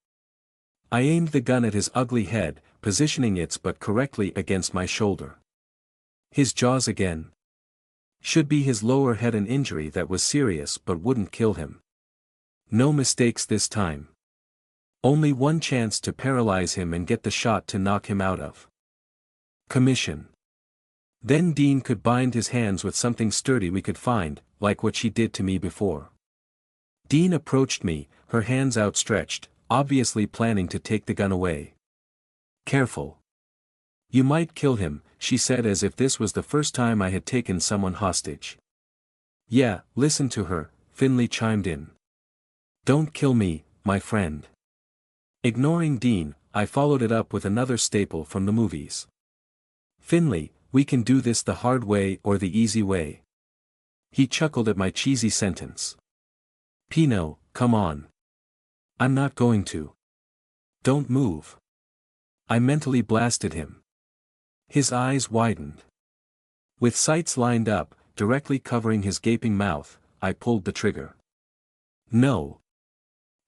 I aimed the gun at his ugly head, positioning its butt correctly against my shoulder. His jaws again. Should be his lower head, an injury that was serious but wouldn't kill him. No mistakes this time. Only one chance to paralyze him and get the shot to knock him out of commission. Then Dean could bind his hands with something sturdy we could find, like what she did to me before. Dean approached me, her hands outstretched, obviously planning to take the gun away. Careful. You might kill him, she said as if this was the first time I had taken someone hostage. Yeah, listen to her, Finley chimed in. Don't kill me, my friend. Ignoring Dean, I followed it up with another staple from the movies. Finley, we can do this the hard way or the easy way. He chuckled at my cheesy sentence. Pino, come on. I'm not going to. Don't move. I mentally blasted him. His eyes widened. With sights lined up, directly covering his gaping mouth, I pulled the trigger. No.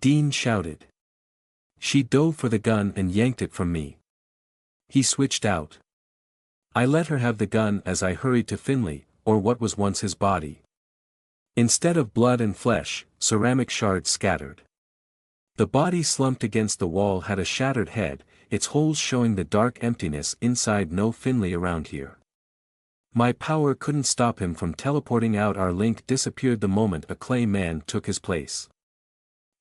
Dean shouted. She dove for the gun and yanked it from me. He switched out. I let her have the gun as I hurried to Finley, or what was once his body. Instead of blood and flesh, ceramic shards scattered. The body slumped against the wall had a shattered head, its holes showing the dark emptiness inside. No Finley around here. My power couldn't stop him from teleporting out. Our link disappeared the moment a clay man took his place.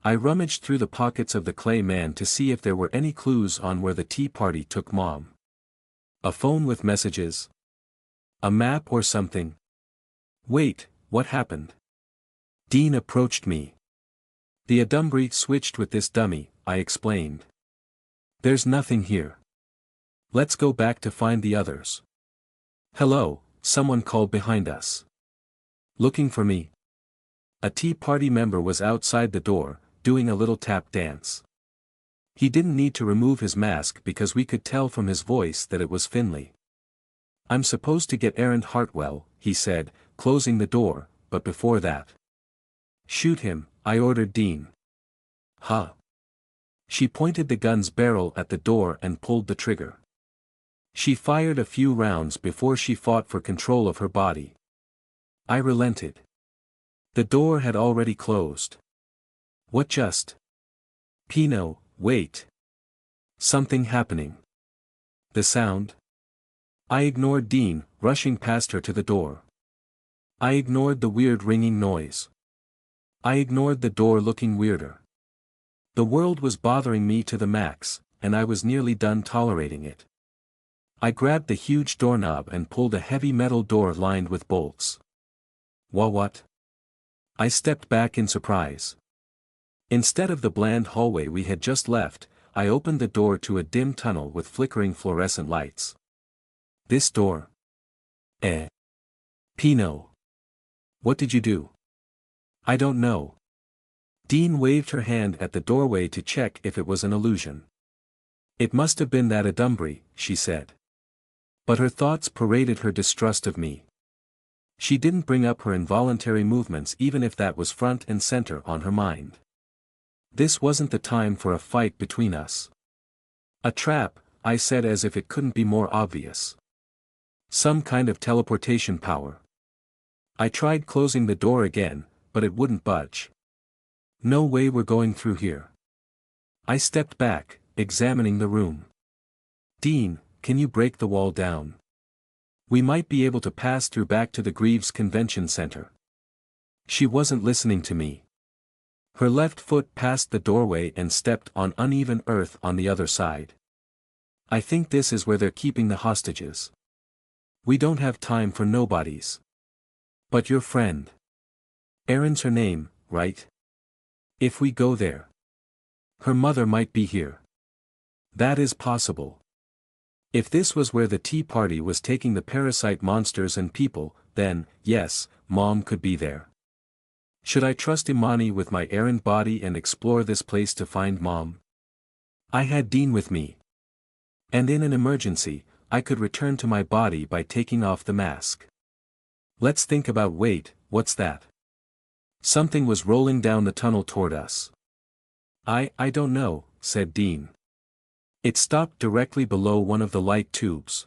I rummaged through the pockets of the clay man to see if there were any clues on where the tea party took Mom. A phone with messages? A map or something? Wait, what happened? Dean approached me. The Adumbry switched with this dummy, I explained. There's nothing here. Let's go back to find the others. Hello, someone called behind us. Looking for me? A tea party member was outside the door, doing a little tap dance. He didn't need to remove his mask because we could tell from his voice that it was Finley. I'm supposed to get Aaron Hartwell, he said, closing the door, but before that. Shoot him, I ordered Dean. Huh. She pointed the gun's barrel at the door and pulled the trigger. She fired a few rounds before she fought for control of her body. I relented. The door had already closed. What just? Pino, wait. Something happening. The sound? I ignored Dean, rushing past her to the door. I ignored the weird ringing noise. I ignored the door looking weirder. The world was bothering me to the max, and I was nearly done tolerating it. I grabbed the huge doorknob and pulled a heavy metal door lined with bolts. What? I stepped back in surprise. Instead of the bland hallway we had just left, I opened the door to a dim tunnel with flickering fluorescent lights. This door? Pino. What did you do? I don't know. Dean waved her hand at the doorway to check if it was an illusion. It must have been that Adumbry, she said. But her thoughts paraded her distrust of me. She didn't bring up her involuntary movements even if that was front and center on her mind. This wasn't the time for a fight between us. A trap, I said as if it couldn't be more obvious. Some kind of teleportation power. I tried closing the door again, but it wouldn't budge. No way we're going through here. I stepped back, examining the room. Dean, can you break the wall down? We might be able to pass through back to the Greaves Convention Center. She wasn't listening to me. Her left foot passed the doorway and stepped on uneven earth on the other side. I think this is where they're keeping the hostages. We don't have time for nobodies. But your friend. Erin's her name, right? If we go there. Her mother might be here. That is possible. If this was where the tea party was taking the parasite monsters and people, then, yes, Mom could be there. Should I trust Imani with my errand body and explore this place to find Mom? I had Dean with me. And in an emergency, I could return to my body by taking off the mask. Let's think about wait, what's that? Something was rolling down the tunnel toward us. I don't know, said Dean. It stopped directly below one of the light tubes.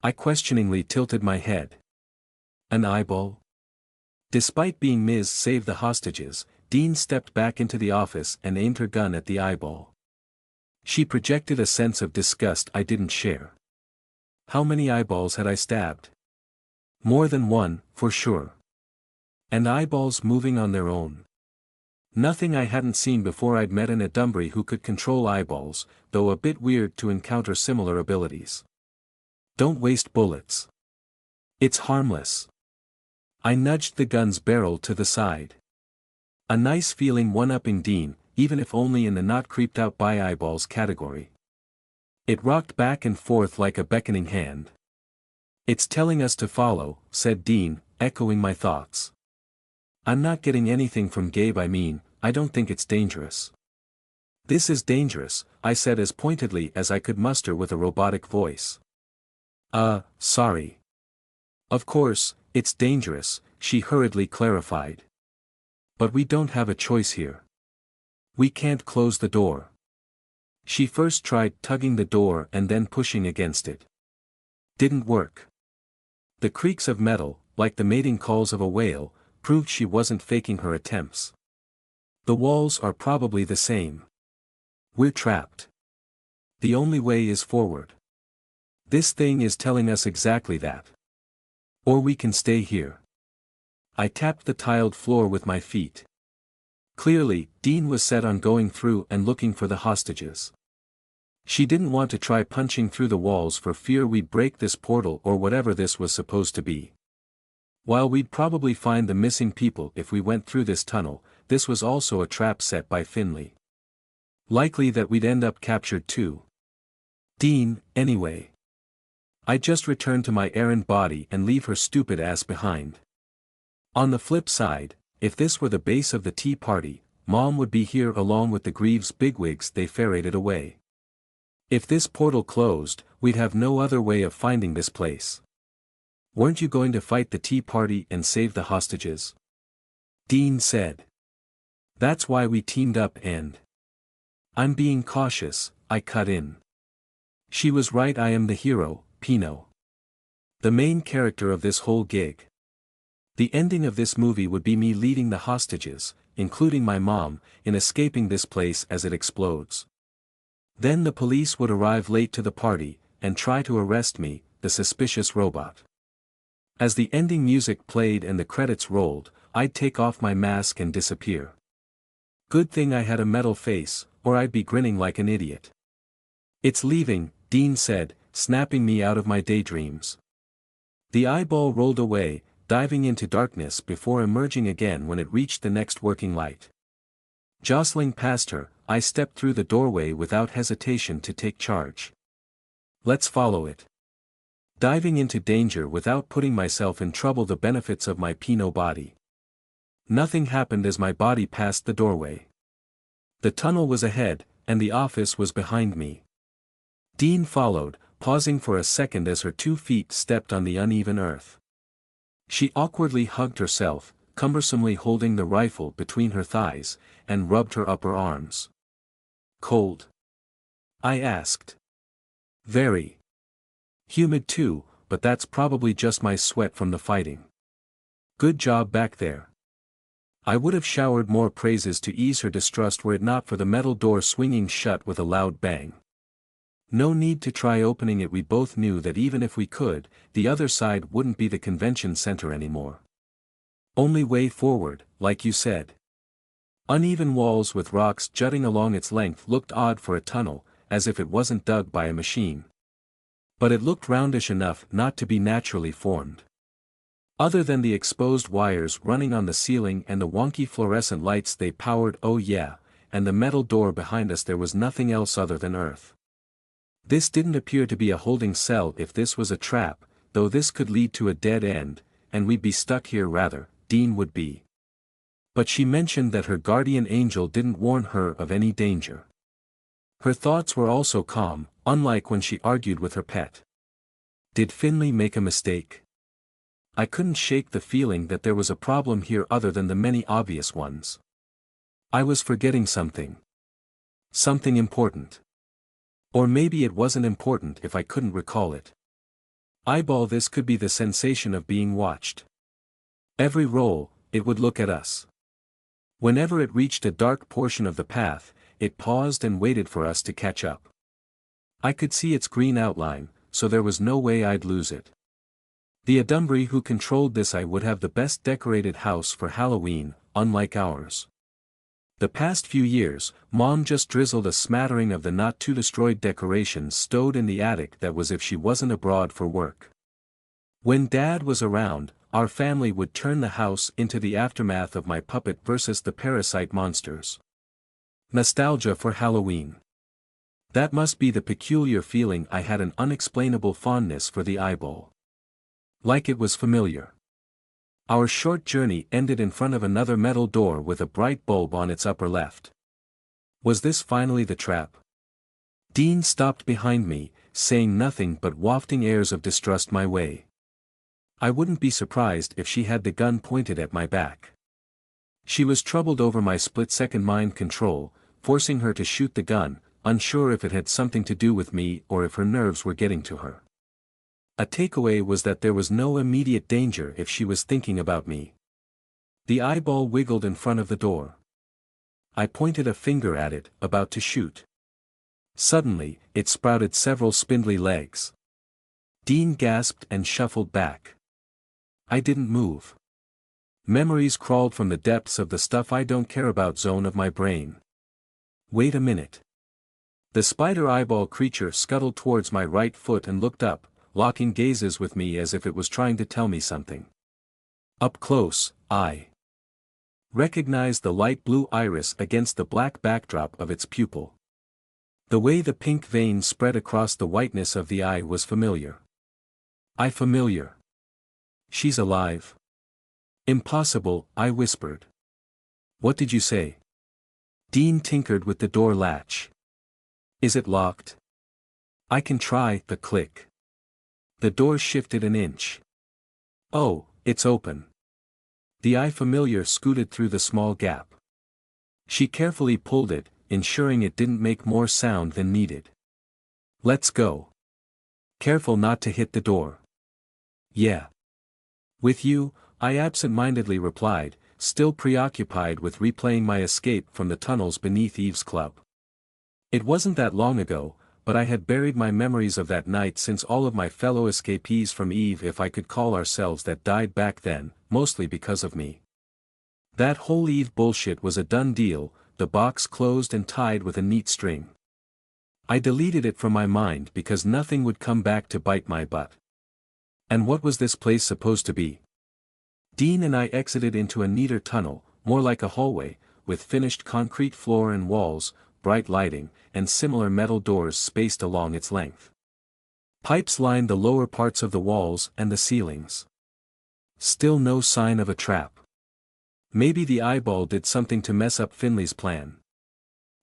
I questioningly tilted my head. An eyeball? Despite being Ms. Save the Hostages, Dean stepped back into the office and aimed her gun at the eyeball. She projected a sense of disgust I didn't share. How many eyeballs had I stabbed? More than one, for sure. And eyeballs moving on their own. Nothing I hadn't seen before. I'd met an Adumbri who could control eyeballs, though a bit weird to encounter similar abilities. Don't waste bullets. It's harmless. I nudged the gun's barrel to the side. A nice feeling one-upping Dean, even if only in the not creeped out by eyeballs category. It rocked back and forth like a beckoning hand. It's telling us to follow, said Dean, echoing my thoughts. I'm not getting anything from Gabe. I don't think it's dangerous. This is dangerous, I said as pointedly as I could muster with a robotic voice. Sorry. Of course, it's dangerous, she hurriedly clarified. But we don't have a choice here. We can't close the door. She first tried tugging the door and then pushing against it. Didn't work. The creaks of metal, like the mating calls of a whale, proved she wasn't faking her attempts. The walls are probably the same. We're trapped. The only way is forward. This thing is telling us exactly that. Or we can stay here. I tapped the tiled floor with my feet. Clearly, Dean was set on going through and looking for the hostages. She didn't want to try punching through the walls for fear we'd break this portal or whatever this was supposed to be. While we'd probably find the missing people if we went through this tunnel, this was also a trap set by Finley. Likely that we'd end up captured too. Dean, anyway. I'd just return to my errand body and leave her stupid ass behind. On the flip side, if this were the base of the tea party, Mom would be here along with the Greaves bigwigs they ferreted away. If this portal closed, we'd have no other way of finding this place. Weren't you going to fight the tea party and save the hostages? Dean said. That's why we teamed up and... I'm being cautious, I cut in. She was right. I am the hero, Pino. The main character of this whole gig. The ending of this movie would be me leading the hostages, including my mom, in escaping this place as it explodes. Then the police would arrive late to the party, and try to arrest me, the suspicious robot. As the ending music played and the credits rolled, I'd take off my mask and disappear. Good thing I had a metal face, or I'd be grinning like an idiot. It's leaving, Dean said, snapping me out of my daydreams. The eyeball rolled away, diving into darkness before emerging again when it reached the next working light. Jostling past her, I stepped through the doorway without hesitation to take charge. Let's follow it. Diving into danger without putting myself in trouble. The benefits of my Pinot body. Nothing happened as my body passed the doorway. The tunnel was ahead, and the office was behind me. Dean followed, pausing for a second as her 2 feet stepped on the uneven earth. She awkwardly hugged herself, cumbersomely holding the rifle between her thighs, and rubbed her upper arms. "Cold?" I asked. "Very. Humid too, but that's probably just my sweat from the fighting. Good job back there." I would have showered more praises to ease her distrust were it not for the metal door swinging shut with a loud bang. No need to try opening it. We both knew that even if we could, the other side wouldn't be the convention center anymore. Only way forward, like you said. Uneven walls with rocks jutting along its length looked odd for a tunnel, as if it wasn't dug by a machine. But it looked roundish enough not to be naturally formed. Other than the exposed wires running on the ceiling and the wonky fluorescent lights they powered, oh yeah, and the metal door behind us, there was nothing else other than earth. This didn't appear to be a holding cell. If this was a trap, though, this could lead to a dead end, and we'd be stuck here. Rather, Dean would be. But she mentioned that her guardian angel didn't warn her of any danger. Her thoughts were also calm, unlike when she argued with her pet. Did Finley make a mistake? I couldn't shake the feeling that there was a problem here other than the many obvious ones. I was forgetting something. Something important. Or maybe it wasn't important if I couldn't recall it. Eyeball this could be the sensation of being watched. Every roll, it would look at us. Whenever it reached a dark portion of the path, it paused and waited for us to catch up. I could see its green outline, so there was no way I'd lose it. The Adumbri who controlled this eye would have the best decorated house for Halloween, unlike ours. The past few years, Mom just drizzled a smattering of the not-too-destroyed decorations stowed in the attic. That was if she wasn't abroad for work. When Dad was around, our family would turn the house into the aftermath of My Puppet versus the Parasite Monsters. Nostalgia for Halloween. That must be the peculiar feeling. I had an unexplainable fondness for the eyeball. Like it was familiar. Our short journey ended in front of another metal door with a bright bulb on its upper left. Was this finally the trap? Dean stopped behind me, saying nothing but wafting airs of distrust my way. I wouldn't be surprised if she had the gun pointed at my back. She was troubled over my split-second mind control, forcing her to shoot the gun, unsure if it had something to do with me or if her nerves were getting to her. A takeaway was that there was no immediate danger if she was thinking about me. The eyeball wiggled in front of the door. I pointed a finger at it, about to shoot. Suddenly, it sprouted several spindly legs. Dean gasped and shuffled back. I didn't move. Memories crawled from the depths of the stuff I don't care about zone of my brain. Wait a minute. The spider eyeball creature scuttled towards my right foot and looked up, locking gazes with me as if it was trying to tell me something. Up close, I recognized the light blue iris against the black backdrop of its pupil. The way the pink vein spread across the whiteness of the eye was familiar. Familiar. She's alive. Impossible, I whispered. What did you say? Dean tinkered with the door latch. Is it locked? I can try. The click. The door shifted an inch. Oh, it's open. The eye familiar scooted through the small gap. She carefully pulled it, ensuring it didn't make more sound than needed. Let's go. Careful not to hit the door. Yeah. With you, I absent-mindedly replied, still preoccupied with replaying my escape from the tunnels beneath Eve's club. It wasn't that long ago, but I had buried my memories of that night since all of my fellow escapees from Eve, if I could call ourselves that, died back then, mostly because of me. That whole Eve bullshit was a done deal, the box closed and tied with a neat string. I deleted it from my mind because nothing would come back to bite my butt. And what was this place supposed to be? Dean and I exited into a neater tunnel, more like a hallway, with finished concrete floor and walls, bright lighting, and similar metal doors spaced along its length. Pipes lined the lower parts of the walls and the ceilings. Still no sign of a trap. Maybe the eyeball did something to mess up Finley's plan.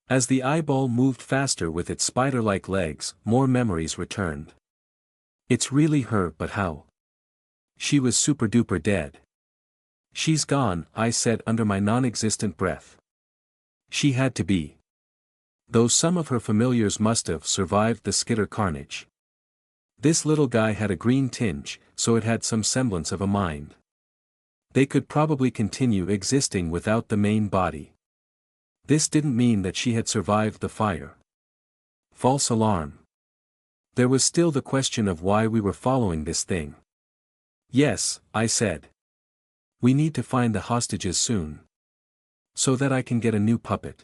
As the eyeball moved faster with its spider-like legs, more memories returned. It's really her, but how? She was super duper dead. She's gone, I said under my non-existent breath. She had to be. Though some of her familiars must have survived the skitter carnage. This little guy had a green tinge, so it had some semblance of a mind. They could probably continue existing without the main body. This didn't mean that she had survived the fire. False alarm. There was still the question of why we were following this thing. Yes, I said. We need to find the hostages soon. So that I can get a new puppet.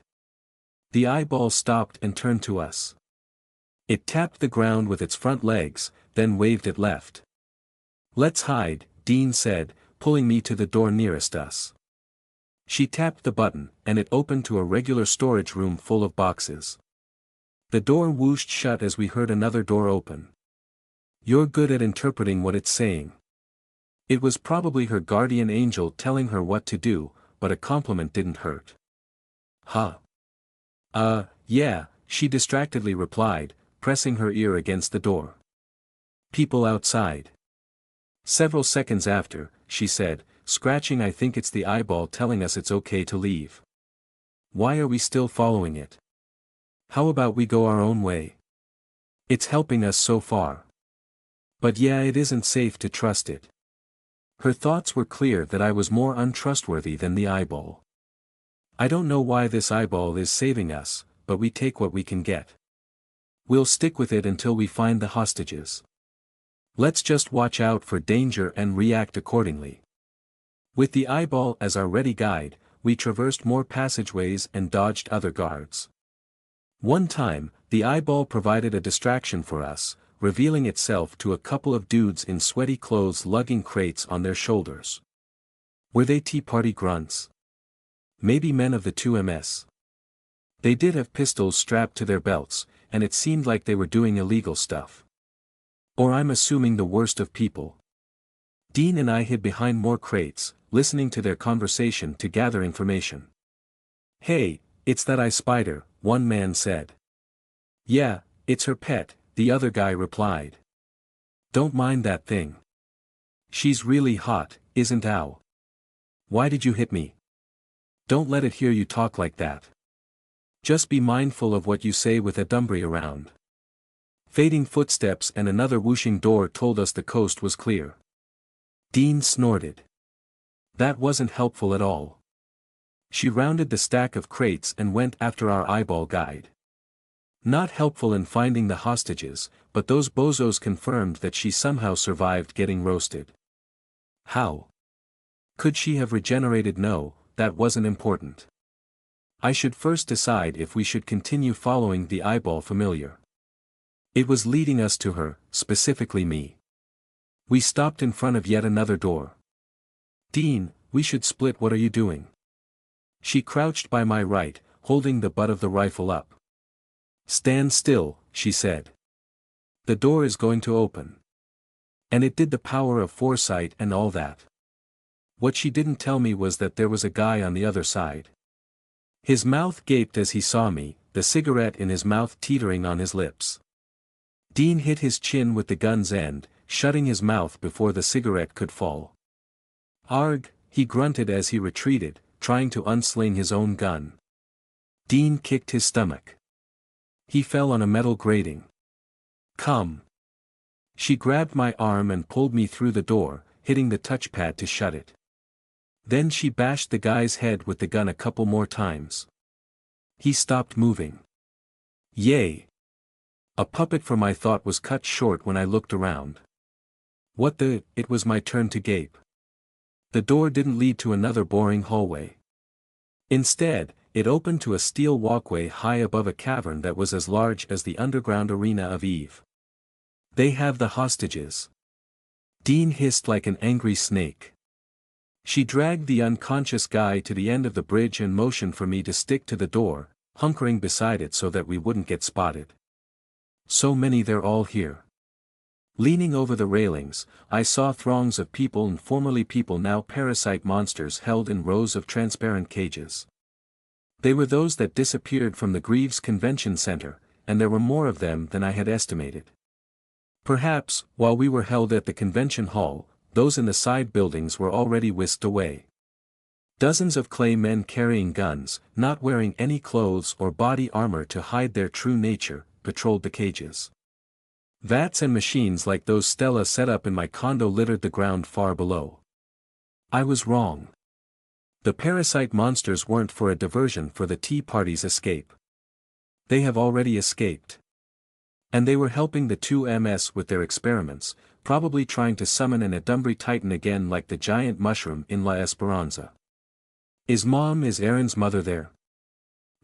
The eyeball stopped and turned to us. It tapped the ground with its front legs, then waved it left. Let's hide, Dean said, pulling me to the door nearest us. She tapped the button, and it opened to a regular storage room full of boxes. The door whooshed shut as we heard another door open. You're good at interpreting what it's saying. It was probably her guardian angel telling her what to do, but a compliment didn't hurt. Huh. Yeah, she distractedly replied, pressing her ear against the door. People outside. Several seconds after, she said, scratching, I think it's the eyeball telling us it's okay to leave. Why are we still following it? How about we go our own way? It's helping us so far. But yeah, it isn't safe to trust it. Her thoughts were clear that I was more untrustworthy than the eyeball. I don't know why this eyeball is saving us, but we take what we can get. We'll stick with it until we find the hostages. Let's just watch out for danger and react accordingly. With the eyeball as our ready guide, we traversed more passageways and dodged other guards. One time, the eyeball provided a distraction for us, revealing itself to a couple of dudes in sweaty clothes lugging crates on their shoulders. Were they Tea Party grunts? Maybe men of the 2MS. They did have pistols strapped to their belts, and it seemed like they were doing illegal stuff. Or I'm assuming the worst of people. Dean and I hid behind more crates, listening to their conversation to gather information. Hey, it's that eye spider, one man said. Yeah, it's her pet, the other guy replied. Don't mind that thing. She's really hot, isn't ow? Why did you hit me? Don't let it hear you talk like that. Just be mindful of what you say with a Dumbry around. Fading footsteps and another whooshing door told us the coast was clear. Dean snorted. That wasn't helpful at all. She rounded the stack of crates and went after our eyeball guide. Not helpful in finding the hostages, but those bozos confirmed that she somehow survived getting roasted. How? Could she have regenerated? No, that wasn't important. I should first decide if we should continue following the eyeball familiar. It was leading us to her, specifically me. We stopped in front of yet another door. Dean, we should split. What are you doing? She crouched by my right, holding the butt of the rifle up. Stand still, she said. The door is going to open. And it did, the power of foresight and all that. What she didn't tell me was that there was a guy on the other side. His mouth gaped as he saw me, the cigarette in his mouth teetering on his lips. Dean hit his chin with the gun's end, shutting his mouth before the cigarette could fall. Arg, he grunted as he retreated, trying to unsling his own gun. Dean kicked his stomach. He fell on a metal grating. Come. She grabbed my arm and pulled me through the door, hitting the touchpad to shut it. Then she bashed the guy's head with the gun a couple more times. He stopped moving. Yay! A puppet for my thought was cut short when I looked around. What the? It was my turn to gape. The door didn't lead to another boring hallway. Instead, it opened to a steel walkway high above a cavern that was as large as the underground arena of Eve. They have the hostages. Dean hissed like an angry snake. She dragged the unconscious guy to the end of the bridge and motioned for me to stick to the door, hunkering beside it so that we wouldn't get spotted. So many, they're all here. Leaning over the railings, I saw throngs of people, and formerly people, now parasite monsters held in rows of transparent cages. They were those that disappeared from the Greaves Convention Center, and there were more of them than I had estimated. Perhaps, while we were held at the convention hall, those in the side buildings were already whisked away. Dozens of clay men carrying guns, not wearing any clothes or body armor to hide their true nature, patrolled the cages. Vats and machines like those Stella set up in my condo littered the ground far below. I was wrong. The parasite monsters weren't for a diversion for the Tea Party's escape. They have already escaped. And they were helping the 2MS with their experiments, probably trying to summon an Adumbri Titan again like the giant mushroom in La Esperanza. Is Aaron's mother there?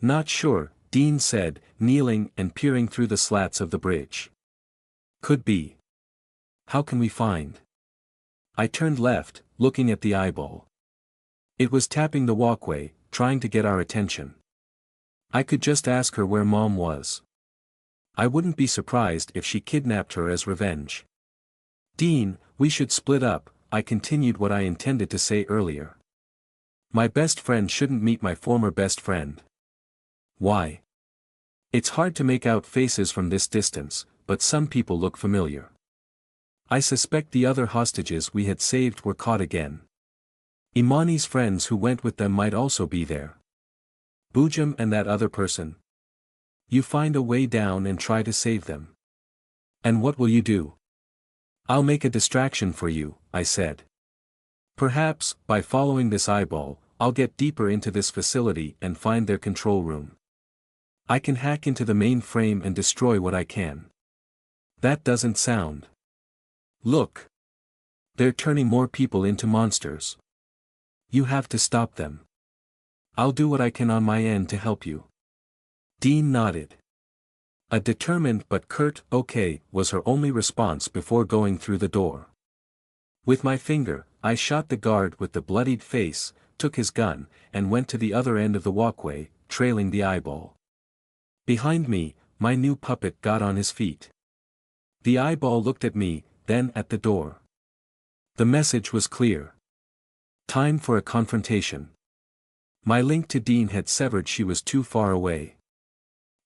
Not sure, Dean said, kneeling and peering through the slats of the bridge. Could be. How can we find? I turned left, looking at the eyeball. It was tapping the walkway, trying to get our attention. I could just ask her where Mom was. I wouldn't be surprised if she kidnapped her as revenge. Dean, we should split up, I continued what I intended to say earlier. My best friend shouldn't meet my former best friend. Why? It's hard to make out faces from this distance, but some people look familiar. I suspect the other hostages we had saved were caught again. Imani's friends who went with them might also be there. Bujam and that other person. You find a way down and try to save them. And what will you do? I'll make a distraction for you, I said. Perhaps, by following this eyeball, I'll get deeper into this facility and find their control room. I can hack into the main frame and destroy what I can. That doesn't sound. Look. They're turning more people into monsters. You have to stop them. I'll do what I can on my end to help you. Dean nodded. A determined but curt "okay" was her only response before going through the door. With my finger, I shot the guard with the bloodied face, took his gun, and went to the other end of the walkway, trailing the eyeball. Behind me, my new puppet got on his feet. The eyeball looked at me, then at the door. The message was clear. Time for a confrontation. My link to Dean had severed. She was too far away.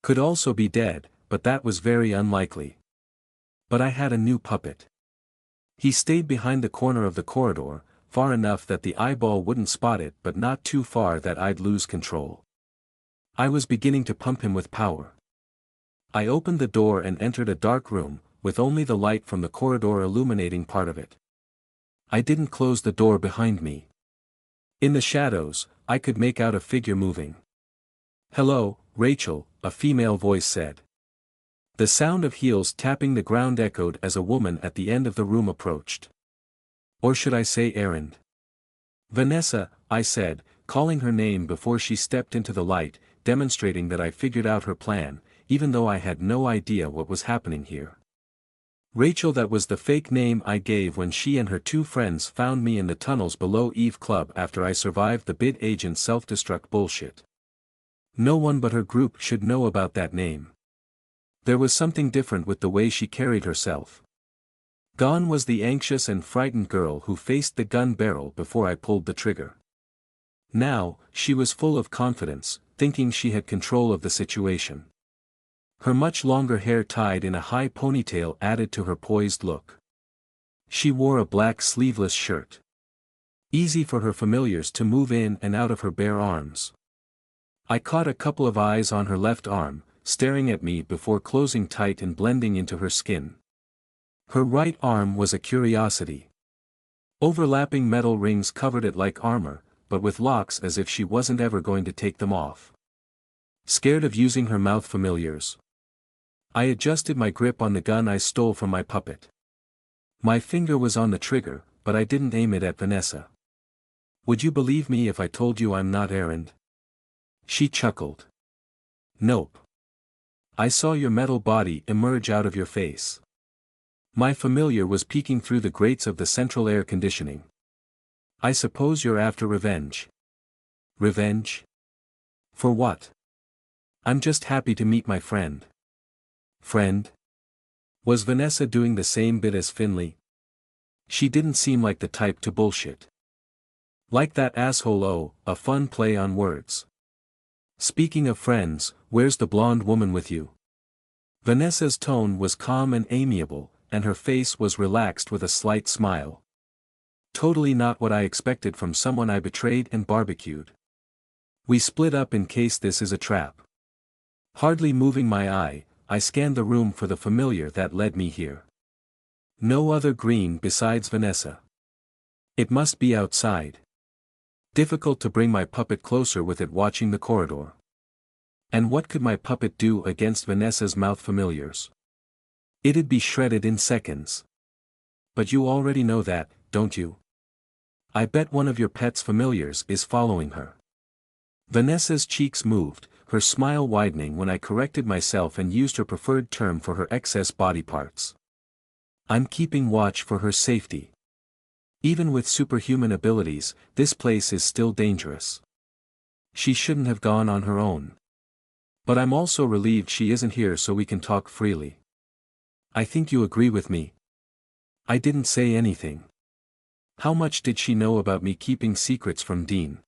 Could also be dead, but that was very unlikely. But I had a new puppet. He stayed behind the corner of the corridor, far enough that the eyeball wouldn't spot it but not too far that I'd lose control. I was beginning to pump him with power. I opened the door and entered a dark room, with only the light from the corridor illuminating part of it. I didn't close the door behind me. In the shadows, I could make out a figure moving. "Hello, Rachel," a female voice said. The sound of heels tapping the ground echoed as a woman at the end of the room approached. Or should I say errand? "Vanessa," I said, calling her name before she stepped into the light, demonstrating that I figured out her plan, even though I had no idea what was happening here. Rachel, that was the fake name I gave when she and her two friends found me in the tunnels below Eve Club after I survived the bid agent self-destruct bullshit. No one but her group should know about that name. There was something different with the way she carried herself. Gone was the anxious and frightened girl who faced the gun barrel before I pulled the trigger. Now, she was full of confidence, thinking she had control of the situation. Her much longer hair tied in a high ponytail added to her poised look. She wore a black sleeveless shirt. Easy for her familiars to move in and out of her bare arms. I caught a couple of eyes on her left arm, staring at me before closing tight and blending into her skin. Her right arm was a curiosity. Overlapping metal rings covered it like armor, but with locks as if she wasn't ever going to take them off. Scared of using her mouth familiars. I adjusted my grip on the gun I stole from my puppet. My finger was on the trigger, but I didn't aim it at Vanessa. "Would you believe me if I told you I'm not Errand?" She chuckled. "Nope. I saw your metal body emerge out of your face." My familiar was peeking through the grates of the central air conditioning. "I suppose you're after revenge." "Revenge? For what?" "I'm just happy to meet my friend." "Friend?" Was Vanessa doing the same bit as Finley? She didn't seem like the type to bullshit. Like that asshole. Oh, a fun play on words. "Speaking of friends, where's the blonde woman with you?" Vanessa's tone was calm and amiable, and her face was relaxed with a slight smile. Totally not what I expected from someone I betrayed and barbecued. We split up in case this is a trap. Hardly moving my eye, I scanned the room for the familiar that led me here. No other green besides Vanessa. It must be outside. Difficult to bring my puppet closer with it watching the corridor. And what could my puppet do against Vanessa's mouth familiars? It'd be shredded in seconds. But you already know that, don't you? I bet one of your pet's familiars is following her. Vanessa's cheeks moved, her smile widening when I corrected myself and used her preferred term for her excess body parts. I'm keeping watch for her safety. Even with superhuman abilities, this place is still dangerous. She shouldn't have gone on her own. But I'm also relieved she isn't here so we can talk freely. I think you agree with me. I didn't say anything. How much did she know about me keeping secrets from Dean?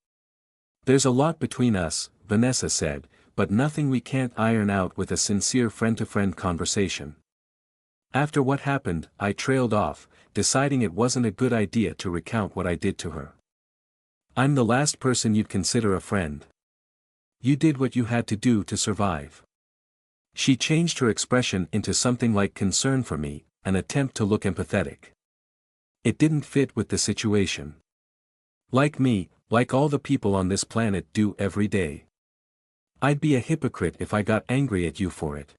There's a lot between us, Vanessa said, but nothing we can't iron out with a sincere friend-to-friend conversation. After what happened, I trailed off, deciding it wasn't a good idea to recount what I did to her. I'm the last person you'd consider a friend. You did what you had to do to survive. She changed her expression into something like concern for me, an attempt to look empathetic. It didn't fit with the situation. Like me, like all the people on this planet do every day. I'd be a hypocrite if I got angry at you for it.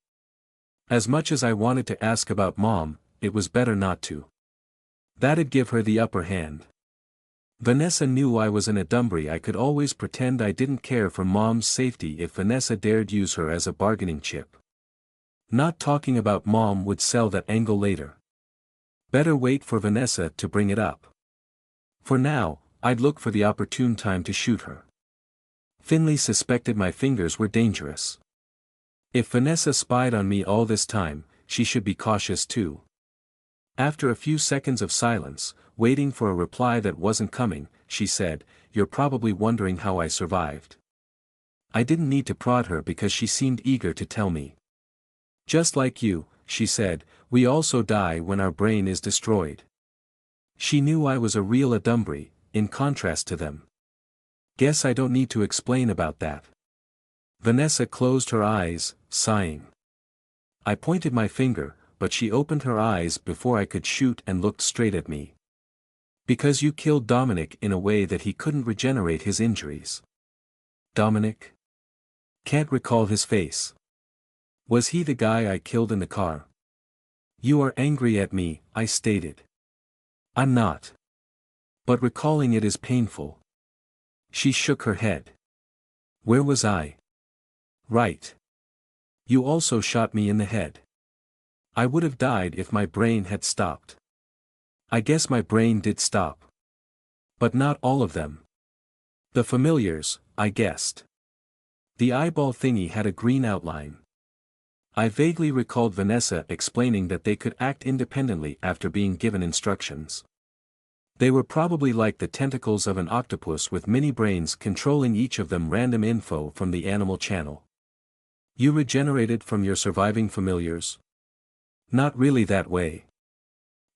As much as I wanted to ask about Mom, it was better not to. That'd give her the upper hand. Vanessa knew I was in a dungeon. I could always pretend I didn't care for Mom's safety if Vanessa dared use her as a bargaining chip. Not talking about Mom would sell that angle later. Better wait for Vanessa to bring it up. For now, I'd look for the opportune time to shoot her. Finley suspected my fingers were dangerous. If Vanessa spied on me all this time, she should be cautious too. After a few seconds of silence, waiting for a reply that wasn't coming, she said, "You're probably wondering how I survived." I didn't need to prod her because she seemed eager to tell me. Just like you, she said, we also die when our brain is destroyed. She knew I was a real Adumbri, in contrast to them. Guess I don't need to explain about that. Vanessa closed her eyes, sighing. I pointed my finger, but she opened her eyes before I could shoot and looked straight at me. Because you killed Dominic in a way that he couldn't regenerate his injuries. Dominic? Can't recall his face. Was he the guy I killed in the car? You are angry at me, I stated. I'm not. But recalling it is painful. She shook her head. Where was I? Right. You also shot me in the head. I would have died if my brain had stopped. I guess my brain did stop. But not all of them. The familiars, I guessed. The eyeball thingy had a green outline. I vaguely recalled Vanessa explaining that they could act independently after being given instructions. They were probably like the tentacles of an octopus with mini brains controlling each of them random info from the animal channel. You regenerated from your surviving familiars? Not really that way.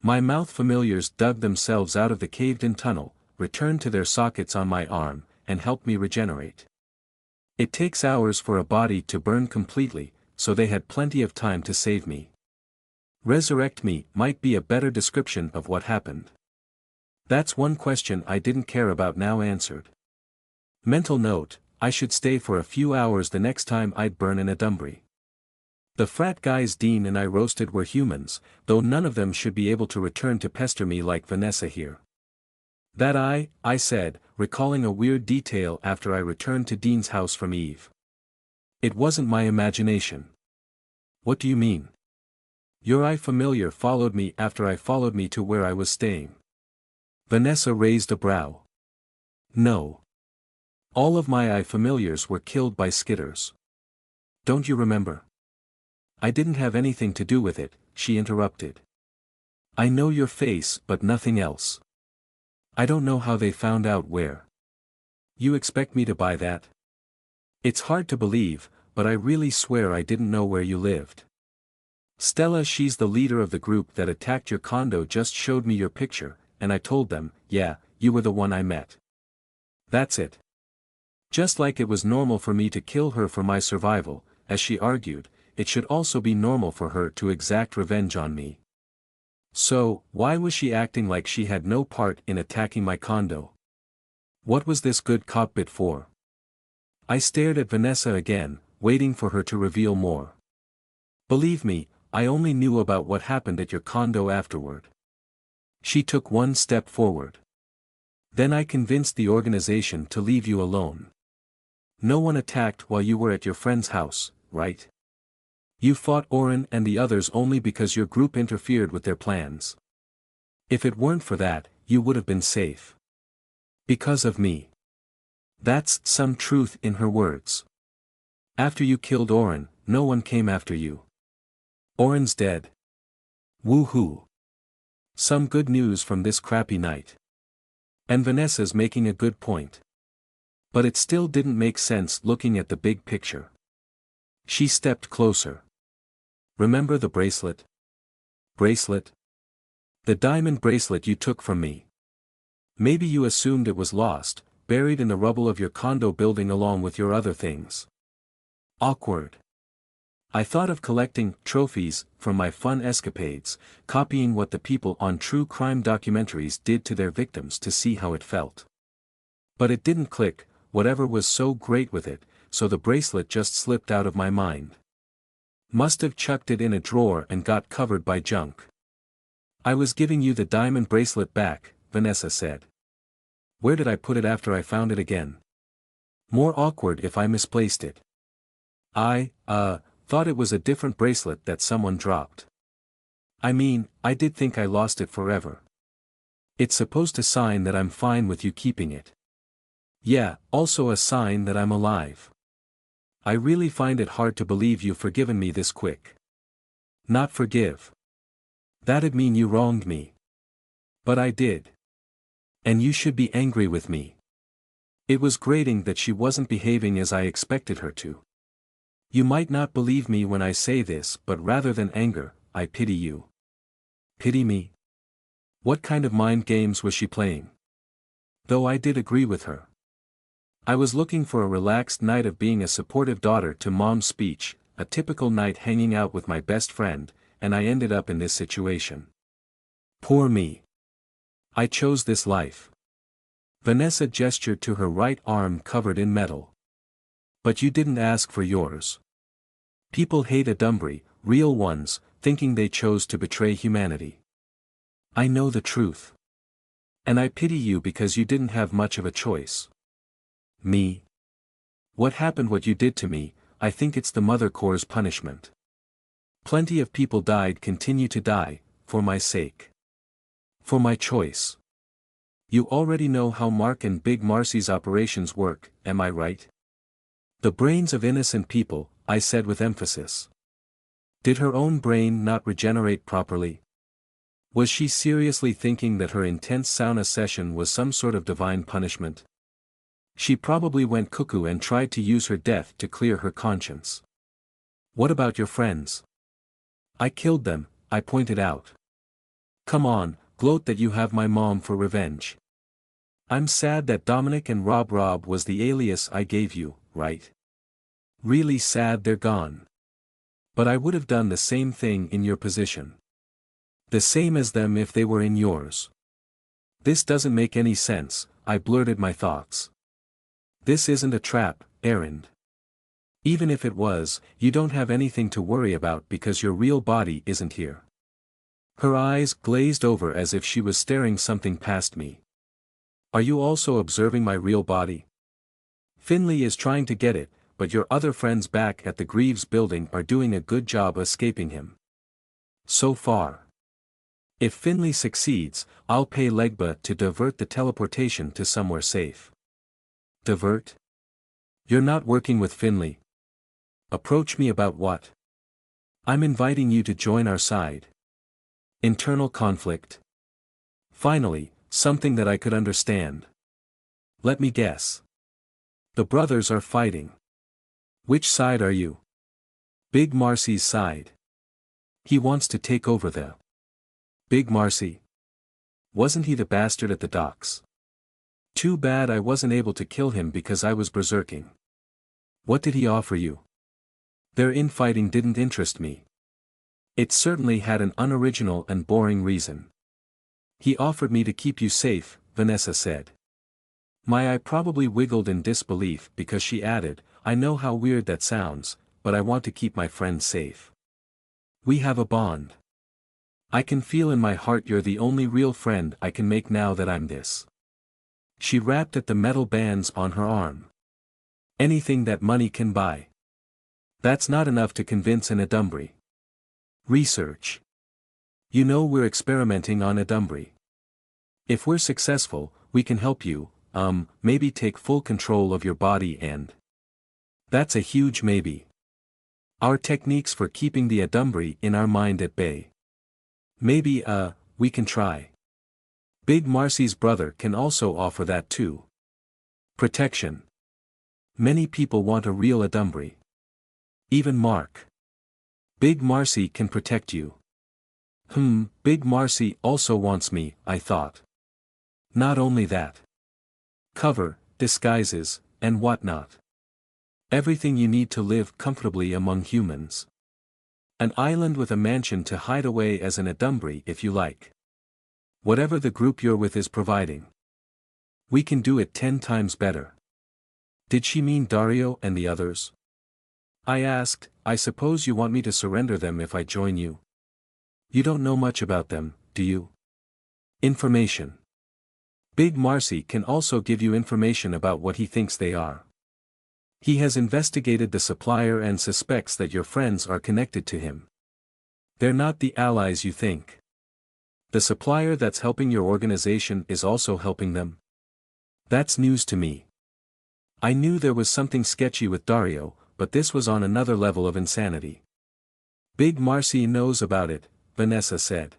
My mouth familiars dug themselves out of the caved-in tunnel, returned to their sockets on my arm, and helped me regenerate. It takes hours for a body to burn completely, so they had plenty of time to save me. Resurrect me might be a better description of what happened. That's one question I didn't care about now answered. Mental note, I should stay for a few hours the next time I'd burn in a dungeon. The frat guys Dean and I roasted were humans, though none of them should be able to return to pester me like Vanessa here. That I said, recalling a weird detail after I returned to Dean's house from Eve. It wasn't my imagination. What do you mean? Your eye familiar followed me after I followed me to where I was staying. Vanessa raised a brow. No. All of my eye familiars were killed by skitters. Don't you remember? I didn't have anything to do with it, she interrupted. I know your face but nothing else. I don't know how they found out where. You expect me to buy that? It's hard to believe, but I really swear I didn't know where you lived. Stella, she's the leader of the group that attacked your condo, just showed me your picture, and I told them, yeah, you were the one I met. That's it. Just like it was normal for me to kill her for my survival, as she argued, it should also be normal for her to exact revenge on me. So, why was she acting like she had no part in attacking my condo? What was this good cop bit for? I stared at Vanessa again, waiting for her to reveal more. Believe me, I only knew about what happened at your condo afterward. She took one step forward. Then I convinced the organization to leave you alone. No one attacked while you were at your friend's house, right? You fought Oren and the others only because your group interfered with their plans. If it weren't for that, you would have been safe. Because of me. That's some truth in her words. After you killed Oren, no one came after you. Oren's dead. Woo-hoo. Some good news from this crappy night. And Vanessa's making a good point. But it still didn't make sense looking at the big picture. She stepped closer. Remember the bracelet? Bracelet? The diamond bracelet you took from me. Maybe you assumed it was lost, buried in the rubble of your condo building along with your other things. Awkward. I thought of collecting trophies from my fun escapades, copying what the people on true crime documentaries did to their victims to see how it felt. But it didn't click, whatever was so great with it, so the bracelet just slipped out of my mind. Must have chucked it in a drawer and got covered by junk. I was giving you the diamond bracelet back, Vanessa said. Where did I put it after I found it again? More awkward if I misplaced it. I thought it was a different bracelet that someone dropped. I mean, I did think I lost it forever. It's supposed to sign that I'm fine with you keeping it. Yeah, also a sign that I'm alive. I really find it hard to believe you've forgiven me this quick. Not forgive. That'd mean you wronged me. But I did. And you should be angry with me. It was grating that she wasn't behaving as I expected her to. You might not believe me when I say this, but rather than anger, I pity you. Pity me? What kind of mind games was she playing? Though I did agree with her. I was looking for a relaxed night of being a supportive daughter to Mom's speech, a typical night hanging out with my best friend, and I ended up in this situation. Poor me. I chose this life. Vanessa gestured to her right arm covered in metal. But you didn't ask for yours. People hate Adumbri, real ones, thinking they chose to betray humanity. I know the truth. And I pity you because you didn't have much of a choice. Me? What happened, what you did to me, I think it's the Mother Core's punishment. Plenty of people died, continue to die, for my sake. For my choice. You already know how Mark and Big Marcy's operations work, am I right? The brains of innocent people, I said with emphasis. Did her own brain not regenerate properly? Was she seriously thinking that her intense sauna session was some sort of divine punishment? She probably went cuckoo and tried to use her death to clear her conscience. What about your friends? I killed them, I pointed out. Come on, gloat that you have my mom for revenge. I'm sad that Dominic and Rob was the alias I gave you, right? Really sad they're gone. But I would have done the same thing in your position. The same as them if they were in yours. This doesn't make any sense, I blurted my thoughts. This isn't a trap, Erend. Even if it was, you don't have anything to worry about because your real body isn't here. Her eyes glazed over as if she was staring something past me. Are you also observing my real body? Finley is trying to get it, but your other friends back at the Greaves building are doing a good job escaping him. So far. If Finley succeeds, I'll pay Legba to divert the teleportation to somewhere safe. Divert? You're not working with Finley. Approach me about what? I'm inviting you to join our side. Internal conflict. Finally, something that I could understand. Let me guess. The brothers are fighting. Which side are you? Big Marcy's side. He wants to take over the Big Marcy. Wasn't he the bastard at the docks? Too bad I wasn't able to kill him because I was berserking. What did he offer you? Their infighting didn't interest me. It certainly had an unoriginal and boring reason. He offered me to keep you safe, Vanessa said. My eye probably wiggled in disbelief because she added, I know how weird that sounds, but I want to keep my friend safe. We have a bond. I can feel in my heart you're the only real friend I can make now that I'm this. She rapped at the metal bands on her arm. Anything that money can buy. That's not enough to convince an Adumbry. Research. You know we're experimenting on Adumbry. If we're successful, we can help you, maybe take full control of your body and... That's a huge maybe. Our techniques for keeping the Adumbry in our mind at bay. Maybe, we can try. Big Marcy's brother can also offer that too. Protection. Many people want a real Adumbry. Even Mark. Big Marcy can protect you. Big Marcy also wants me, I thought. Not only that. Cover, disguises, and whatnot. Everything you need to live comfortably among humans. An island with a mansion to hide away as an Adumbry if you like. Whatever the group you're with is providing. We can do it 10 times better. Did she mean Dario and the others? I asked, I suppose you want me to surrender them if I join you? You don't know much about them, do you? Information. Big Marcy can also give you information about what he thinks they are. He has investigated the supplier and suspects that your friends are connected to him. They're not the allies you think. The supplier that's helping your organization is also helping them. That's news to me. I knew there was something sketchy with Dario, but this was on another level of insanity. Big Marcy knows about it, Vanessa said.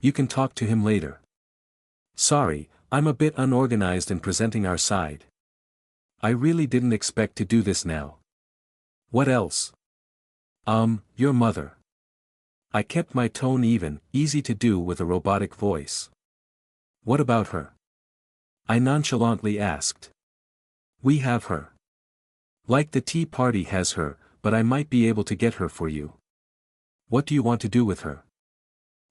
You can talk to him later. Sorry, I'm a bit unorganized in presenting our side. I really didn't expect to do this now. What else? Your mother. I kept my tone even, easy to do with a robotic voice. What about her? I nonchalantly asked. We have her. Like the Tea Party has her, but I might be able to get her for you. What do you want to do with her?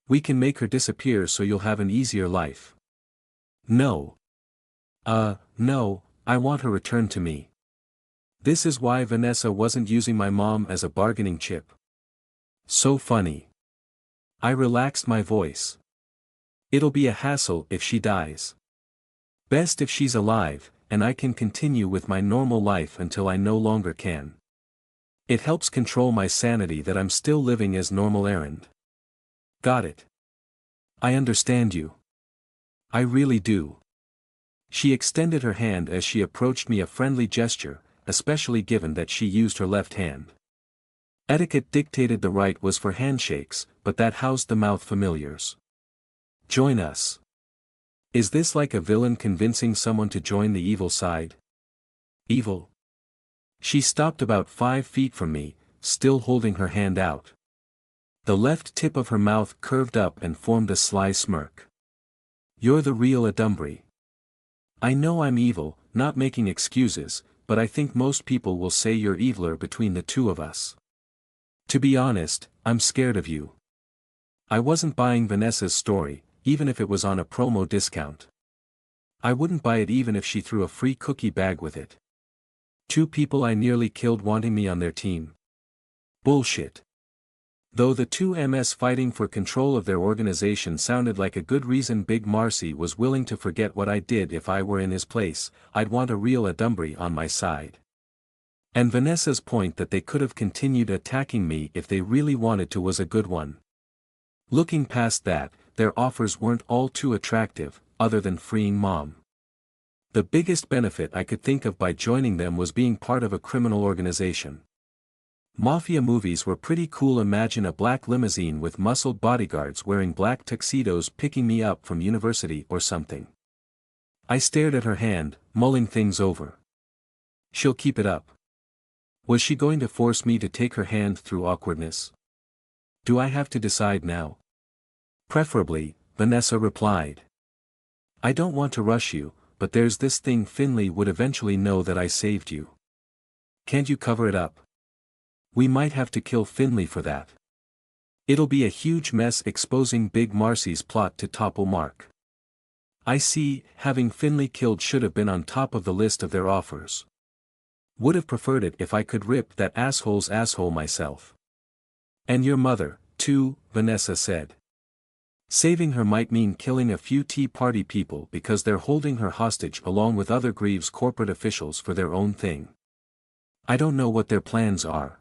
We can make her disappear so you'll have an easier life. No. No, I want her returned to me. This is why Vanessa wasn't using my mom as a bargaining chip. So funny. I relaxed my voice. It'll be a hassle if she dies. Best if she's alive, and I can continue with my normal life until I no longer can. It helps control my sanity that I'm still living as normal errand. Got it. I understand you. I really do. She extended her hand as she approached me, a friendly gesture, especially given that she used her left hand. Etiquette dictated the right was for handshakes, but that housed the mouth familiars. Join us. Is this like a villain convincing someone to join the evil side? Evil? She stopped about 5 feet from me, still holding her hand out. The left tip of her mouth curved up and formed a sly smirk. You're the real Adumbry. I know I'm evil, not making excuses, but I think most people will say you're eviler between the two of us. To be honest, I'm scared of you. I wasn't buying Vanessa's story, even if it was on a promo discount. I wouldn't buy it even if she threw a free cookie bag with it. 2 people I nearly killed wanting me on their team. Bullshit. Though the 2 MS fighting for control of their organization sounded like a good reason Big Marcy was willing to forget what I did if I were in his place, I'd want a real Adumbry on my side. And Vanessa's point that they could have continued attacking me if they really wanted to was a good one. Looking past that, their offers weren't all too attractive, other than freeing Mom. The biggest benefit I could think of by joining them was being part of a criminal organization. Mafia movies were pretty cool. Imagine a black limousine with muscled bodyguards wearing black tuxedos picking me up from university or something. I stared at her hand, mulling things over. She'll keep it up. Was she going to force me to take her hand through awkwardness? Do I have to decide now? Preferably, Vanessa replied. I don't want to rush you, but there's this thing Finley would eventually know that I saved you. Can't you cover it up? We might have to kill Finley for that. It'll be a huge mess exposing Big Marcy's plot to topple Mark. I see, having Finley killed should have been on top of the list of their offers. Would have preferred it if I could rip that asshole's asshole myself. And your mother, too, Vanessa said. Saving her might mean killing a few Tea Party people because they're holding her hostage along with other Greaves corporate officials for their own thing. I don't know what their plans are.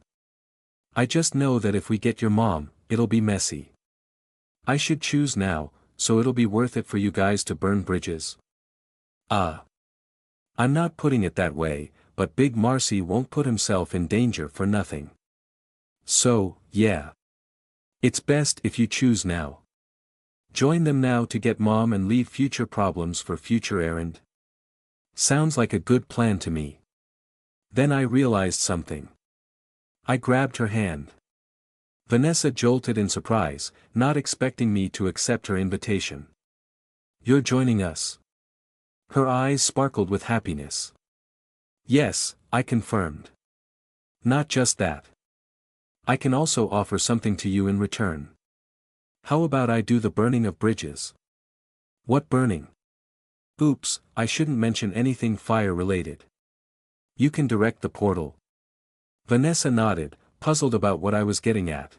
I just know that if we get your mom, it'll be messy. I should choose now, so it'll be worth it for you guys to burn bridges. I'm not putting it that way, but Big Marcy won't put himself in danger for nothing. So, yeah. It's best if you choose now. Join them now to get mom and leave future problems for future errand. Sounds like a good plan to me. Then I realized something. I grabbed her hand. Vanessa jolted in surprise, not expecting me to accept her invitation. You're joining us? Her eyes sparkled with happiness. Yes, I confirmed. Not just that. I can also offer something to you in return. How about I do the burning of bridges? What burning? Oops, I shouldn't mention anything fire-related. You can direct the portal. Vanessa nodded, puzzled about what I was getting at.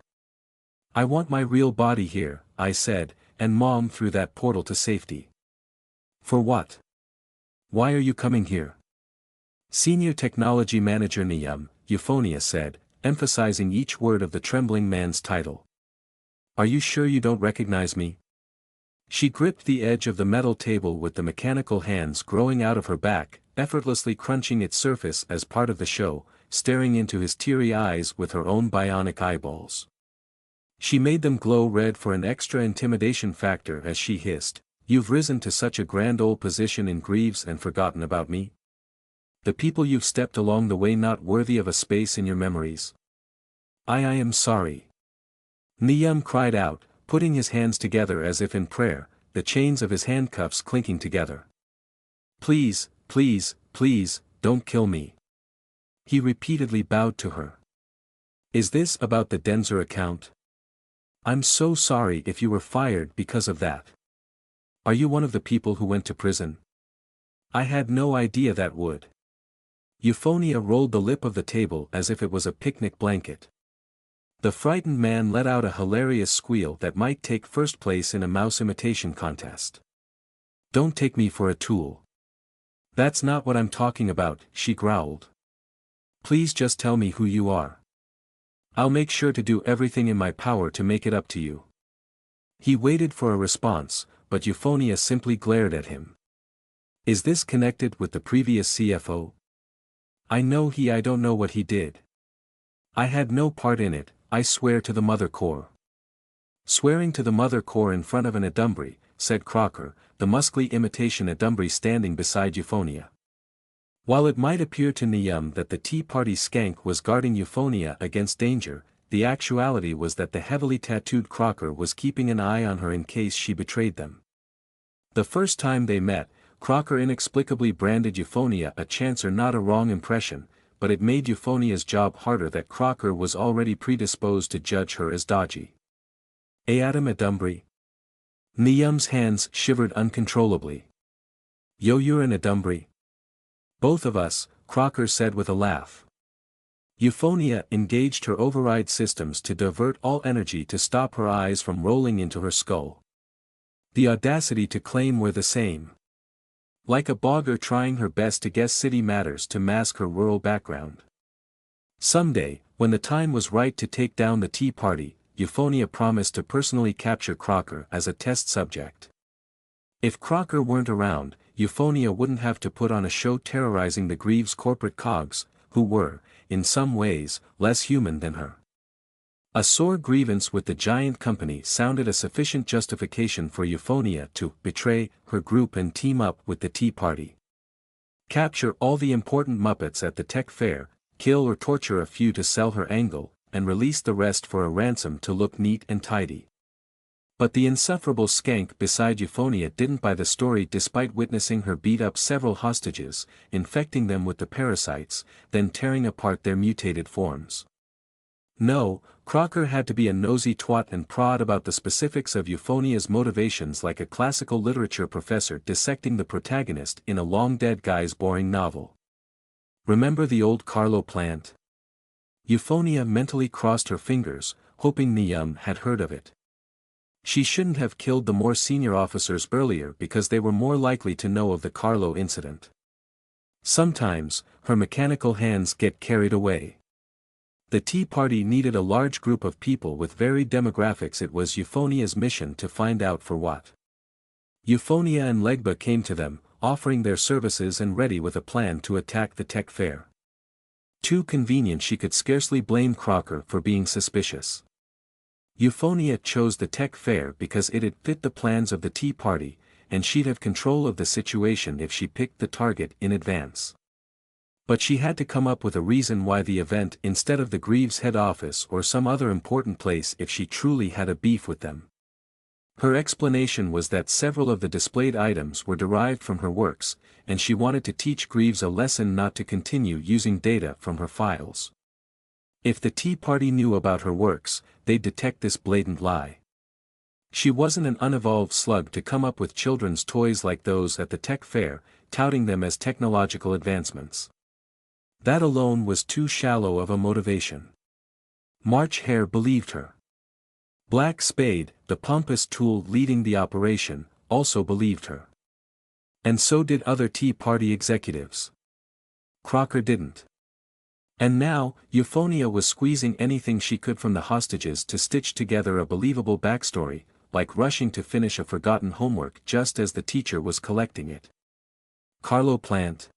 I want my real body here, I said, and mom through that portal to safety. For what? Why are you coming here? Senior Technology Manager Niyam, Euphonia said, emphasizing each word of the trembling man's title. Are you sure you don't recognize me? She gripped the edge of the metal table with the mechanical hands growing out of her back, effortlessly crunching its surface as part of the show, staring into his teary eyes with her own bionic eyeballs. She made them glow red for an extra intimidation factor as she hissed, You've risen to such a grand old position in Greaves and forgotten about me? The people you've stepped along the way not worthy of a space in your memories? I am sorry. Niyam cried out, putting his hands together as if in prayer, the chains of his handcuffs clinking together. Please, please, please, don't kill me. He repeatedly bowed to her. Is this about the Denzer account? I'm so sorry if you were fired because of that. Are you one of the people who went to prison? I had no idea that would. Euphonia rolled the lip of the table as if it was a picnic blanket. The frightened man let out a hilarious squeal that might take first place in a mouse imitation contest. Don't take me for a tool. That's not what I'm talking about, she growled. Please just tell me who you are. I'll make sure to do everything in my power to make it up to you. He waited for a response, but Euphonia simply glared at him. Is this connected with the previous CFO? I don't know what he did. I had no part in it, I swear to the Mother Core. Swearing to the Mother Core in front of an Adumbry, said Crocker, the muscly imitation Adumbry standing beside Euphonia. While it might appear to Niyam that the Tea Party skank was guarding Euphonia against danger, the actuality was that the heavily tattooed Crocker was keeping an eye on her in case she betrayed them. The first time they met, Crocker inexplicably branded Euphonia a chancer, not a wrong impression, but it made Euphonia's job harder that Crocker was already predisposed to judge her as dodgy. Adam Adumbry? Niyam's hands shivered uncontrollably. You're an Adumbry? Both of us, Crocker said with a laugh. Euphonia engaged her override systems to divert all energy to stop her eyes from rolling into her skull. The audacity to claim we're the same. Like a bogger trying her best to guess city matters to mask her rural background. Someday, when the time was right to take down the Tea Party, Euphonia promised to personally capture Crocker as a test subject. If Crocker weren't around, Euphonia wouldn't have to put on a show terrorizing the Greaves corporate cogs, who were, in some ways, less human than her. A sore grievance with the giant company sounded a sufficient justification for Euphonia to betray her group and team up with the Tea Party. Capture all the important Muppets at the tech fair, kill or torture a few to sell her angle, and released the rest for a ransom to look neat and tidy. But the insufferable skank beside Euphonia didn't buy the story despite witnessing her beat up several hostages, infecting them with the parasites, then tearing apart their mutated forms. No, Crocker had to be a nosy twat and prod about the specifics of Euphonia's motivations like a classical literature professor dissecting the protagonist in a long-dead guy's boring novel. Remember the old Carlo plant? Euphonia mentally crossed her fingers, hoping Niam had heard of it. She shouldn't have killed the more senior officers earlier because they were more likely to know of the Carlo incident. Sometimes, her mechanical hands get carried away. The Tea Party needed a large group of people with varied demographics. It was Euphonia's mission to find out for what. Euphonia and Legba came to them, offering their services and ready with a plan to attack the tech fair. Too convenient, she could scarcely blame Crocker for being suspicious. Euphonia chose the tech fair because it'd fit the plans of the Tea Party, and she'd have control of the situation if she picked the target in advance. But she had to come up with a reason why the event instead of the Greaves head office or some other important place if she truly had a beef with them. Her explanation was that several of the displayed items were derived from her works, and she wanted to teach Greaves a lesson not to continue using data from her files. If the Tea Party knew about her works, they'd detect this blatant lie. She wasn't an unevolved slug to come up with children's toys like those at the tech fair, touting them as technological advancements. That alone was too shallow of a motivation. March Hare believed her. Black Spade, the pompous tool leading the operation, also believed her. And so did other Tea Party executives. Crocker didn't. And now, Euphonia was squeezing anything she could from the hostages to stitch together a believable backstory, like rushing to finish a forgotten homework just as the teacher was collecting it. Carlo Plant.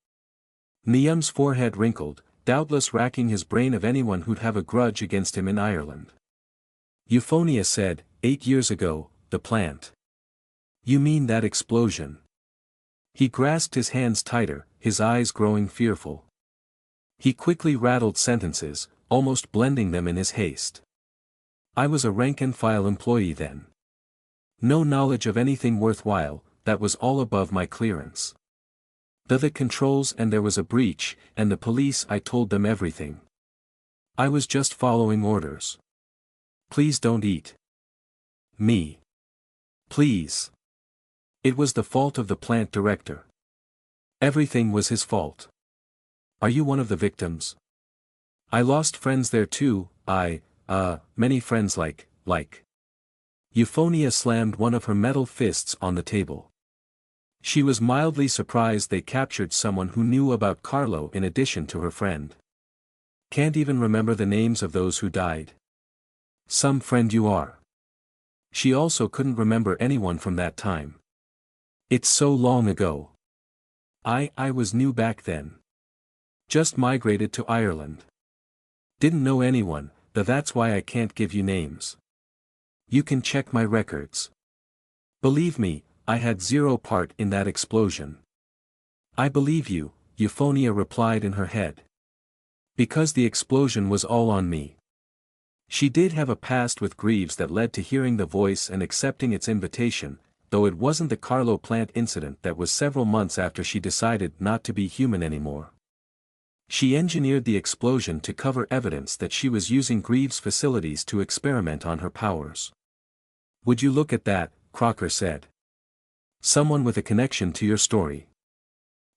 Niam's forehead wrinkled, doubtless racking his brain of anyone who'd have a grudge against him in Ireland. Euphonia said, 8 years ago, the plant. You mean that explosion? He grasped his hands tighter, his eyes growing fearful. He quickly rattled sentences, almost blending them in his haste. I was a rank-and-file employee then. No knowledge of anything worthwhile, that was all above my clearance. The controls and there was a breach, and the police, I told them everything. I was just following orders. Please don't eat me. Please. It was the fault of the plant director. Everything was his fault. Are you one of the victims? I lost friends there too, many friends like. Euphonia slammed one of her metal fists on the table. She was mildly surprised they captured someone who knew about Carlo in addition to her friend. Can't even remember the names of those who died. Some friend you are. She also couldn't remember anyone from that time. It's so long ago. I was new back then. Just migrated to Ireland. Didn't know anyone, that's why I can't give you names. You can check my records. Believe me, I had zero part in that explosion. I believe you, Euphonia replied in her head. Because the explosion was all on me. She did have a past with Greaves that led to hearing the voice and accepting its invitation, though it wasn't the Carlo plant incident that was several months after she decided not to be human anymore. She engineered the explosion to cover evidence that she was using Greaves' facilities to experiment on her powers. Would you look at that, Crocker said. Someone with a connection to your story.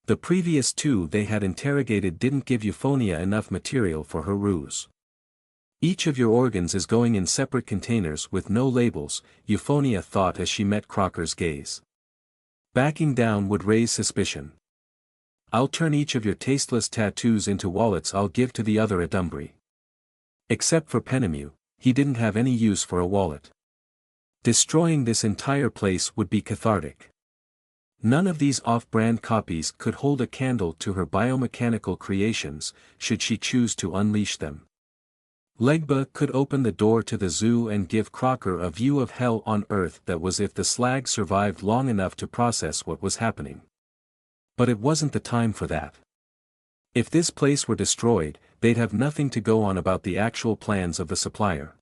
The previous two they had interrogated didn't give Euphonia enough material for her ruse. Each of your organs is going in separate containers with no labels, Euphonia thought as she met Crocker's gaze. Backing down would raise suspicion. I'll turn each of your tasteless tattoos into wallets I'll give to the other at Dumbry. Except for Penemew, he didn't have any use for a wallet. Destroying this entire place would be cathartic. None of these off-brand copies could hold a candle to her biomechanical creations, should she choose to unleash them. Legba could open the door to the zoo and give Crocker a view of hell on earth that was if the slag survived long enough to process what was happening. But it wasn't the time for that. If this place were destroyed, they'd have nothing to go on about the actual plans of the supplier.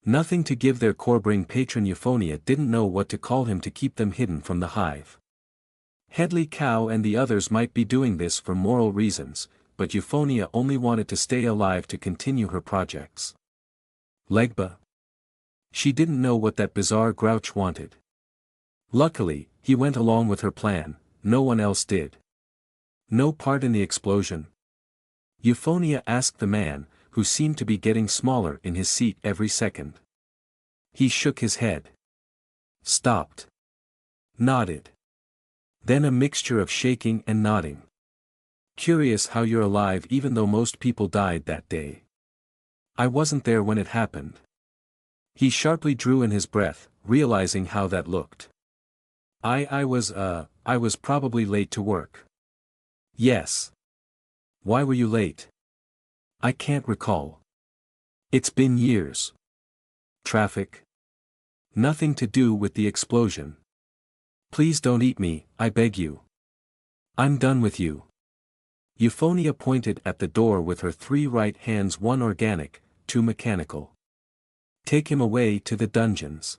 Nothing to give their Corbring patron. Euphonia didn't know what to call him to keep them hidden from the hive. Headley Cow and the others might be doing this for moral reasons, but Euphonia only wanted to stay alive to continue her projects. Legba? She didn't know what that bizarre grouch wanted. Luckily, he went along with her plan, no one else did. No part in the explosion? Euphonia asked the man, who seemed to be getting smaller in his seat every second. He shook his head. Stopped. Nodded. Then a mixture of shaking and nodding. Curious how you're alive even though most people died that day. I wasn't there when it happened. He sharply drew in his breath, realizing how that looked. I was probably late to work. Yes. Why were you late? I can't recall. It's been years. Traffic? Nothing to do with the explosion. Please don't eat me, I beg you. I'm done with you. Euphonia pointed at the door with her 3 right hands, 1 organic, 2 mechanical. Take him away to the dungeons.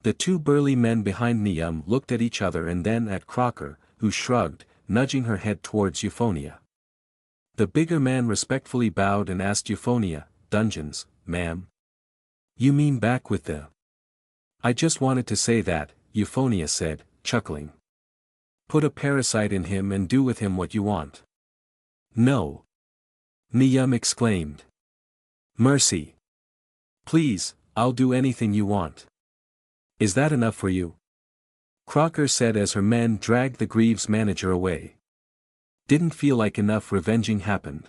The 2 burly men behind Niam looked at each other and then at Crocker, who shrugged, nudging her head towards Euphonia. The bigger man respectfully bowed and asked Euphonia, dungeons, ma'am? You mean back with the... I just wanted to say that, Euphonia said, chuckling. Put a parasite in him and do with him what you want. No. Niam exclaimed. Mercy. Please, I'll do anything you want. Is that enough for you? Crocker said as her men dragged the Greaves manager away. Didn't feel like enough revenging happened.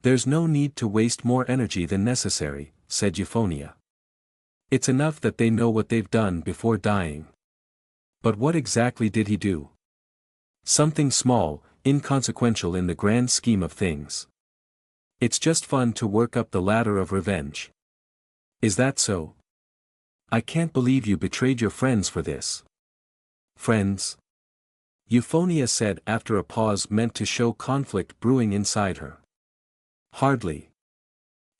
There's no need to waste more energy than necessary, said Euphonia. It's enough that they know what they've done before dying. But what exactly did he do? Something small, inconsequential in the grand scheme of things. It's just fun to work up the ladder of revenge. Is that so? I can't believe you betrayed your friends for this. Friends? Euphonia said after a pause meant to show conflict brewing inside her. Hardly.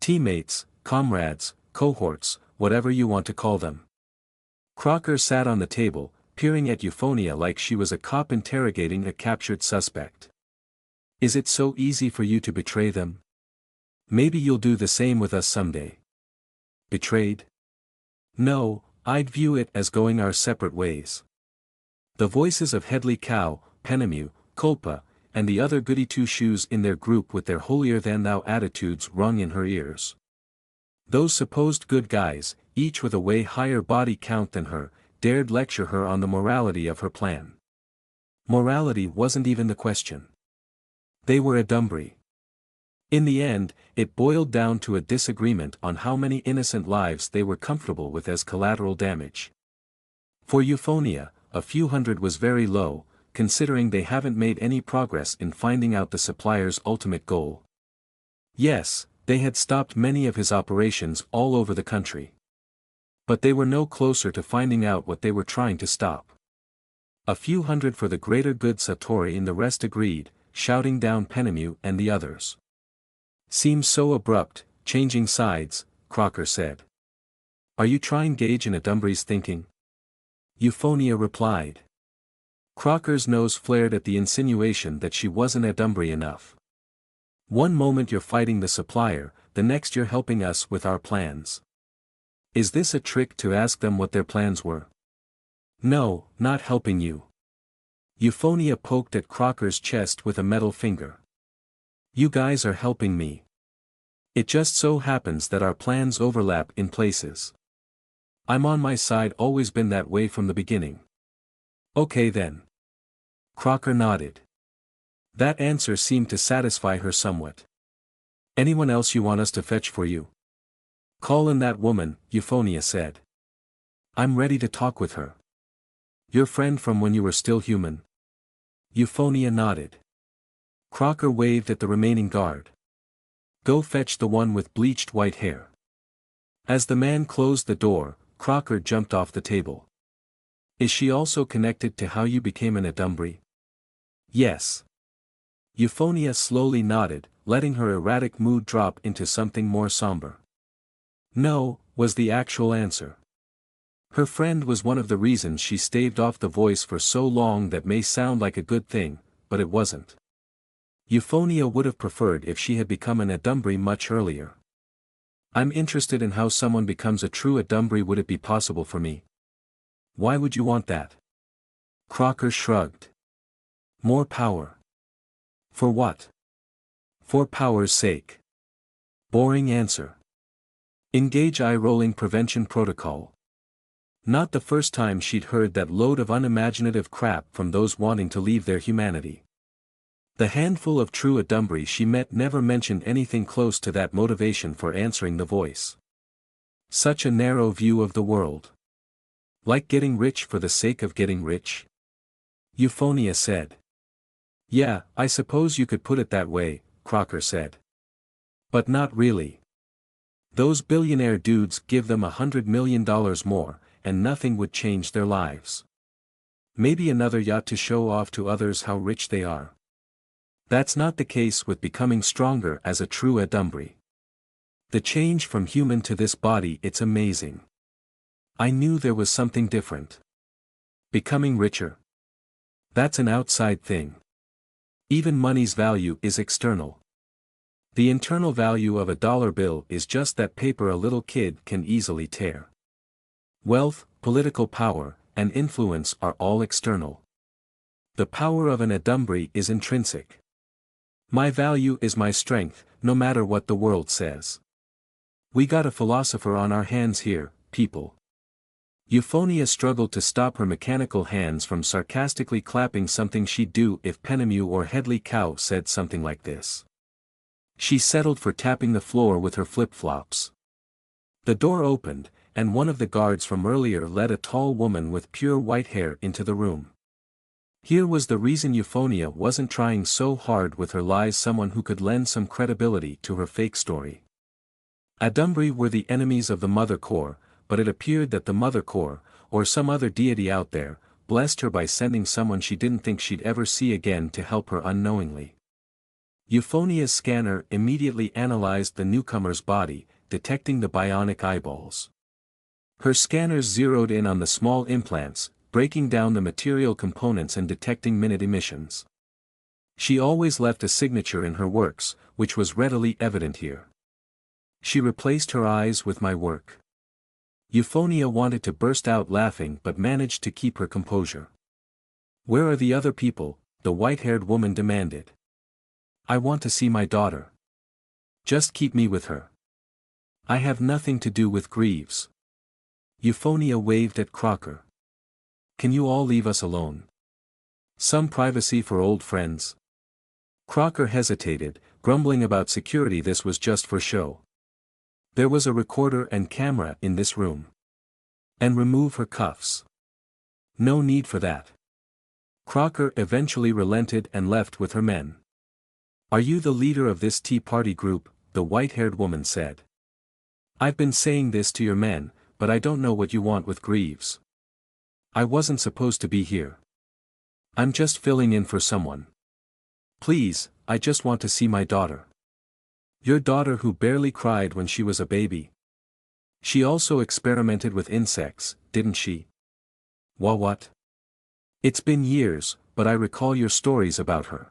Teammates, comrades, cohorts, whatever you want to call them. Crocker sat on the table, peering at Euphonia like she was a cop interrogating a captured suspect. Is it so easy for you to betray them? Maybe you'll do the same with us someday. Betrayed? No, I'd view it as going our separate ways. The voices of Headley Cow, Penemu, Culpa, and the other goody two-shoes in their group with their holier-than-thou attitudes rung in her ears. Those supposed good guys, each with a way higher body count than her, dared lecture her on the morality of her plan. Morality wasn't even the question. They were a Dumbry. In the end, it boiled down to a disagreement on how many innocent lives they were comfortable with as collateral damage. For Euphonia, a few hundred was very low, considering they haven't made any progress in finding out the supplier's ultimate goal. Yes, they had stopped many of his operations all over the country. But they were no closer to finding out what they were trying to stop. A few hundred for the greater good. Satori and the rest agreed, shouting down Penemu and the others. Seems so abrupt, changing sides, Crocker said. Are you trying to gauge in a Dumbry's thinking? Euphonia replied. Crocker's nose flared at the insinuation that she wasn't a Dumbry enough. One moment you're fighting the supplier, the next you're helping us with our plans. Is this a trick to ask them what their plans were? No, not helping you. Euphonia poked at Crocker's chest with a metal finger. You guys are helping me. It just so happens that our plans overlap in places. I'm on my side, always been that way from the beginning. Okay then. Crocker nodded. That answer seemed to satisfy her somewhat. Anyone else you want us to fetch for you? Call in that woman, Euphonia said. I'm ready to talk with her. Your friend from when you were still human? Euphonia nodded. Crocker waved at the remaining guard. Go fetch the one with bleached white hair. As the man closed the door, Crocker jumped off the table. Is she also connected to how you became an Adumbry? Yes. Euphonia slowly nodded, letting her erratic mood drop into something more somber. No, was the actual answer. Her friend was one of the reasons she staved off the voice for so long. That may sound like a good thing, but it wasn't. Euphonia would have preferred if she had become an Adumbri much earlier. I'm interested in how someone becomes a true Adumbri. Would it be possible for me? Why would you want that? Crocker shrugged. More power. For what? For power's sake. Boring answer. Engage eye-rolling prevention protocol. Not the first time she'd heard that load of unimaginative crap from those wanting to leave their humanity. The handful of true Adumbri she met never mentioned anything close to that motivation for answering the voice. Such a narrow view of the world. Like getting rich for the sake of getting rich? Euphonia said. Yeah, I suppose you could put it that way, Crocker said. But not really. Those billionaire dudes give them $100 million more, and nothing would change their lives. Maybe another yacht to show off to others how rich they are. That's not the case with becoming stronger as a true Adumbri. The change from human to this body, it's amazing. I knew there was something different. Becoming richer. That's an outside thing. Even money's value is external. The internal value of a dollar bill is just that paper a little kid can easily tear. Wealth, political power, and influence are all external. The power of an Adumbri is intrinsic. My value is my strength, no matter what the world says. We got a philosopher on our hands here, people. Euphonia struggled to stop her mechanical hands from sarcastically clapping, something she'd do if Penemew or Headley Cow said something like this. She settled for tapping the floor with her flip-flops. The door opened, and one of the guards from earlier led a tall woman with pure white hair into the room. Here was the reason Euphonia wasn't trying so hard with her lies, someone who could lend some credibility to her fake story. Adumbri were the enemies of the Mother Core, but it appeared that the Mother Core, or some other deity out there, blessed her by sending someone she didn't think she'd ever see again to help her unknowingly. Euphonia's scanner immediately analyzed the newcomer's body, detecting the bionic eyeballs. Her scanners zeroed in on the small implants, breaking down the material components and detecting minute emissions. She always left a signature in her works, which was readily evident here. She replaced her eyes with my work. Euphonia wanted to burst out laughing but managed to keep her composure. Where are the other people? The white-haired woman demanded. I want to see my daughter. Just keep me with her. I have nothing to do with Greaves. Euphonia waved at Crocker. Can you all leave us alone? Some privacy for old friends. Crocker hesitated, grumbling about security. This was just for show. There was a recorder and camera in this room. And remove her cuffs. No need for that. Crocker eventually relented and left with her men. Are you the leader of this Tea Party group? The white-haired woman said. I've been saying this to your men, but I don't know what you want with Greaves. I wasn't supposed to be here. I'm just filling in for someone. Please, I just want to see my daughter. Your daughter who barely cried when she was a baby. She also experimented with insects, didn't she? What? It's been years, but I recall your stories about her.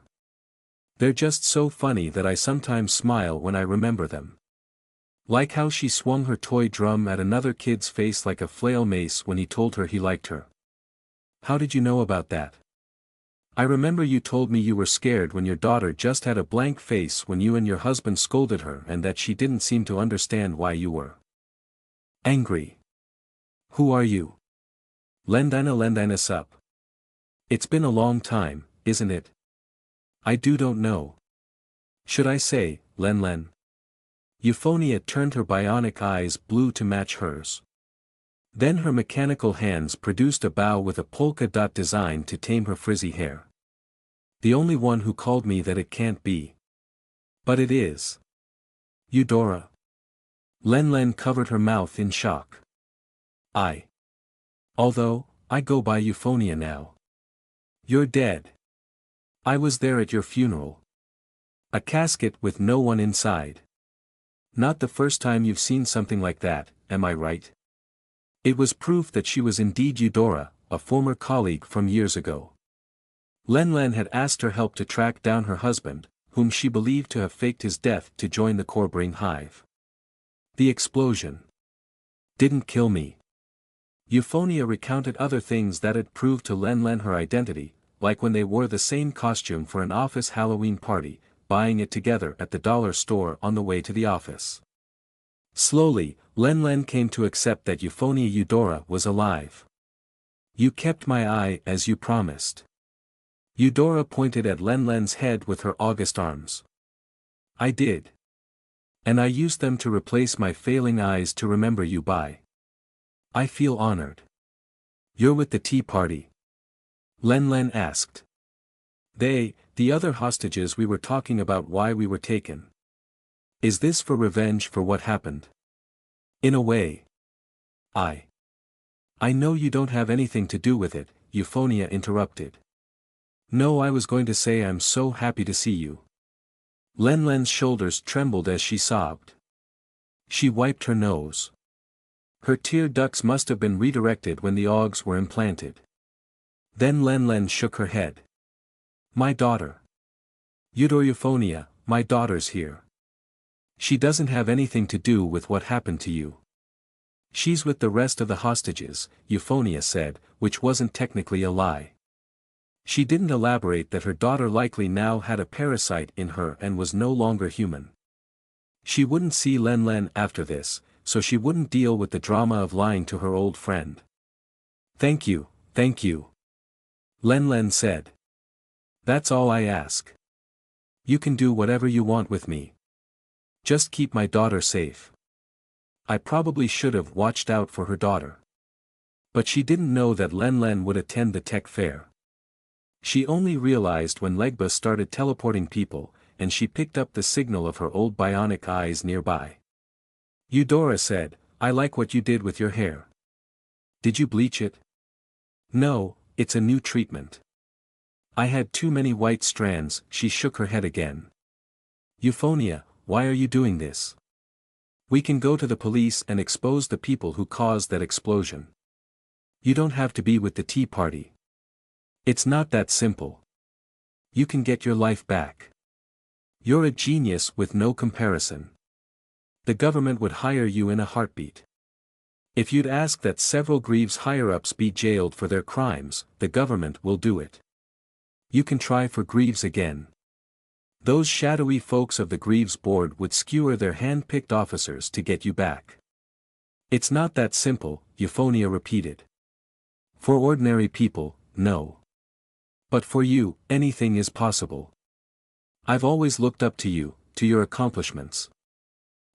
They're just so funny that I sometimes smile when I remember them. Like how she swung her toy drum at another kid's face like a flail mace when he told her he liked her. How did you know about that? I remember you told me you were scared when your daughter just had a blank face when you and your husband scolded her, and that she didn't seem to understand why you were angry. Who are you? Lendina sup. It's been a long time, isn't it? I don't know. Should I say, Len? Euphonia turned her bionic eyes blue to match hers. Then her mechanical hands produced a bow with a polka dot design to tame her frizzy hair. The only one who called me that it can't be. But it is. Eudora. Len covered her mouth in shock. Although, I go by Euphonia now. You're dead. I was there at your funeral. A casket with no one inside. Not the first time you've seen something like that, am I right? It was proof that she was indeed Eudora, a former colleague from years ago. Len had asked her help to track down her husband, whom she believed to have faked his death to join the Corbring hive. The explosion didn't kill me. Euphonia recounted other things that had proved to Len her identity, like when they wore the same costume for an office Halloween party, buying it together at the dollar store on the way to the office. Slowly, Len came to accept that Euphonia Eudora was alive. You kept my eye as you promised. Eudora pointed at Len's head with her august arms. I did. And I used them to replace my failing eyes to remember you by. I feel honored. You're with the tea party? Len asked. The other hostages we were talking about why we were taken. Is this for revenge for what happened? In a way. I know you don't have anything to do with it, Euphonia interrupted. No, I was going to say I'm so happy to see you. Len's shoulders trembled as she sobbed. She wiped her nose. Her tear ducts must have been redirected when the augs were implanted. Then Len shook her head. My daughter. Euphonia, my daughter's here. She doesn't have anything to do with what happened to you. She's with the rest of the hostages, Euphonia said, which wasn't technically a lie. She didn't elaborate that her daughter likely now had a parasite in her and was no longer human. She wouldn't see Len after this, so she wouldn't deal with the drama of lying to her old friend. Thank you. Len said. That's all I ask. You can do whatever you want with me. Just keep my daughter safe. I probably should have watched out for her daughter. But she didn't know that Len would attend the tech fair. She only realized when Legba started teleporting people, and she picked up the signal of her old bionic eyes nearby. Eudora said, I like what you did with your hair. Did you bleach it? No, it's a new treatment. I had too many white strands. She shook her head again. Euphonia, why are you doing this? We can go to the police and expose the people who caused that explosion. You don't have to be with the tea party. It's not that simple. You can get your life back. You're a genius with no comparison. The government would hire you in a heartbeat. If you'd ask that several Greaves higher-ups be jailed for their crimes, the government will do it. You can try for Greaves again. Those shadowy folks of the Greaves board would skewer their hand-picked officers to get you back. It's not that simple, Euphonia repeated. For ordinary people, no. But for you, anything is possible. I've always looked up to you, to your accomplishments.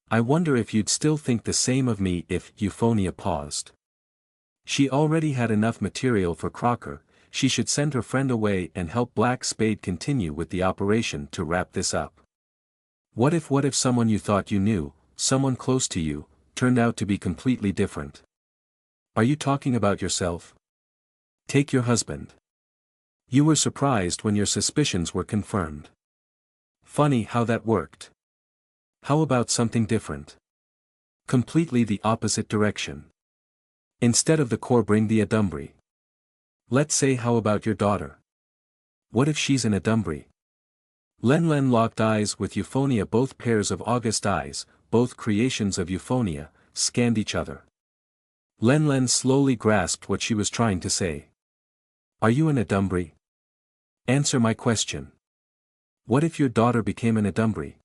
I wonder if you'd still think the same of me if Euphonia paused. She already had enough material for Crocker. She should send her friend away and help Black Spade continue with the operation to wrap this up. What if someone you thought you knew, someone close to you, turned out to be completely different? Are you talking about yourself? Take your husband. You were surprised when your suspicions were confirmed. Funny how that worked. How about something different? Completely the opposite direction. Instead of the Corbring, the Adumbri. Let's say, how about your daughter? What if she's an Adumbri? Len locked eyes with Euphonia. Both pairs of august eyes, both creations of Euphonia, scanned each other. Len slowly grasped what she was trying to say. Are you an Adumbri? Answer my question. What if your daughter became an Adumbri?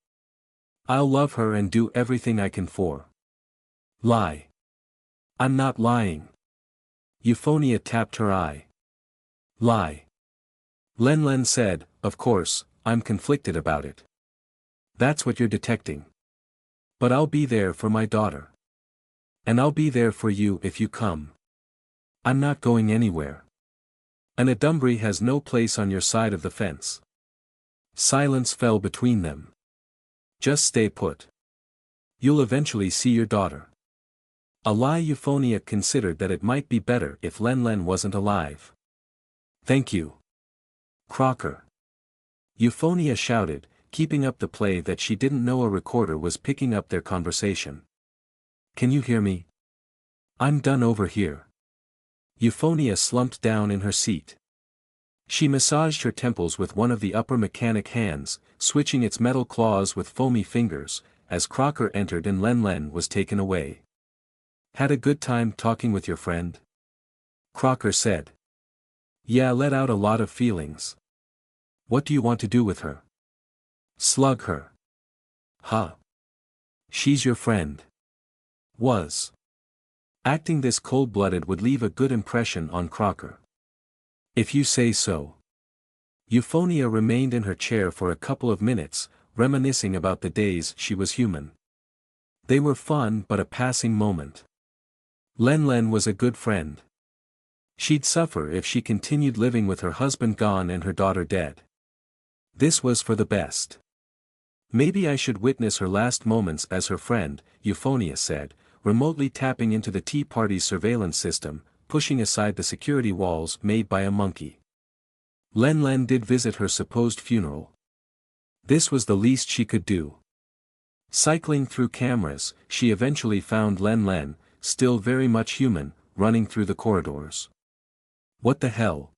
I'll love her and do everything I can for. Lie. I'm not lying. Euphonia tapped her eye. Lie. Len said, of course, I'm conflicted about it. That's what you're detecting. But I'll be there for my daughter. And I'll be there for you if you come. I'm not going anywhere. An Adumbri has no place on your side of the fence. Silence fell between them. Just stay put. You'll eventually see your daughter. A lie. Euphonia considered that it might be better if Len wasn't alive. Thank you. Crocker. Euphonia shouted, keeping up the play that she didn't know a recorder was picking up their conversation. "Can you hear me? I'm done over here." Euphonia slumped down in her seat. She massaged her temples with one of the upper mechanic hands, switching its metal claws with foamy fingers, as Crocker entered and Len was taken away. "Had a good time talking with your friend?" Crocker said. "Yeah, let out a lot of feelings." "What do you want to do with her?" "Slug her." "Huh. She's your friend." "Was." Acting this cold-blooded would leave a good impression on Crocker. "If you say so." Euphonia remained in her chair for a couple of minutes, reminiscing about the days she was human. They were fun but a passing moment. Len was a good friend. She'd suffer if she continued living with her husband gone and her daughter dead. This was for the best. "Maybe I should witness her last moments as her friend," Euphonia said, remotely tapping into the tea party's surveillance system, pushing aside the security walls made by a monkey. Len did visit her supposed funeral. This was the least she could do. Cycling through cameras, she eventually found Len, still very much human, running through the corridors. "What the hell?